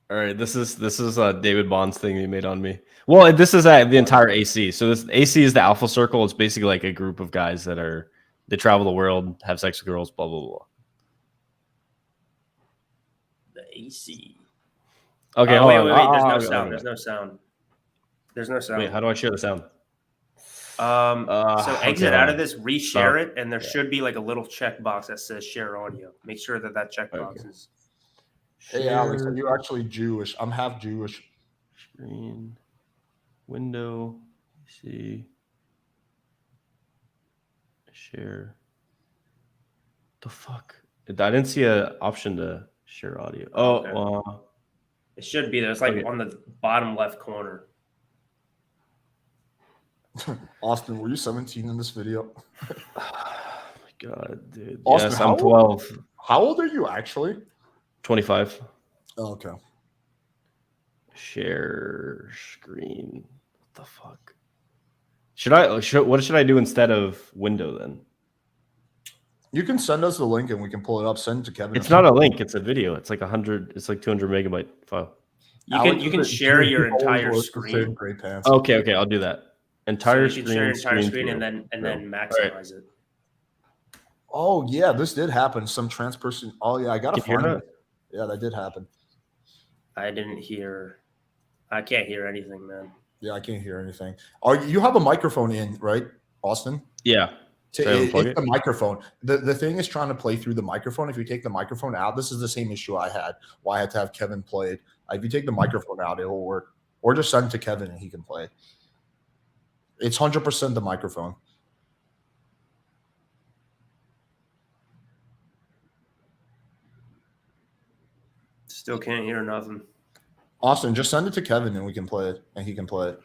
All right. This is David Bond's thing he made on me. Well, this is the entire AC. So this AC is the alpha circle. It's basically like a group of guys they travel the world, have sex with girls, blah, blah, blah. The AC. Okay. Wait. There's no sound. There's no sound. There's no sound. Wait, how do I share the sound? So exit out of this, reshare it, and there should be like a little checkbox that says share audio. Make sure that checkbox is. Hey, Alex, are you actually Jewish? I'm half Jewish. Screen, window, see, share. The fuck? I didn't see an option to share audio. Oh, okay. It should be there. It's like on the bottom left corner. Austin, were you 17 in this video? Oh my god, dude. Austin, yes, I'm 12. How old are you actually? 25. Oh, okay. Share screen. What the fuck? What should I do instead of window then? You can send us the link and we can pull it up. Send it to Kevin. It's not a link. It's a video. It's like 200 megabyte file. You can share your entire screen. Great pants. Okay. I'll do that. Entire so you screen. Can share your entire screen and then maximize it. Oh yeah, this did happen. Some trans person. Oh yeah, I gotta find it. Yeah, that did happen. I can't hear anything, man. Yeah, I can't hear anything. You have a microphone in, right, Austin? Yeah. It's the microphone. The thing is trying to play through the microphone. If you take the microphone out, this is the same issue I had. Why I had to have Kevin play it. If you take the microphone out, it'll work. or just send it to Kevin and he can play. It's 100% the microphone. Still can't hear nothing. Austin, just send it to Kevin and we can play it, and he can play it.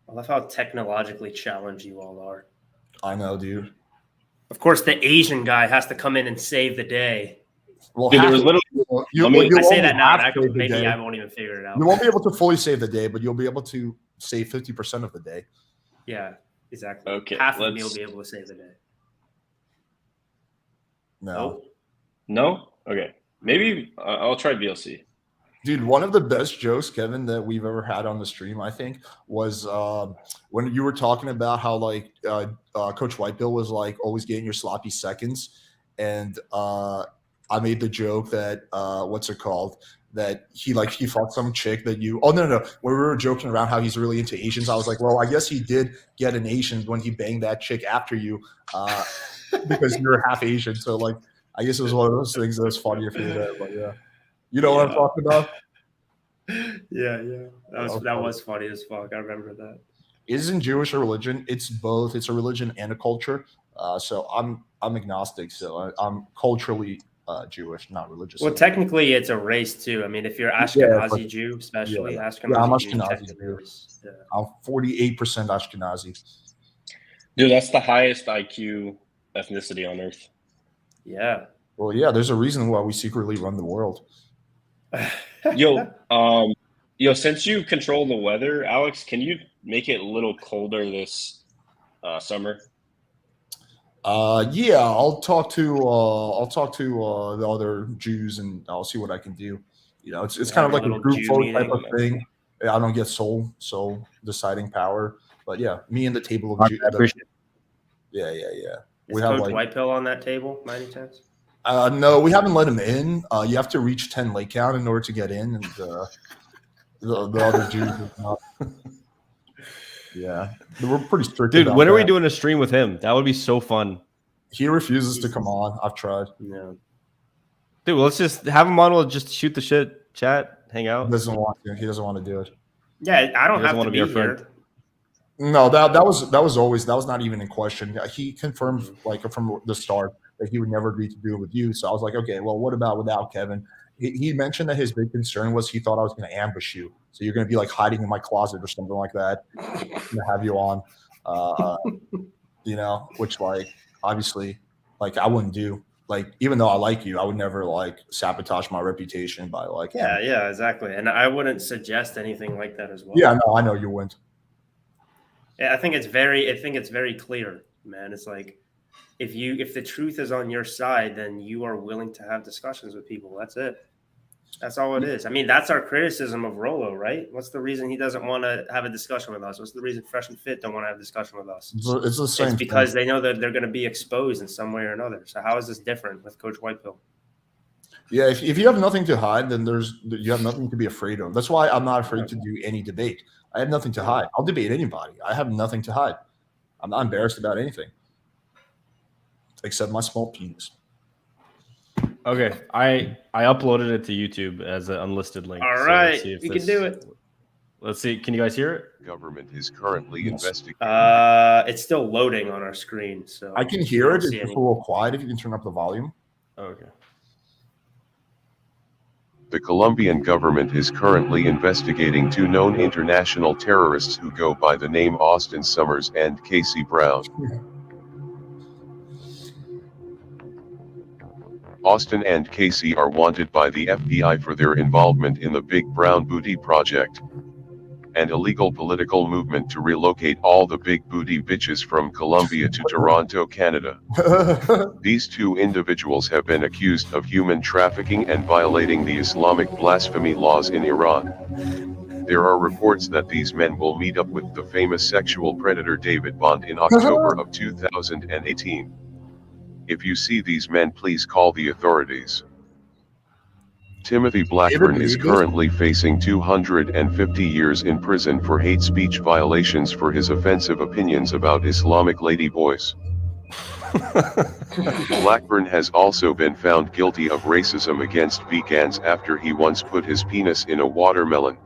I love how technologically challenged you all are. I know, dude. Of course, the Asian guy has to come in and save the day. Well, Dude, there was literally. I say that now. Maybe I won't even figure it out. You won't be able to fully save the day, but you'll be able to save 50% of the day. Yeah, exactly. Okay, half of me will be able to save the day. No. No? Okay. Maybe I'll try VLC. Dude, one of the best jokes, Kevin, that we've ever had on the stream, I think, was when you were talking about how like Coach Whitebill was like always getting your sloppy seconds, and I made the joke that what's it called? That he fought some chick that you. Oh no, when we were joking around how he's really into Asians, I was like, well, I guess he did get an Asian when he banged that chick after you, because you're half Asian. So like, I guess it was one of those things that's funnier for you there. But yeah, you know what I'm talking about. Yeah. That was funny as fuck. I remember that. Isn't Jewish a religion? It's both. It's a religion and a culture. So I'm agnostic. So I'm culturally Jewish, not religious. Well, technically, it's a race too. I mean, if you're Ashkenazi Jew, especially Ashkenazi, I'm Jew, Ashkenazi Jew. I'm 48% Ashkenazi. Dude, that's the highest IQ ethnicity on Earth. Yeah. Well, yeah. There's a reason why we secretly run the world. Yo, since you control the weather, Alex, can you make it a little colder this summer? Yeah, I'll talk to the other Jews and I'll see what I can do. You know, it's kind of like a group vote type of thing. I don't get soul deciding power, but yeah, me and the table of Jews. Yeah. Is Coach Whitepill on that table, by any chance? No, we haven't let him in. You have to reach 10 lake count in order to get in, and the other Jews is not. Yeah, we're pretty strict. Dude, about when are we that. doing a stream with him? That would be so fun. He refuses to come on. I've tried. Yeah. Dude, well, let's just have him on. We'll just shoot the shit, chat, hang out. He doesn't want to. He doesn't want to do it. Yeah, I don't have want to be our friend. here. No, that was not even in question. He confirmed like from the start that he would never agree to do it with you. So I was like, okay, well, what about without Kevin? He mentioned that his big concern was he thought I was going to ambush you. So you're going to be like hiding in my closet or something like that. I'm going to have you on, you know, which like obviously like I wouldn't do. Like even though I like you, I would never like sabotage my reputation by like. Yeah, exactly. And I wouldn't suggest anything like that as well. Yeah, no, I know you wouldn't. Yeah, I think it's very clear, man. It's like if the truth is on your side, then you are willing to have discussions with people. That's it. That's all it is. I mean, that's our criticism of Rolo, right? What's the reason he doesn't want to have a discussion with us? What's the reason Fresh and Fit don't want to have a discussion with us? It's the same. It's because they know that they're going to be exposed in some way or another. So how is this different with Coach Whitepill? Yeah, if you have nothing to hide, then you have nothing to be afraid of. That's why I'm not afraid to do any debate. I have nothing to hide. I'll debate anybody. I have nothing to hide. I'm not embarrassed about anything except my small penis. Okay, I uploaded it to YouTube as an unlisted link. All right, we can do it. Let's see. Can you guys hear it? Government is currently investigating. It's still loading on our screen, so I can hear it. It's just a little quiet. If you can turn up the volume. Okay. The Colombian government is currently investigating two known international terrorists who go by the name Austen Summers and Casey Brown. Austen and Casey are wanted by the FBI for their involvement in the Big Brown Booty Project, an illegal political movement to relocate all the big booty bitches from Colombia to Toronto, Canada. These two individuals have been accused of human trafficking and violating the Islamic blasphemy laws in Iran. There are reports that these men will meet up with the famous sexual predator David Bond in October of 2018. If you see these men, please call the authorities. Timothy Blackburn is currently facing 250 years in prison for hate speech violations for his offensive opinions about Islamic ladyboys. Blackburn has also been found guilty of racism against vegans after he once put his penis in a watermelon.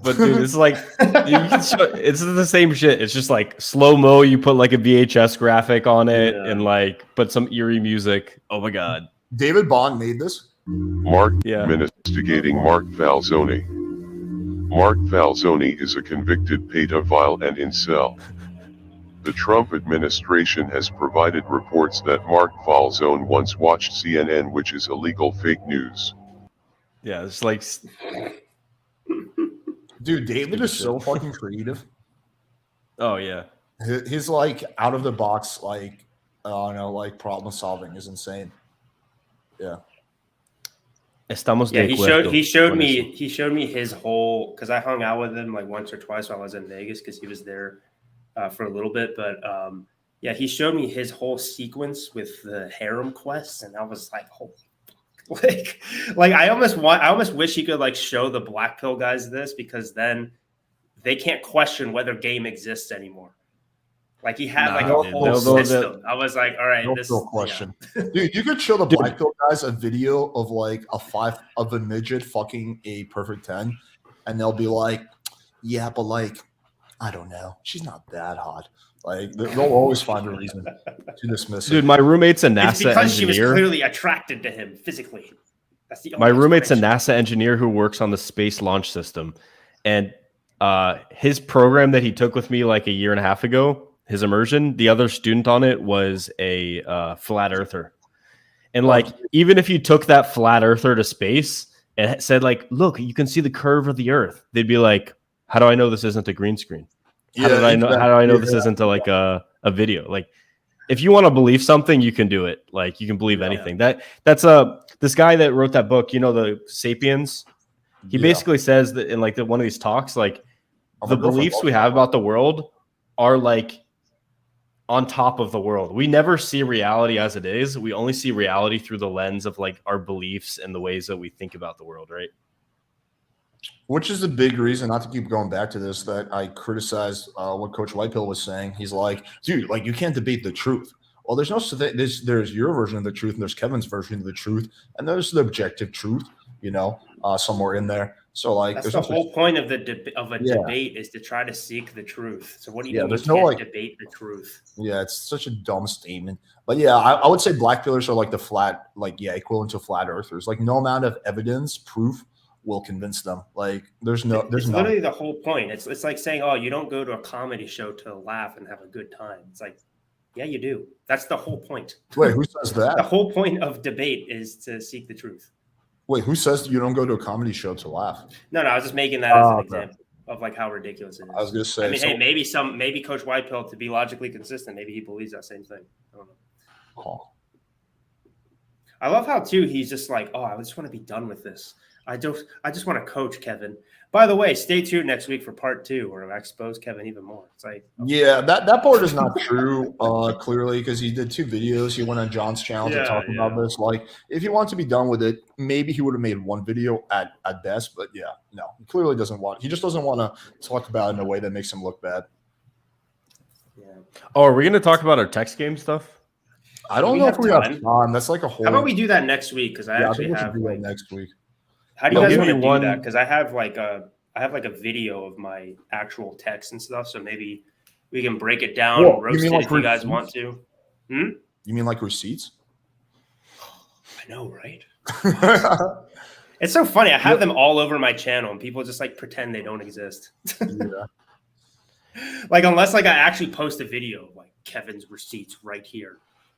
But dude, it's like you can show, it's the same shit. It's just like slow mo. You put like a VHS graphic on it and like put some eerie music. Oh my god! David Bond made this. Mark investigating Mark Falzoni. Mark Falzoni is a convicted pedophile and incel. The Trump administration has provided reports that Mark Falzone once watched CNN, which is illegal fake news. Yeah, it's like, dude, David is so fucking creative. Oh yeah, his like out of the box, like I don't know, like problem solving is insane. Yeah. Estamos yeah, de he showed me his whole, because I hung out with him like once or twice while I was in Vegas because he was there for a little bit, but yeah, he showed me his whole sequence with the Harem Quest, and I was like, holy, like I almost wish he could like show the Black Pill guys this, because then they can't question whether game exists anymore. Like he had like a whole system. I was like, all right, this question. Dude, you could show the Black Pill guys a video of like a midget fucking a perfect 10, and they'll be like, yeah, but like, I don't know, she's not that hot. Like they'll always find a reason to dismiss it. Dude, my roommate's a NASA it's because engineer. She was clearly attracted to him physically. That's the my roommate's a NASA engineer who works on the space launch system, and his program that he took with me like a year and a half ago, his immersion, the other student on it was a flat earther. And like, even if you took that flat earther to space and said like, look, you can see the curve of the earth, they'd be like, how do I know this isn't a green screen? How do I know this isn't like a video? Like, if you want to believe something, you can do it. Like, you can believe anything. That's this guy that wrote that book, you know, the Sapiens. He basically says that in like one of these talks, like the beliefs we have about the world are like on top of the world. We never see reality as it is. We only see reality through the lens of like our beliefs and the ways that we think about the world, right? Which is the big reason, not to keep going back to this, that I criticized what Coach Whitepill was saying. He's like, dude, like you can't debate the truth. Well, there's no there's your version of the truth, and there's Kevin's version of the truth, and there's the objective truth, you know, somewhere in there. So like, that's the whole point of debate is to try to seek the truth. So what do you mean you can't debate the truth? Yeah, it's such a dumb statement. But yeah, I would say Black pillars are like the flat, like equivalent to flat earthers. Like no amount of evidence, proof will convince them. Like there's literally the whole point. It's like saying, oh, you don't go to a comedy show to laugh and have a good time. It's like, yeah, you do. That's the whole point. Wait, who says that? The whole point of debate is to seek the truth. Wait, who says you don't go to a comedy show to laugh? No, I was just making that as an example of like how ridiculous it is. I was gonna say, I mean, hey, maybe Coach Whitepill, to be logically consistent, maybe he believes that same thing. I don't know. Oh. I love how too he's just like, oh, I just want to be done with this. I just want to coach Kevin. By the way, stay tuned next week for part 2, where I expose Kevin even more. It's like, yeah, that part is not true, clearly, because he did 2 videos. He went on John's channel to talk about this. Like, if he wanted to be done with it, maybe he would have made 1 video at best. But yeah, no, he clearly doesn't want. He just doesn't want to talk about it in a way that makes him look bad. Yeah. Oh, are we going to talk about our text game stuff? I don't know if we have time. That's like a whole. How about we do that next week? Because I actually have do next week. How do you guys want to do that? Because I have like a video of my actual text and stuff. So maybe we can break it down, roast it if you guys want to. You mean like receipts? I know, right? It's so funny. I have them all over my channel, and people just like pretend they don't exist. Yeah. Like unless like I actually post a video of like Kevin's receipts right here.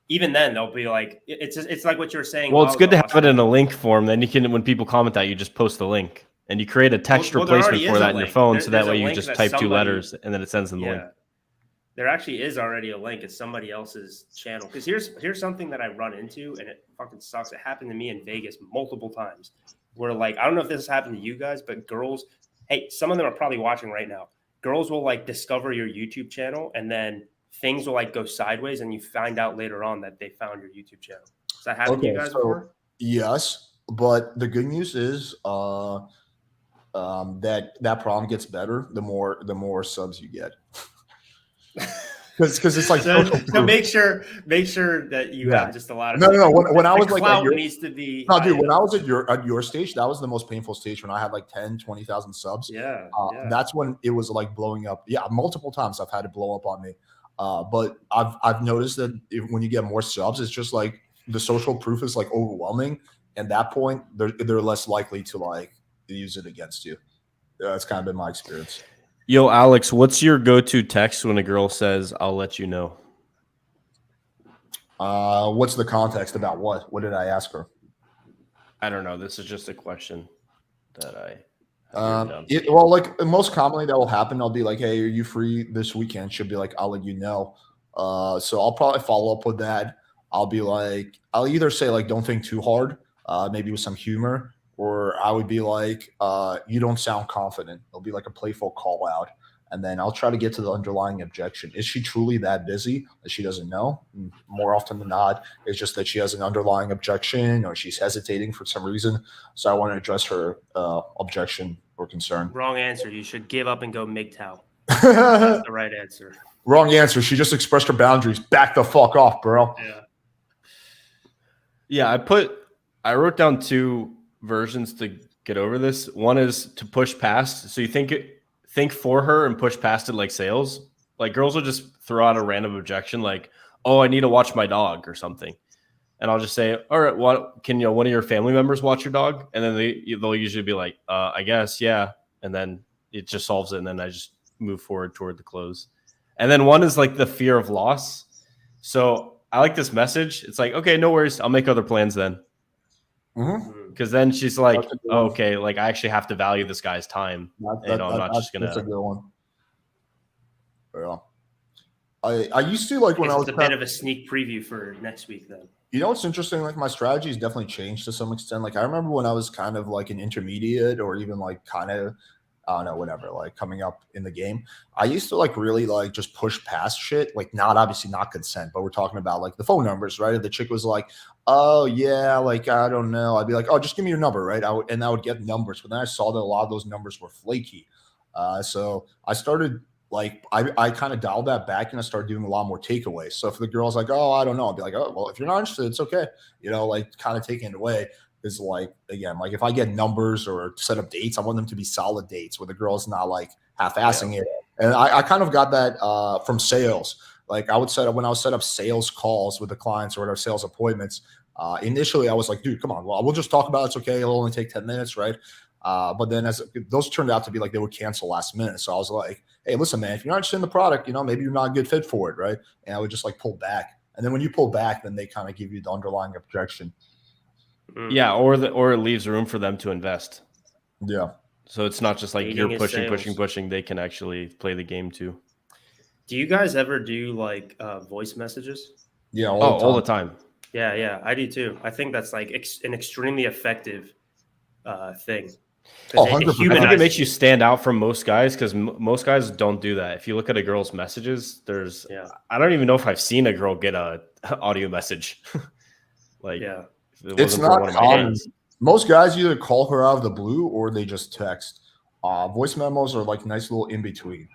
Even then, they'll be like, it's like what you were saying. Well, it's good to have it in a link form. Then you can, when people comment that, you just post the link, and you create a text replacement for that in your phone, so that way you just type 2 letters, and then it sends them the link. There actually is already a link. It's somebody else's channel. Because here's something that I run into, and it fucking sucks. It happened to me in Vegas multiple times. Where like, I don't know if this has happened to you guys, but girls, hey, some of them are probably watching right now. Girls will like discover your YouTube channel, and then things will like go sideways, and you find out later on that they found your YouTube channel. Does that happen to you guys before? Yes, but the good news is that problem gets better the more subs you get. because it's like so make sure that you have just a lot of no. When I was like clout needs to be dude. When I was at your stage, that was the most painful stage when I had like 10, 20,000 subs. Yeah, that's when it was like blowing up. Yeah, multiple times I've had it blow up on me. But I've noticed that when you get more subs, it's just like the social proof is like overwhelming. And at that point, they're less likely to like use it against you. That's kind of been my experience. Yo, Alex, what's your go-to text when a girl says, "I'll let you know"? What's the context about what? What did I ask her? I don't know. This is just a question that I. Well, like most commonly that will happen. I'll be like, "Hey, are you free this weekend?" She'll be like, "I'll let you know." So I'll probably follow up with that. I'll be like, I'll either say like, "Don't think too hard," maybe with some humor, or I would be like, "You don't sound confident." It'll be like a playful call out. And then I'll try to get to the underlying objection. Is she truly that busy that she doesn't know? More often than not, it's just that she has an underlying objection or she's hesitating for some reason. So I want to address her objection or concern. Wrong answer. You should give up and go MGTOW. That's the right answer. Wrong answer. She just expressed her boundaries. Back the fuck off, bro. Yeah, I wrote down two versions to get over this. One is to push past. So you think for her and push past it like sales. Like girls will just throw out a random objection like, "Oh, I need to watch my dog" or something. And I'll just say, "All right, what can one of your family members watch your dog?" And then they'll usually be like, "I guess, yeah." And then it just solves it. And then I just move forward toward the close. And then one is like the fear of loss. So I like this message. It's like, "Okay, no worries. I'll make other plans then." Because then she's like, "Oh, okay, like I actually have to value this guy's time. I'm not just gonna." That's a good one. Yeah, I used to like when I was a bit of a sneak preview for next week, then. You know what's interesting? Like my strategy has definitely changed to some extent. Like I remember when I was kind of like an intermediate or even like kind of I don't know, whatever, like coming up in the game, I used to like really like just push past shit, like obviously not consent, but we're talking about like the phone numbers, right? If the chick was like, "Oh yeah, like I don't know," I'd be like, "Oh, just give me your number," right? I would get numbers, but then I saw that a lot of those numbers were flaky. So I started like I kind of dialed that back and I started doing a lot more takeaways. So if the girl's like, "Oh, I don't know," I'd be like, "Oh, well, if you're not interested, it's okay," like kind of taking it away. Is like, again, like if I get numbers or set up dates, I want them to be solid dates where the girl's not like half-assing it. And I kind of got that from sales. Like I would when I would set up sales calls with the clients or whatever, sales appointments. Initially, I was like, "Dude, come on, well, we'll just talk about it. It's okay. It'll only take 10 minutes, right?" But then as those turned out to be like they would cancel last minute. So I was like, "Hey, listen, man, if you're not interested in the product, maybe you're not a good fit for it, right?" And I would just like pull back. And then when you pull back, then they kind of give you the underlying objection. Yeah, or it leaves room for them to invest. Yeah. So it's not just like you're pushing. They can actually play the game too. Do you guys ever do like voice messages? Yeah, all the time. Yeah, I do too. I think that's like an extremely effective thing. I think it makes you stand out from most guys because most guys don't do that. If you look at a girl's messages, I don't even know if I've seen a girl get a audio message. It's not common. Most guys either call her out of the blue or they just text. Voice memos are like nice little in between.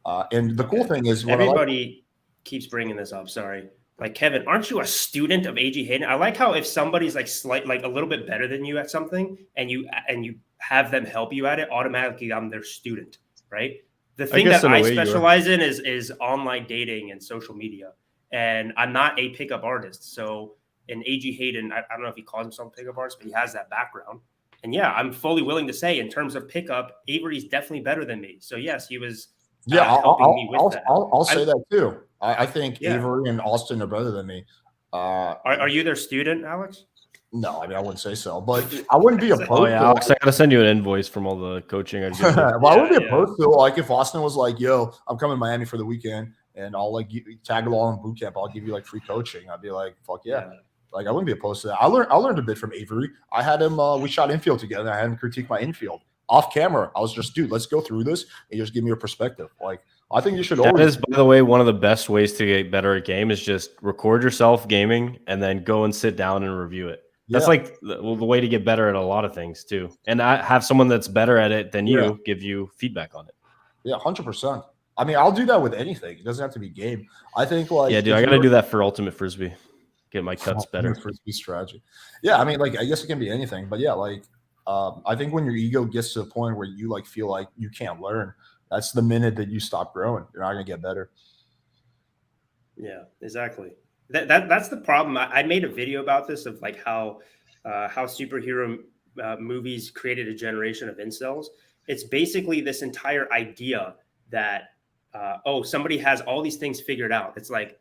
And the cool thing is, everybody keeps bringing this up. Sorry, like Kevin, aren't you a student of A.G Hayden? I like how if somebody's like a little bit better than you at something, and you have them help you at it, automatically I'm their student, right? The thing that I specialize in is online dating and social media, and I'm not a pickup artist, so. And A.G Hayden, I don't know if he calls himself a pickup artist, but he has that background. And yeah, I'm fully willing to say in terms of pickup, Avery's definitely better than me. So yes, he was helping me with that. I'll say that too. I think Avery and Austen are better than me. Are you their student, Alex? No, I mean I wouldn't say so, but I wouldn't be opposed. Oh yeah, Alex, I gotta send you an invoice from all the coaching I do. Well, I wouldn't be opposed to like if Austen was like, "Yo, I'm coming to Miami for the weekend, and I'll like tag along in boot camp. I'll give you like free coaching." I'd be like, "Fuck yeah." Like I wouldn't be opposed to that. I learned a bit from Avery. I had him. We shot infield together. I had him critique my infield off camera. I was just, "Dude, let's go through this and just give me your perspective." Like I think you should. That is, by the way, one of the best ways to get better at game is just record yourself gaming and then go and sit down and review it. That's like the way to get better at a lot of things too. And I have someone that's better at it than you give you feedback on it. Yeah, 100%. I mean, I'll do that with anything. It doesn't have to be game. I think like yeah, dude, I gotta do that for Ultimate Frisbee. Get my cuts better. Frisbee strategy. Yeah, I mean, like I guess it can be anything, but yeah, like I think when your ego gets to the point where you like feel like you can't learn, that's the minute that you stop growing. You're not gonna get better. Yeah, exactly. That's the problem. I made a video about this of like how superhero movies created a generation of incels. It's basically this entire idea that somebody has all these things figured out. It's like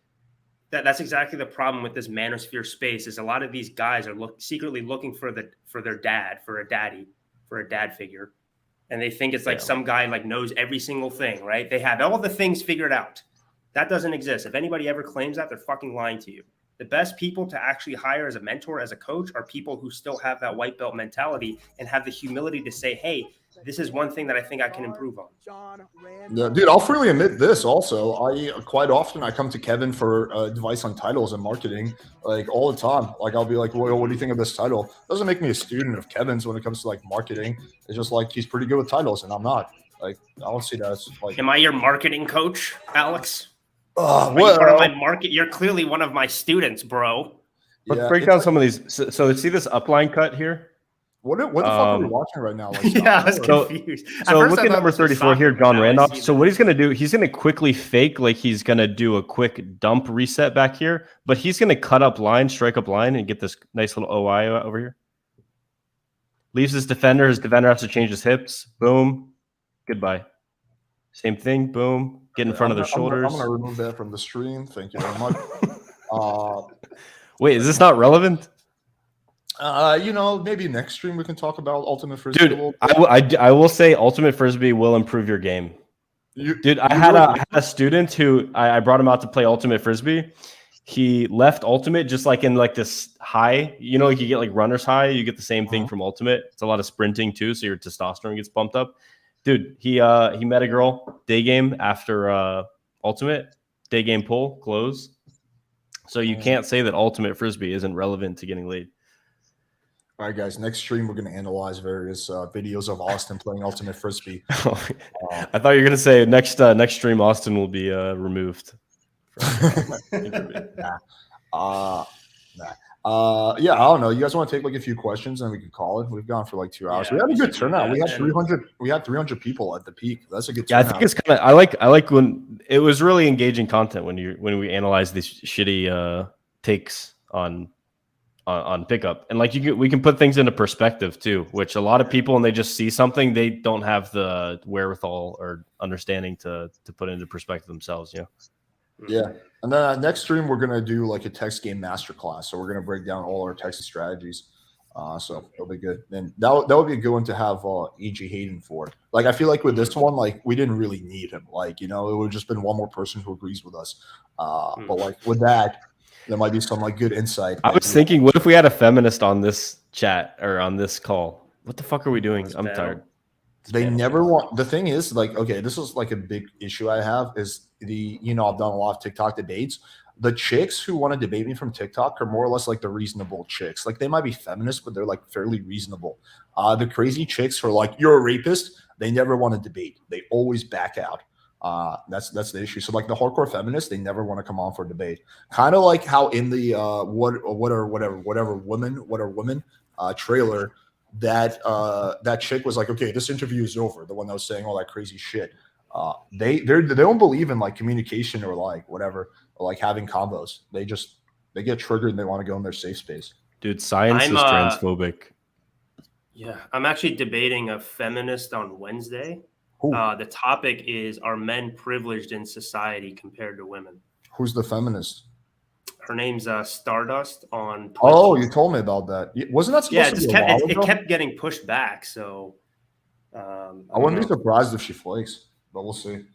that's exactly the problem with this manosphere space. Is a lot of these guys are secretly looking for their dad, for a dad figure, and they think it's like some guy like knows every single thing, right? They have all the things figured out. That doesn't exist. If anybody ever claims that, they're fucking lying to you. The best people to actually hire as a mentor, as a coach, are people who still have that white belt mentality and have the humility to say, hey, this is one thing that I think I can improve on. Yeah, dude, I'll freely admit this also. I quite often I come to Kevin for advice on titles and marketing, like all the time. Like I'll be like, well, what do you think of this title? Doesn't make me a student of Kevin's when it comes to like marketing. It's just like he's pretty good with titles and I'm not. Like I don't see that as like. Am I your marketing coach, Alex? Well, you're part of my market. You're clearly one of my students, bro. Let's break down some of these. So see this upline cut here? What the fuck are we watching right now? Like, yeah, I was confused. So look at number 34 here, John Randolph. So what he's going to do, he's going to quickly fake like he's going to do a quick dump reset back here, but he's going to cut up line, strike up line, and get this nice little OI over here. Leaves his defender. His defender has to change his hips. Boom. Goodbye. Same thing. Boom. Get in front of their shoulders. I'm going to remove that from the stream. Thank you very much. Wait, is this not relevant? Maybe next stream we can talk about Ultimate Frisbee. Dude, I will say Ultimate Frisbee will improve your game. I had a student who I brought him out to play Ultimate Frisbee. He left Ultimate just like in like this high. You know, like you get like runner's high. You get the same thing from Ultimate. It's a lot of sprinting too, so your testosterone gets bumped up. Dude, he met a girl day game after Ultimate, day game pull, close. So you can't say that Ultimate Frisbee isn't relevant to getting laid. All right, guys. Next stream, we're going to analyze various videos of Austen playing Ultimate Frisbee. I thought you were going to say next stream, Austen will be removed. Yeah, I don't know. You guys want to take like a few questions and we can call it? We've gone for like 2 hours. Yeah, we had a good turnout. We had 300. We had 300 people at the peak. That's a good Yeah, turnout. I think it's kind of. I like when it was really engaging content when we analyze these shitty takes on pickup, and like we can put things into perspective too, which a lot of people when they just see something they don't have the wherewithal or understanding to put into perspective themselves. Yeah. And then next stream, we're going to do like a text game masterclass. So we're going to break down all our text strategies. So it'll be good. And that would be a good one to have A.G Hayden for. Like, I feel like with this one, like we didn't really need him. Like, it would have just been one more person who agrees with us. But like with that, there might be some like good insight. I was thinking, what if we had a feminist on this chat or on this call? What the fuck are we doing? I'm tired. They never want. The thing is, like, okay, this is like a big issue I have is I've done a lot of TikTok debates. The chicks who want to debate me from TikTok are more or less like the reasonable chicks. Like they might be feminists, but they're like fairly reasonable. The crazy chicks who are like, you're a rapist. They never want to debate. They always back out. That's the issue. So like the hardcore feminists, they never want to come on for a debate. Kind of like how in the what are women trailer, that chick was like, okay, this interview is over. The one that was saying all that crazy shit. They don't believe in like communication or like whatever, or like having combos. They get triggered and they want to go in their safe space. Dude, science is transphobic. Yeah, I'm actually debating a feminist on Wednesday. The topic is, are men privileged in society compared to women? Who's the feminist? Her name's Stardust on Twitch. Oh, you told me about that. Wasn't that supposed to be a while ago? It kept getting pushed back. So I wouldn't be surprised if she flakes, but we'll see.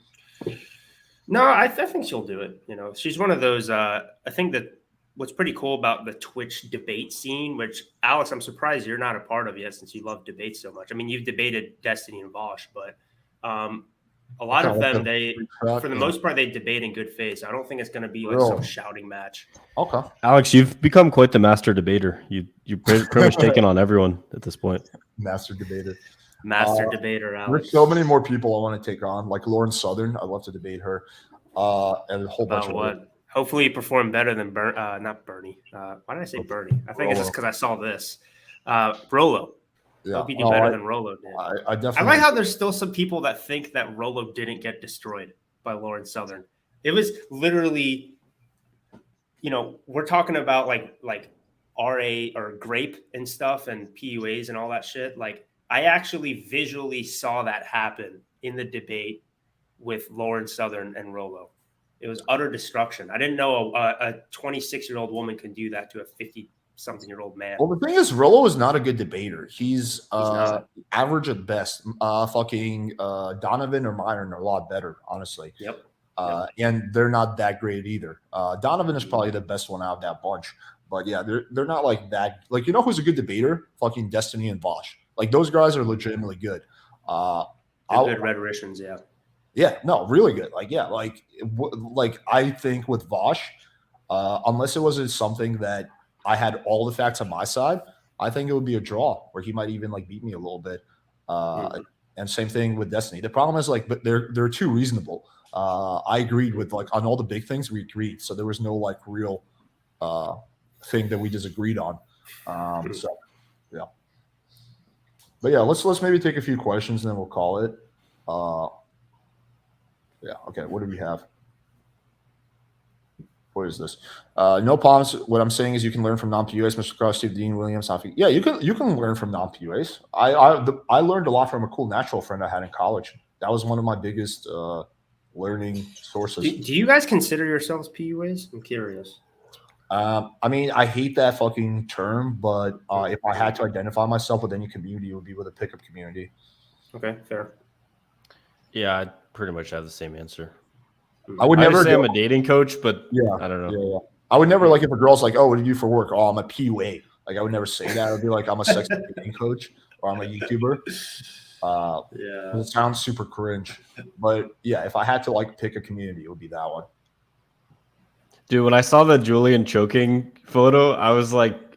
No, I think she'll do it. She's one of those. I think that what's pretty cool about the Twitch debate scene, which Alex, I'm surprised you're not a part of yet, since you love debates so much. I mean, you've debated Destiny and Vosh, but a lot of them, for the most part, they debate in good faith. I don't think it's going to be like some shouting match. Okay, Alex, you've become quite the master debater. You're pretty much taking on everyone at this point. Master debater. Master debater, There's Alex. so many more people I want to take on, like Lauren Southern. I'd love to debate her. And a whole bunch About of what? Hopefully you perform better than not Bernie. Why did I say Bernie? I think it's just because I saw this. Rolo. Yeah. Hope you do better than Rolo did. I definitely. I like how there's still some people that think that Rolo didn't get destroyed by Lauren Southern. It was literally, we're talking about like RA or grape and stuff and PUAs and all that shit. Like I actually visually saw that happen in the debate with Lauren Southern and Rolo. It was utter destruction. I didn't know a 26-year-old woman can do that to a 50-something-year-old man. Well, the thing is, Rolo is not a good debater. He's average at best. Donovan or Myron are a lot better, honestly. Yep. And they're not that great either. Donovan is probably the best one out of that bunch. But yeah, they're not like that. Like, who's a good debater? Fucking Destiny and Vosh. Like, those guys are legitimately good. Good rhetoricians, yeah. Yeah, no, really good. Like, yeah, like I think with Vosh, unless it was something that I had all the facts on my side, I think it would be a draw where he might even like beat me a little bit. And same thing with Destiny. The problem is but they're too reasonable. I agreed with on all the big things we agreed, so there was no real thing that we disagreed on. So yeah, but yeah, let's maybe take a few questions and then we'll call it. Yeah. Okay. What do we have? What is this? No problems. What I'm saying is you can learn from non-PUAs, Mr. Cross, Steve Dean, Williams. Yeah, you can learn from non-PUAs. I learned a lot from a cool natural friend I had in college. That was one of my biggest learning sources. Do you guys consider yourselves PUAs? I'm curious. I mean, I hate that fucking term, but if I had to identify myself with any community, it would be with a pickup community. Okay, fair. Yeah, I pretty much have the same answer. I would never say I'm a dating coach, but yeah, I don't know. Yeah. I would never if a girl's like, "Oh, what do you do for work?" "Oh, I'm a PUA." I would never say that. I would be like, "I'm a sex dating coach," or "I'm a YouTuber." It sounds super cringe, but yeah, if I had to pick a community, it would be that one. Dude, when I saw the Julian choking photo, I was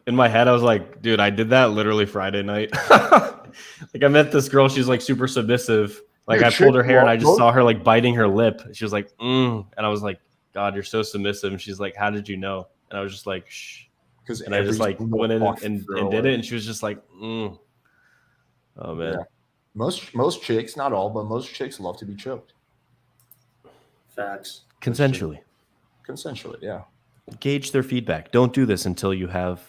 in my head, I was like, dude, I did that literally Friday night. I met this girl, she's super submissive. I pulled her hair and I just saw her biting her lip. She was like, and I was like, God, you're so submissive. And she's like, how did you know? And I was just like, shh. And I just went in and did it. And she was just like, Oh man. Yeah. Most chicks, not all, but most chicks love to be choked. Facts. Consensually, yeah. Gauge their feedback. Don't do this until you have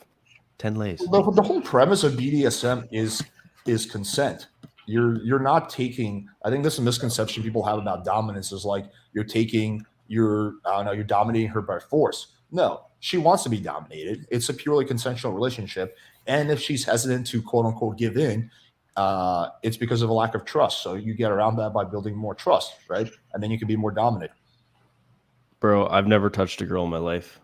10 lays. The whole premise of BDSM is consent. You're not taking. I think this is a misconception people have about dominance is you're dominating her by force. No, she wants to be dominated. It's a purely consensual relationship, and if she's hesitant to quote unquote give in, it's because of a lack of trust. So you get around that by building more trust, right? And then you can be more dominant. Bro, I've never touched a girl in my life.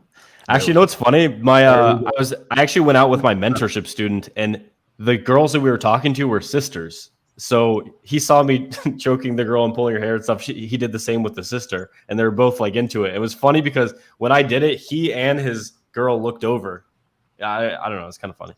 Actually, you know what's funny? I actually went out with my mentorship student, and the girls that we were talking to were sisters. So he saw me choking the girl and pulling her hair and stuff. He did the same with the sister, and they were both into it. It was funny because when I did it, he and his girl looked over. I don't know. It's kind of funny.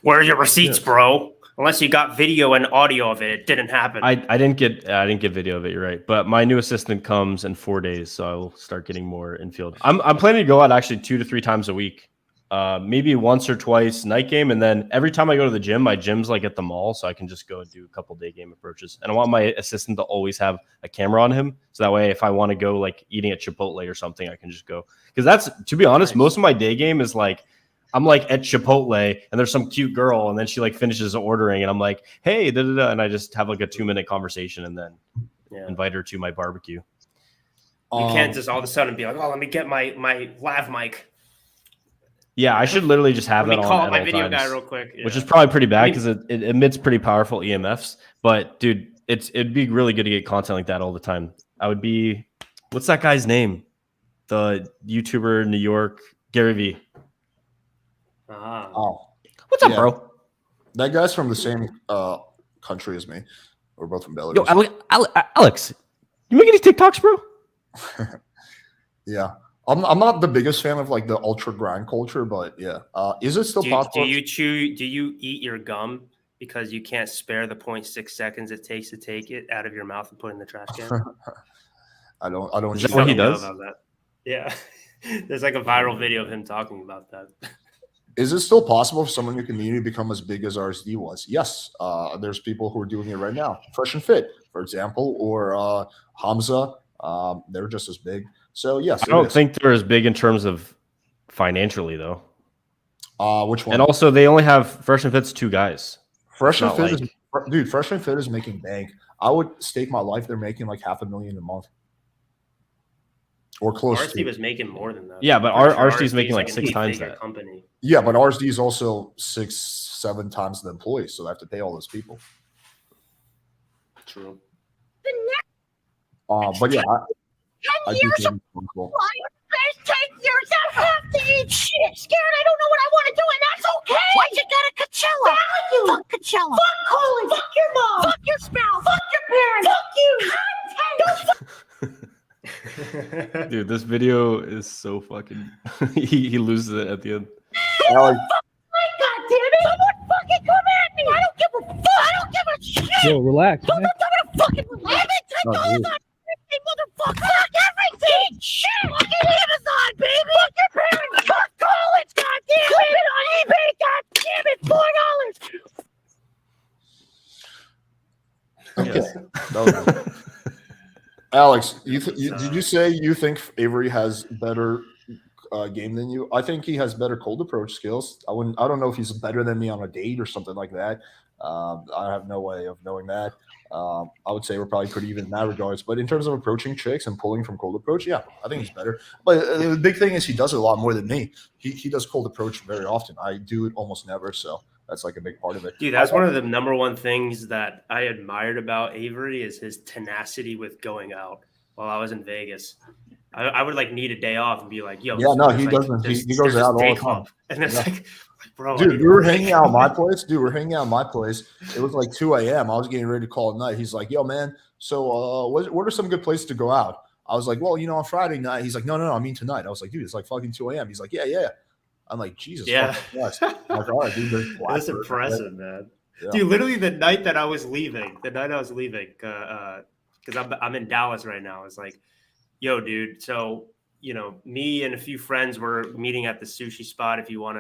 Where are your receipts, bro? Unless you got video and audio of it, it didn't happen. I didn't get video of it. You're right, but my new assistant comes in 4 days, so I will start getting more infield. I'm planning to go out actually 2 to 3 times a week, maybe once or twice night game, and then every time I go to the gym, my gym's at the mall, so I can just go and do a couple day game approaches. And I want my assistant to always have a camera on him, so that way if I want to go eating at Chipotle or something, I can just go. Because that's, to be honest, most of my day game is I'm at Chipotle and there's some cute girl and then she finishes ordering and I'm like, hey, da, da, da, and I just have a 2-minute conversation and then invite her to my barbecue. You can't just all of a sudden be like, oh, let me get my lav mic. Yeah, I should literally just have let that me on. call my video guy real quick. Which is probably pretty bad because it emits pretty powerful EMFs. But dude, it'd be really good to get content like that all the time. I would be, what's that guy's name? The YouTuber in New York, Gary Vee. Oh, what's up, bro? That guy's from the same country as me. We're both from Belarus. Yo, Alex, you make any TikToks, bro? Yeah, I'm not the biggest fan of the ultra grind culture, but yeah. Is it still possible? Do you eat your gum because you can't spare the 0.6 seconds it takes to take it out of your mouth and put it in the trash can? I don't. Is that what he does? About that. Yeah. There's like a viral video of him talking about that. Is it still possible for someone in your community to become as big as RSD was? Yes. There's people who are doing it right now. Fresh and Fit, for example, or Hamza. They're just as big. So yes, I don't think they're as big in terms of financially though. Which one? And also, they only have Fresh and Fit's 2 guys. Fresh and Fit dude. Fresh and Fit is making bank. I would stake my life they're making like $500,000 a month, or close. RSD was making more than that. Yeah, but RSD's making like 6 times that. Company. Yeah, but RSD is also 6-7 times the employees, so they have to pay all those people. True. But yeah, I do think it's cool. Take yours. I have to eat shit. Scared I don't know what I want to do, and that's okay. Why you got a Coachella? Fuck Coachella. Fuck Colin. Fuck your mom. Fuck your spouse. Fuck your parents. Fuck you. Dude, this video is so fucking. he loses it at the end. Alex, God damn it. Someone fucking come at me. I don't give a fuck. I don't give a shit. Yo, relax, Don't man. tell me to fucking relax. Everything goes on. Motherfucker. Fuck everything. Shit. Fucking Amazon, baby. Fuck your parents. Fuck college. God damn it. It on eBay. God damn it. $4. Okay. Alex, did you say you think Avery has better game than you? I think he has better cold approach skills. I don't know if he's better than me on a date or something like that. I have no way of knowing that. I would say we're probably pretty even in that regards. But in terms of approaching chicks and pulling from cold approach, yeah, I think he's better. But the big thing is he does it a lot more than me. He does cold approach very often. I do it almost never. So that's like a big part of it. Dude, that's one of the number one things that I admired about Avery is his tenacity with going out while I was in Vegas. I would like need a day off and be like, yo. Yeah, no, he doesn't. He goes out all the time. And it's like, bro. Dude, we were hanging out at my place. It was like 2 a.m. I was getting ready to call at night. He's like, yo, man, so what are some good places to go out? I was like, well, on Friday night. He's like, no, I mean tonight. I was like, dude, it's like fucking 2 a.m. He's like, yeah. I'm like, Jesus. Yeah. Christ. I'm like, all right, dude. That's impressive, man. Yeah. Dude, literally the night I was leaving, because I'm in Dallas right now. It's like, yo, dude, so, me and a few friends were meeting at the sushi spot. If you want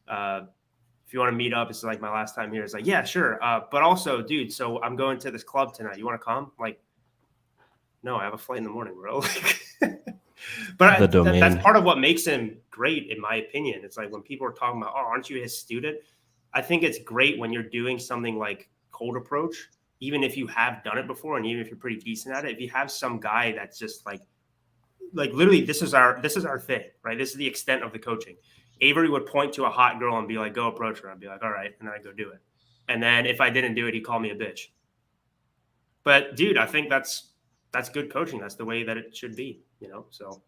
to meet up, it's like my last time here. It's like, yeah, sure. But also, dude, so I'm going to this club tonight. You want to come? Like, no, I have a flight in the morning, bro. But that's part of what makes him great, in my opinion. It's like when people are talking about, oh, aren't you his student? I think it's great when you're doing something like cold approach, even if you have done it before, and even if you're pretty decent at it. If you have some guy that's just like literally, this is our thing, right? This is the extent of the coaching. Avery would point to a hot girl and be like, go approach her. I'd be like, all right. And then I'd go do it. And then if I didn't do it, he'd call me a bitch. But dude, I think that's good coaching. That's the way that it should be, so.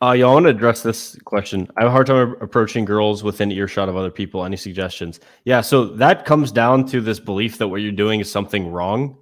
I want to address this question. I have a hard time approaching girls within earshot of other people. Any suggestions? Yeah. So that comes down to this belief that what you're doing is something wrong.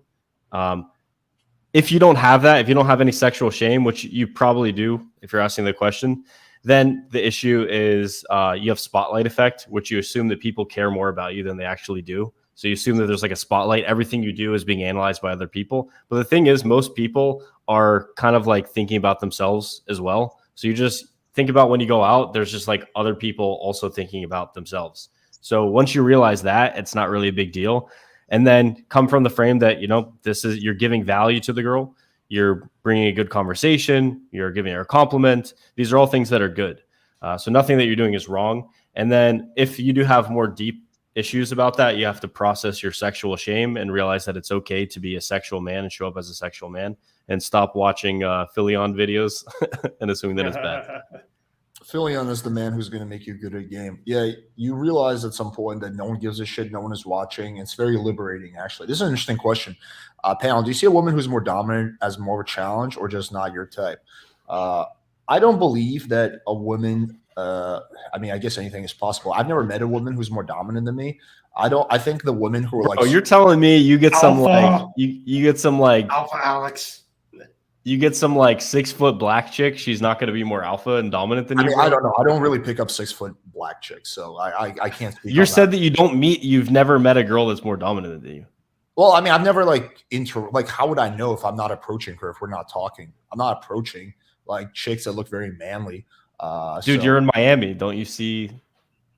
If you don't have that, if you don't have any sexual shame, which you probably do, if you're asking the question, then the issue is you have spotlight effect, which you assume that people care more about you than they actually do. So you assume that there's like a spotlight. Everything you do is being analyzed by other people. But the thing is, most people are kind of like thinking about themselves as well. So you just think about when you go out, there's just like other people also thinking about themselves. So once you realize that, it's not really a big deal. And then come from the frame that, you're giving value to the girl. You're bringing a good conversation. You're giving her a compliment. These are all things that are good. So nothing that you're doing is wrong. And then if you do have more deep issues about that, you have to process your sexual shame and realize that it's okay to be a sexual man and show up as a sexual man, and stop watching Philion videos and assuming that it's bad. Philion is the man who's going to make you good at game. Yeah, you realize at some point that no one gives a shit, no one is watching. It's very liberating, actually. This is an interesting question. Panel, do you see a woman who's more dominant as more of a challenge, or just not your type? I don't believe that a woman I guess anything is possible. I've never met a woman who's more dominant than me. I think the women who are like, oh, you're telling me you get some alpha. you get some like alpha Alex. you get some like 6-foot black chick, she's not going to be more alpha and dominant than I you. mean, bro? I don't know. I don't really pick up 6-foot black chicks, so I can't speak. You on said that you've never met a girl that's more dominant than you. Well, I mean, I've never like how would I know if I'm not approaching her if we're not talking? I'm not approaching like chicks that look very manly. Dude, so- you're in Miami, don't you see?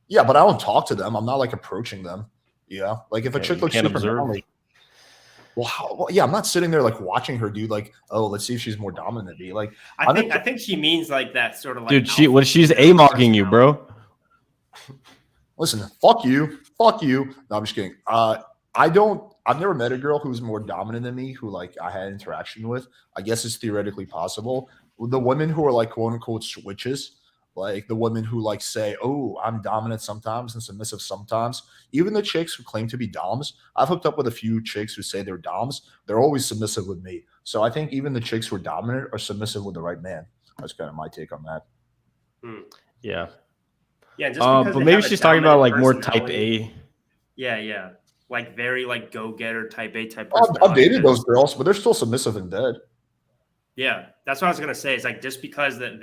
Yeah, but I don't talk to them. I'm not like approaching them. Yeah, like if a Yeah, chick you looks can't super observe. manly. Well, yeah, I'm not sitting there like watching her, dude. Like, oh, let's see if she's more dominant than me. Like, I think she means like that sort of like. Dude, she's a-mogging you, bro. Listen, fuck you. No, I'm just kidding. I've never met a girl who's more dominant than me who like I had interaction with. I guess it's theoretically possible. The women who are like quote unquote switches, like the women who like say, oh, I'm dominant sometimes and submissive sometimes. Even the chicks who claim to be doms, I've hooked up with a few chicks who say they're doms. They're always submissive with me. So I think even the chicks who are dominant are submissive with the right man. That's kind of my take on that. Yeah. Yeah, just but maybe she's talking about like more type A. Yeah. Like very like go-getter type A type I've personality. dated those girls, but they're still submissive in bed. Yeah, that's what I was gonna say. It's like just because that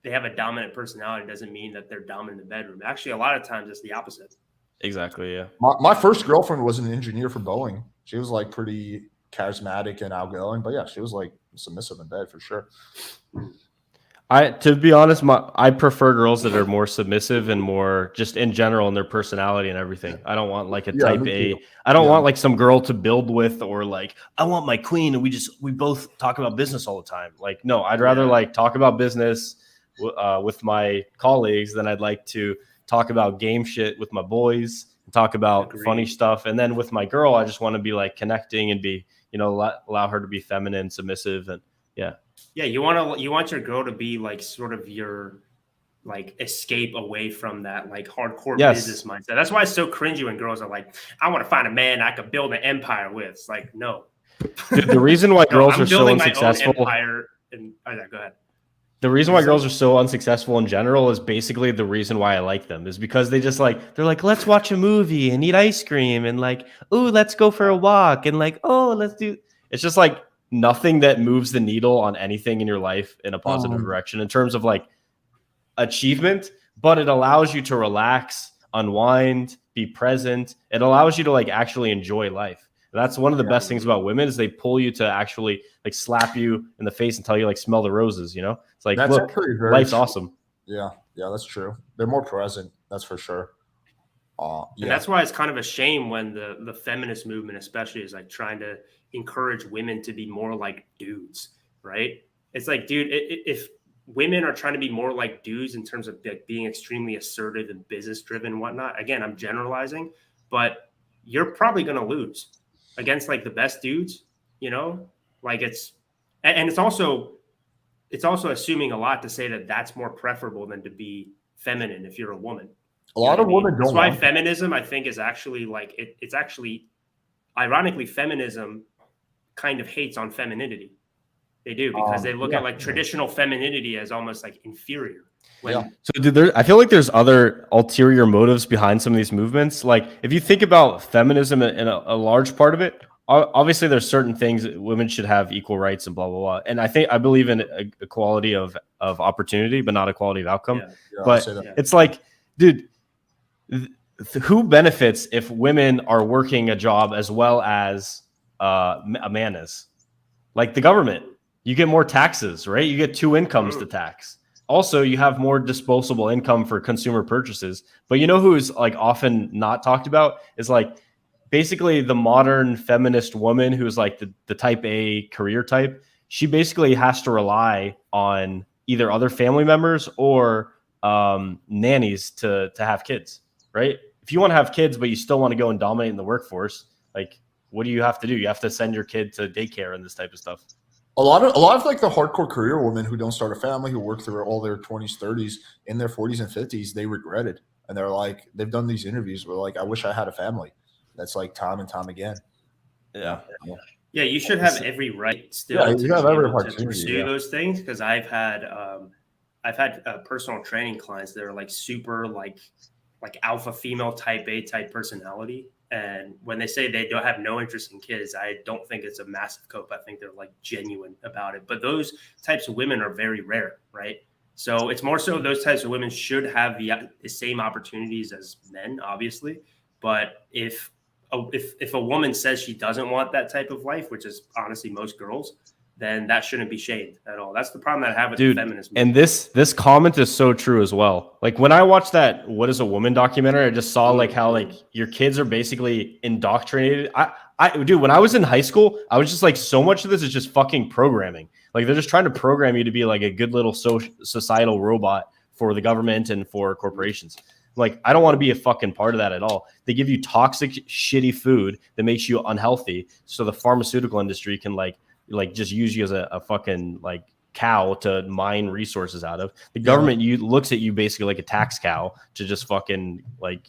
they have a dominant personality doesn't mean that they're dominant in the bedroom. Actually, a lot of times it's the opposite. Exactly. Yeah. My first girlfriend was an engineer for Boeing. She was like pretty charismatic and outgoing, but yeah, she was like submissive in bed for sure. To be honest, I prefer girls that are more submissive and more just in general in their personality and everything. I don't want like a type A. I don't want like some girl to build with, or like I want my queen and we both talk about business all the time. Like, no, I'd rather like talk about business with my colleagues than I'd like to talk about game shit with my boys and talk about funny stuff. And then with my girl, I just want to be like connecting and be, allow her to be feminine, submissive, and yeah. Yeah, you want your girl to be like sort of your like escape away from that like hardcore business mindset. That's why it's so cringy when girls are like, I want to find a man I could build an empire with. It's like, no. Dude, the reason why girls are so building my own unsuccessful. empire and go ahead. The reason why girls are so unsuccessful in general is basically the reason why I like them, is because they just like, they're like, let's watch a movie and eat ice cream and like, oh, let's go for a walk and like, oh, let's do. It's just like nothing that moves the needle on anything in your life in a positive direction in terms of like achievement, but it allows you to relax, unwind, be present. It allows you to like actually enjoy life. That's one of the best things about women is they pull you to actually like slap you in the face and tell you like smell the roses, It's like, That's look, actually very life's true. awesome. Yeah, that's true. They're more present, that's for sure. And that's why it's kind of a shame when the feminist movement especially is like trying to encourage women to be more like dudes, right? It's like, dude, if women are trying to be more like dudes in terms of like being extremely assertive and business driven and whatnot, again, I'm generalizing, but you're probably going to lose against like the best dudes, like it's also assuming a lot to say that that's more preferable than to be feminine if you're a woman. A lot of women don't. That's why want feminism, I think, is actually like it's actually, ironically, feminism kind of hates on femininity. They do because they look at like traditional femininity as almost like inferior. So I feel like there's other ulterior motives behind some of these movements. Like if you think about feminism and a large part of it, obviously there's certain things that women should have equal rights and blah, blah, blah. And I believe in equality of opportunity, but not equality of outcome. But it's like, dude, who benefits if women are working a job as well as a man is? Like the government, you get more taxes, right? You get 2 incomes to tax. Also, you have more disposable income for consumer purchases. But who's like often not talked about is like basically the modern feminist woman who's like the type A career type. She basically has to rely on either other family members or nannies to have kids, right? If you want to have kids, but you still want to go and dominate in the workforce, like what do you have to do? You have to send your kid to daycare and this type of stuff. A lot of like the hardcore career women who don't start a family, who work through all their 20s, 30s, in their 40s and 50s, they regret it. And they're like, they've done these interviews where like, I wish I had a family. That's like time and time again. Yeah. You should have every right still to pursue those things. Cause I've had personal training clients that are like super like alpha female type A type personality. And when they say they don't have no interest in kids, I don't think it's a massive cope. I think they're like genuine about it. But those types of women are very rare, right? So it's more so those types of women should have the same opportunities as men, obviously. But if a woman says she doesn't want that type of life, which is honestly most girls, then that shouldn't be shamed at all. That's the problem that I have with the feminist movement. And this comment is so true as well. Like when I watched that What is a Woman documentary, I just saw like how like your kids are basically indoctrinated. Dude, when I was in high school, I was just like, so much of this is just fucking programming. Like they're just trying to program you to be like a good little societal robot for the government and for corporations. Like, I don't want to be a fucking part of that at all. They give you toxic, shitty food that makes you unhealthy. So the pharmaceutical industry can like just use you as a fucking like cow to mine resources out of. The government looks at you basically like a tax cow to just fucking like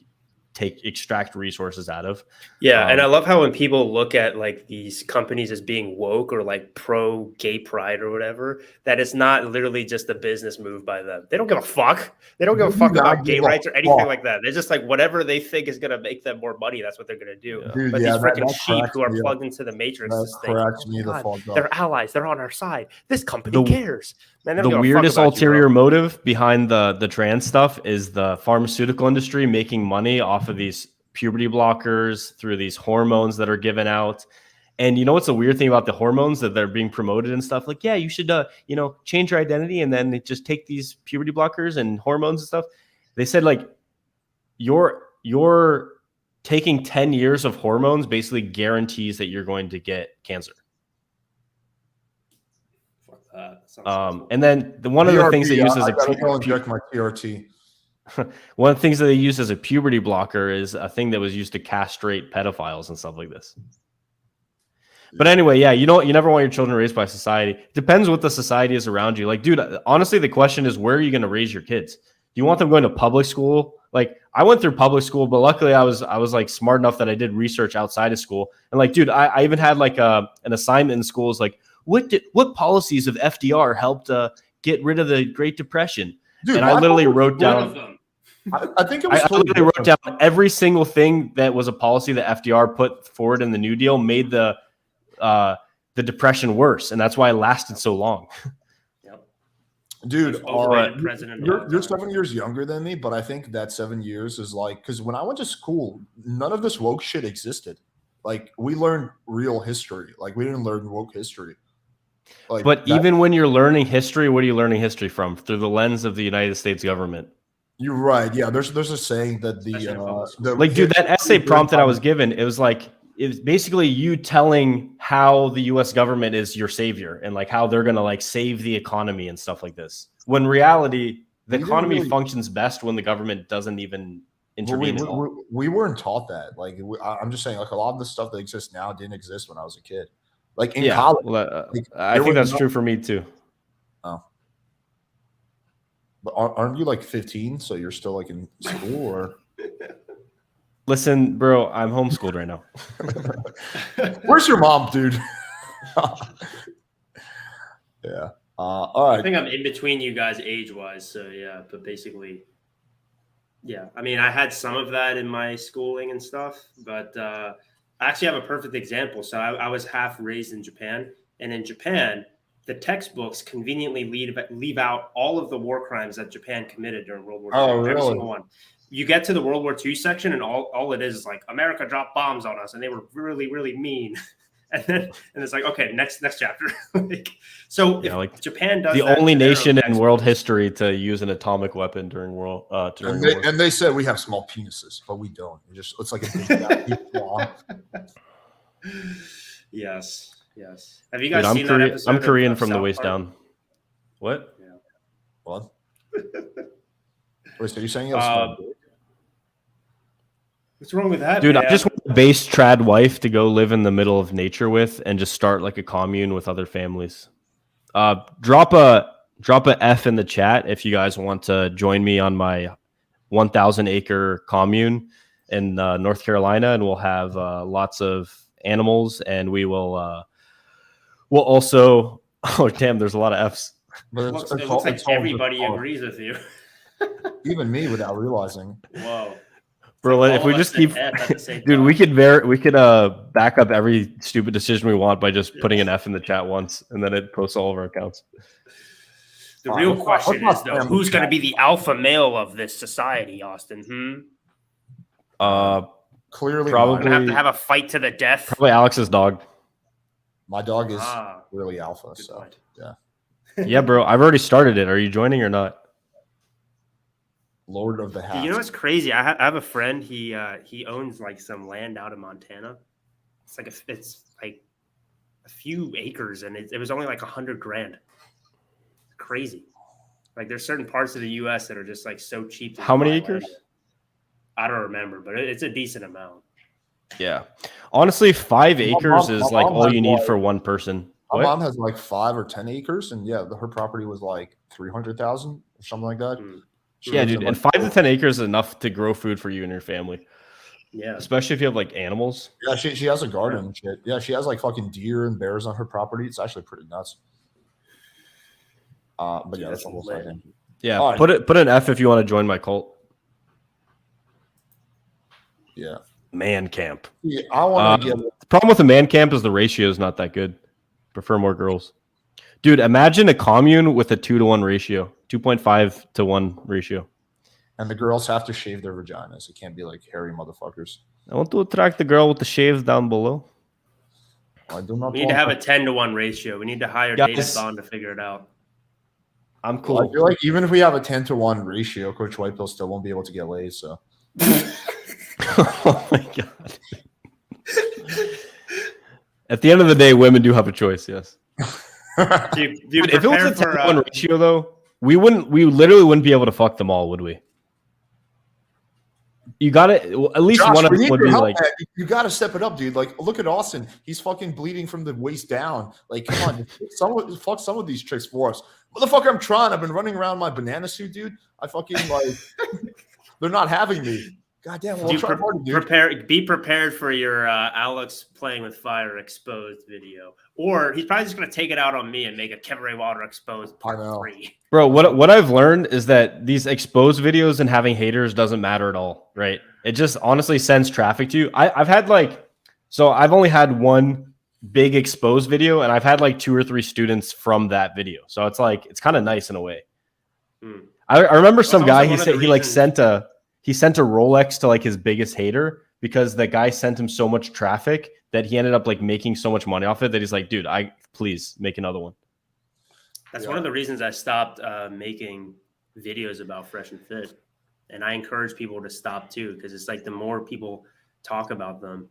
extract resources out of. Yeah, and I love how when people look at like these companies as being woke or like pro gay pride or whatever, that it's not literally just a business move by them. They don't give a fuck. They don't give a fuck about gay rights or anything like that. They're just like whatever they think is going to make them more money, that's what they're going to do. Dude, but yeah, these freaking that sheep who are cracks me plugged into the matrix, That just think, cracks oh me the God, fuck up. they're allies. They're on our side. This company cares. Man, they don't The give a fuck weirdest about you, ulterior bro. motive behind the trans stuff is the pharmaceutical industry making money off of these puberty blockers through these hormones that are given out. And you know what's the weird thing about the hormones that they're being promoted and stuff? Like, yeah, you should change your identity and then just take these puberty blockers and hormones and stuff. They said like you're taking 10 years of hormones basically guarantees that you're going to get cancer. And then one of the things they use as I gotta go inject my TRT. one of the things that they use as a puberty blocker is a thing that was used to castrate pedophiles and stuff like this. But anyway, yeah, you never want your children raised by society. It depends what the society is around you. Like, dude, honestly, the question is, where are you going to raise your kids? Do you want them going to public school? Like, I went through public school, but luckily I was like smart enough that I did research outside of school. And like, dude, I even had like an assignment in school is like, what policies of FDR helped get rid of the Great Depression? Dude, and I literally wrote down. I think it was. I literally wrote down every single thing that was a policy that FDR put forward in the New Deal made the Depression worse, and that's why it lasted so long. Dude, president. You're 7 years younger than me, but I think that 7 years is like, because when I went to school, none of this woke shit existed. Like, we learned real history. Like, we didn't learn woke history. Like, but even when you're learning history, what are you learning history from? Through the lens of the United States government. You're right. Yeah, there's a saying that the dude, that essay prompt that I was given, it was basically you telling how the U.S. government is your savior and like how they're gonna like save the economy and stuff like this. When in reality, the economy functions best when the government doesn't even intervene at all. We weren't taught that. Like, I'm just saying, like a lot of the stuff that exists now didn't exist when I was a kid. Like in college, I think that's true for me too. Oh. But aren't you like 15? So you're still like in school, or? Listen, bro, I'm homeschooled right now. Where's your mom, dude? Yeah. All right. I think I'm in between you guys age-wise, so yeah. But basically, yeah. I mean, I had some of that in my schooling and stuff, but I actually have a perfect example. So I was half raised in Japan, and in Japan, the textbooks conveniently leave out all of the war crimes that Japan committed during World War II. Oh, Every really? single one. You get to the World War II section, and all it is like America dropped bombs on us, and they were really, really mean. And it's like, okay, next chapter. If Japan does the that only to their nation own in world history to use an atomic weapon during war. And they said we have small penises, but we don't. It's like a big long. Yes. Have you guys Dude, seen that episode? I'm Korean from the South waist Park? down. What? Yeah. What? Wait, so you're saying you have small dick? What's wrong with that, Dude, man? I just want a base trad wife to go live in the middle of nature with and just start like a commune with other families. Drop a F in the chat if you guys want to join me on my 1,000 acre commune in North Carolina, and we'll have lots of animals, and we'll also. Oh damn! There's a lot of Fs. But It looks like everybody agrees with you. Even me, without realizing. Whoa. Bro, if we just keep, dude, we could back up every stupid decision we want by just putting an F in the chat once, and then it posts all of our accounts. The real question is though, who's going to be the alpha male of this society, Austen? Clearly, probably gonna have to have a fight to the death. Probably Alex's dog. My dog is really alpha, so yeah. Yeah, bro, I've already started it. Are you joining or not? Lord of the Hat. You know what's crazy? I have a friend. He owns like some land out in Montana. It's like a few acres, and it was only like $100,000. Crazy. Like there's certain parts of the U.S. that are just like so cheap. How many acres? I don't remember, but it's a decent amount. Yeah, honestly, 5 acres is like all you need for one person. My mom has like 5 or 10 acres, and yeah, her property was like 300,000 or something like that. Yeah, dude, and 5 to 10 acres is enough to grow food for you and your family. Yeah, especially if you have like animals. Yeah, she has a garden and shit. Yeah, she has like fucking deer and bears on her property. It's actually pretty nuts. But yeah, that's the whole thing. Yeah, right. put an F if you want to join my cult. Yeah, man camp. Yeah, I want to get. The problem with a man camp is the ratio is not that good. Prefer more girls. Dude, imagine a commune with a 2-to-1 ratio, 2.5 to 1 ratio. And the girls have to shave their vaginas. It can't be like hairy motherfuckers. I want to attract the girl with the shaves down below. I do not. We need to have a 10-to-1 ratio. We need to hire David Bond to figure it out. I'm cool. Well, I feel like even if we have a 10-to-1 ratio, Coach Whitebill still won't be able to get laid. So. Oh my god. At the end of the day, women do have a choice, yes. Dude, if it was a 10-to-1 ratio though, we literally wouldn't be able to fuck them all, would we? You gotta at least Josh, one of them would be like, you gotta step it up, dude. Like, look at Austen. He's fucking bleeding from the waist down. Like, come on, fuck some of these tricks for us. Motherfucker, I'm trying. I've been running around my banana suit, dude. I fucking like they're not having me. God damn, well, be prepared for your Alex playing with fire exposed video. Or he's probably just gonna take it out on me and make a Kevin Ray Wilder exposed part 3. Bro, what I've learned is that these exposed videos and having haters doesn't matter at all, right? It just honestly sends traffic to you. I've had I've only had one big exposed video, and I've had like 2 or 3 students from that video. So it's like it's kind of nice in a way. I remember some guy he sent a Rolex to like his biggest hater because the guy sent him so much traffic that he ended up like making so much money off it that he's like, dude, please make another one. That's one of the reasons I stopped making videos about Fresh and Fit. And I encourage people to stop too, because it's like the more people talk about them.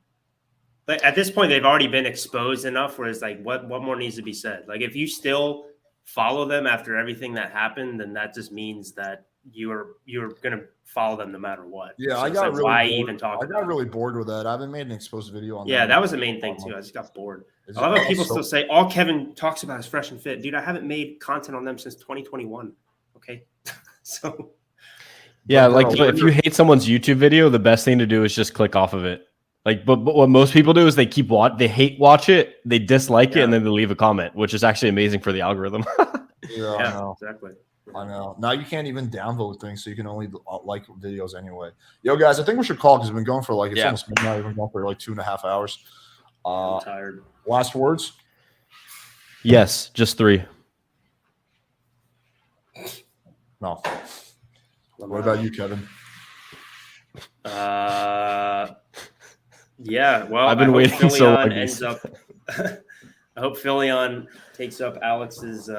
But at this point, they've already been exposed enough where it's like, what more needs to be said? Like if you still follow them after everything that happened, then that just means that you're gonna follow them no matter what. Yeah, so I got really why bored. even talk. I got really bored with that. I haven't made an exposed video on. Yeah, that was the main thing too. I just got bored. A lot of people still say all Kevin talks about is Fresh and Fit, dude. I haven't made content on them since 2021. Okay, so yeah, like if you hate someone's YouTube video, the best thing to do is just click off of it. Like, but what most people do is they they hate watch it, they dislike it, and then they leave a comment, which is actually amazing for the algorithm. Yeah, I know. Exactly. I know. Now you can't even downvote things, so you can only like videos anyway. Yo, guys, I think we should call because we've been going for like almost midnight. We've been going for like 2.5 hours. I'm tired. Last words? Yes, just 3. No. What about you, Kevin? Yeah. Well, I've been waiting so long. I hope Philion takes up Alex's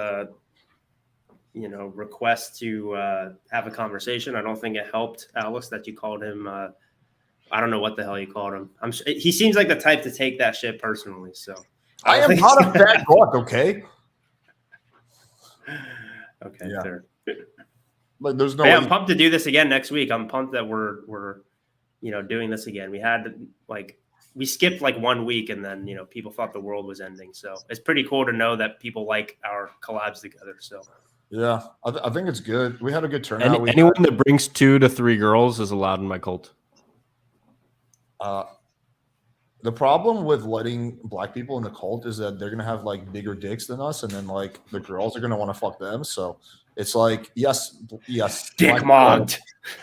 request to have a conversation. I don't think it helped Alex that you called him. I don't know what the hell you called him. He seems like the type to take that shit personally. So I am not a bad fuck, okay? Okay, yeah. Fair. Like, there's no. Hey, I'm pumped to do this again next week. I'm pumped that we're doing this again. We skipped like 1 week, and then people thought the world was ending. So it's pretty cool to know that people like our collabs together. So. Yeah, I think it's good. We had a good turnout. Anyone that brings 2 to 3 girls is allowed in my cult. The problem with letting black people in the cult is that they're gonna have like bigger dicks than us, and then like the girls are gonna want to fuck them. So it's like yes, Dick mod.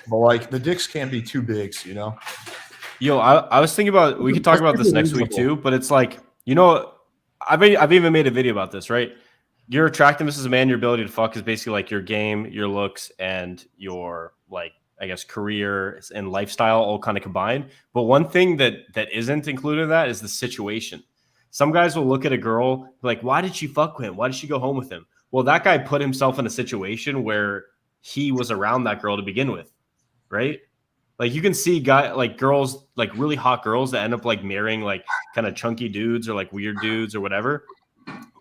but like the dicks can't be too big, you know. Yo, I was thinking about, we could talk about this next week too, but it's like, you know, I've even made a video about this, right? Your attractiveness as a man, your ability to fuck is basically like your game, your looks, and your like, I guess, career and lifestyle all kind of combined. But one thing that isn't included in that is the situation. Some guys will look at a girl like, why did she fuck with him? Why did she go home with him? Well, that guy put himself in a situation where he was around that girl to begin with, right? Like you can see girls, like really hot girls that end up like marrying like kind of chunky dudes or like weird dudes or whatever.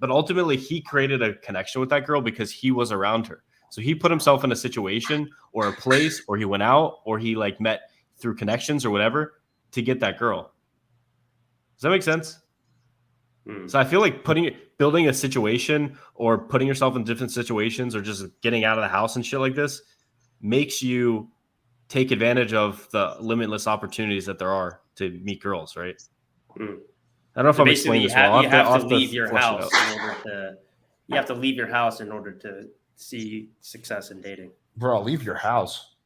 But ultimately he created a connection with that girl because he was around her. So he put himself in a situation or a place, or he went out, or he like met through connections or whatever to get that girl. Does that make sense? So I feel like building a situation or putting yourself in different situations or just getting out of the house and shit like this makes you take advantage of the limitless opportunities that there are to meet girls, right? I don't know if I'm explaining this well. You have to leave your house in order to. You have to leave your house in order to see success in dating. Bro, leave your house.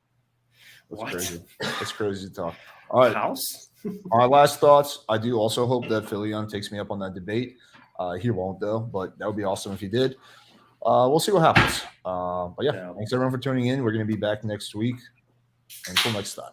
That's What? crazy. That's crazy to talk. All right. House? All right, last thoughts. I do also hope that Philion takes me up on that debate. He won't, though, but that would be awesome if he did. We'll see what happens. But yeah, thanks everyone for tuning in. We're going to be back next week. Until next time.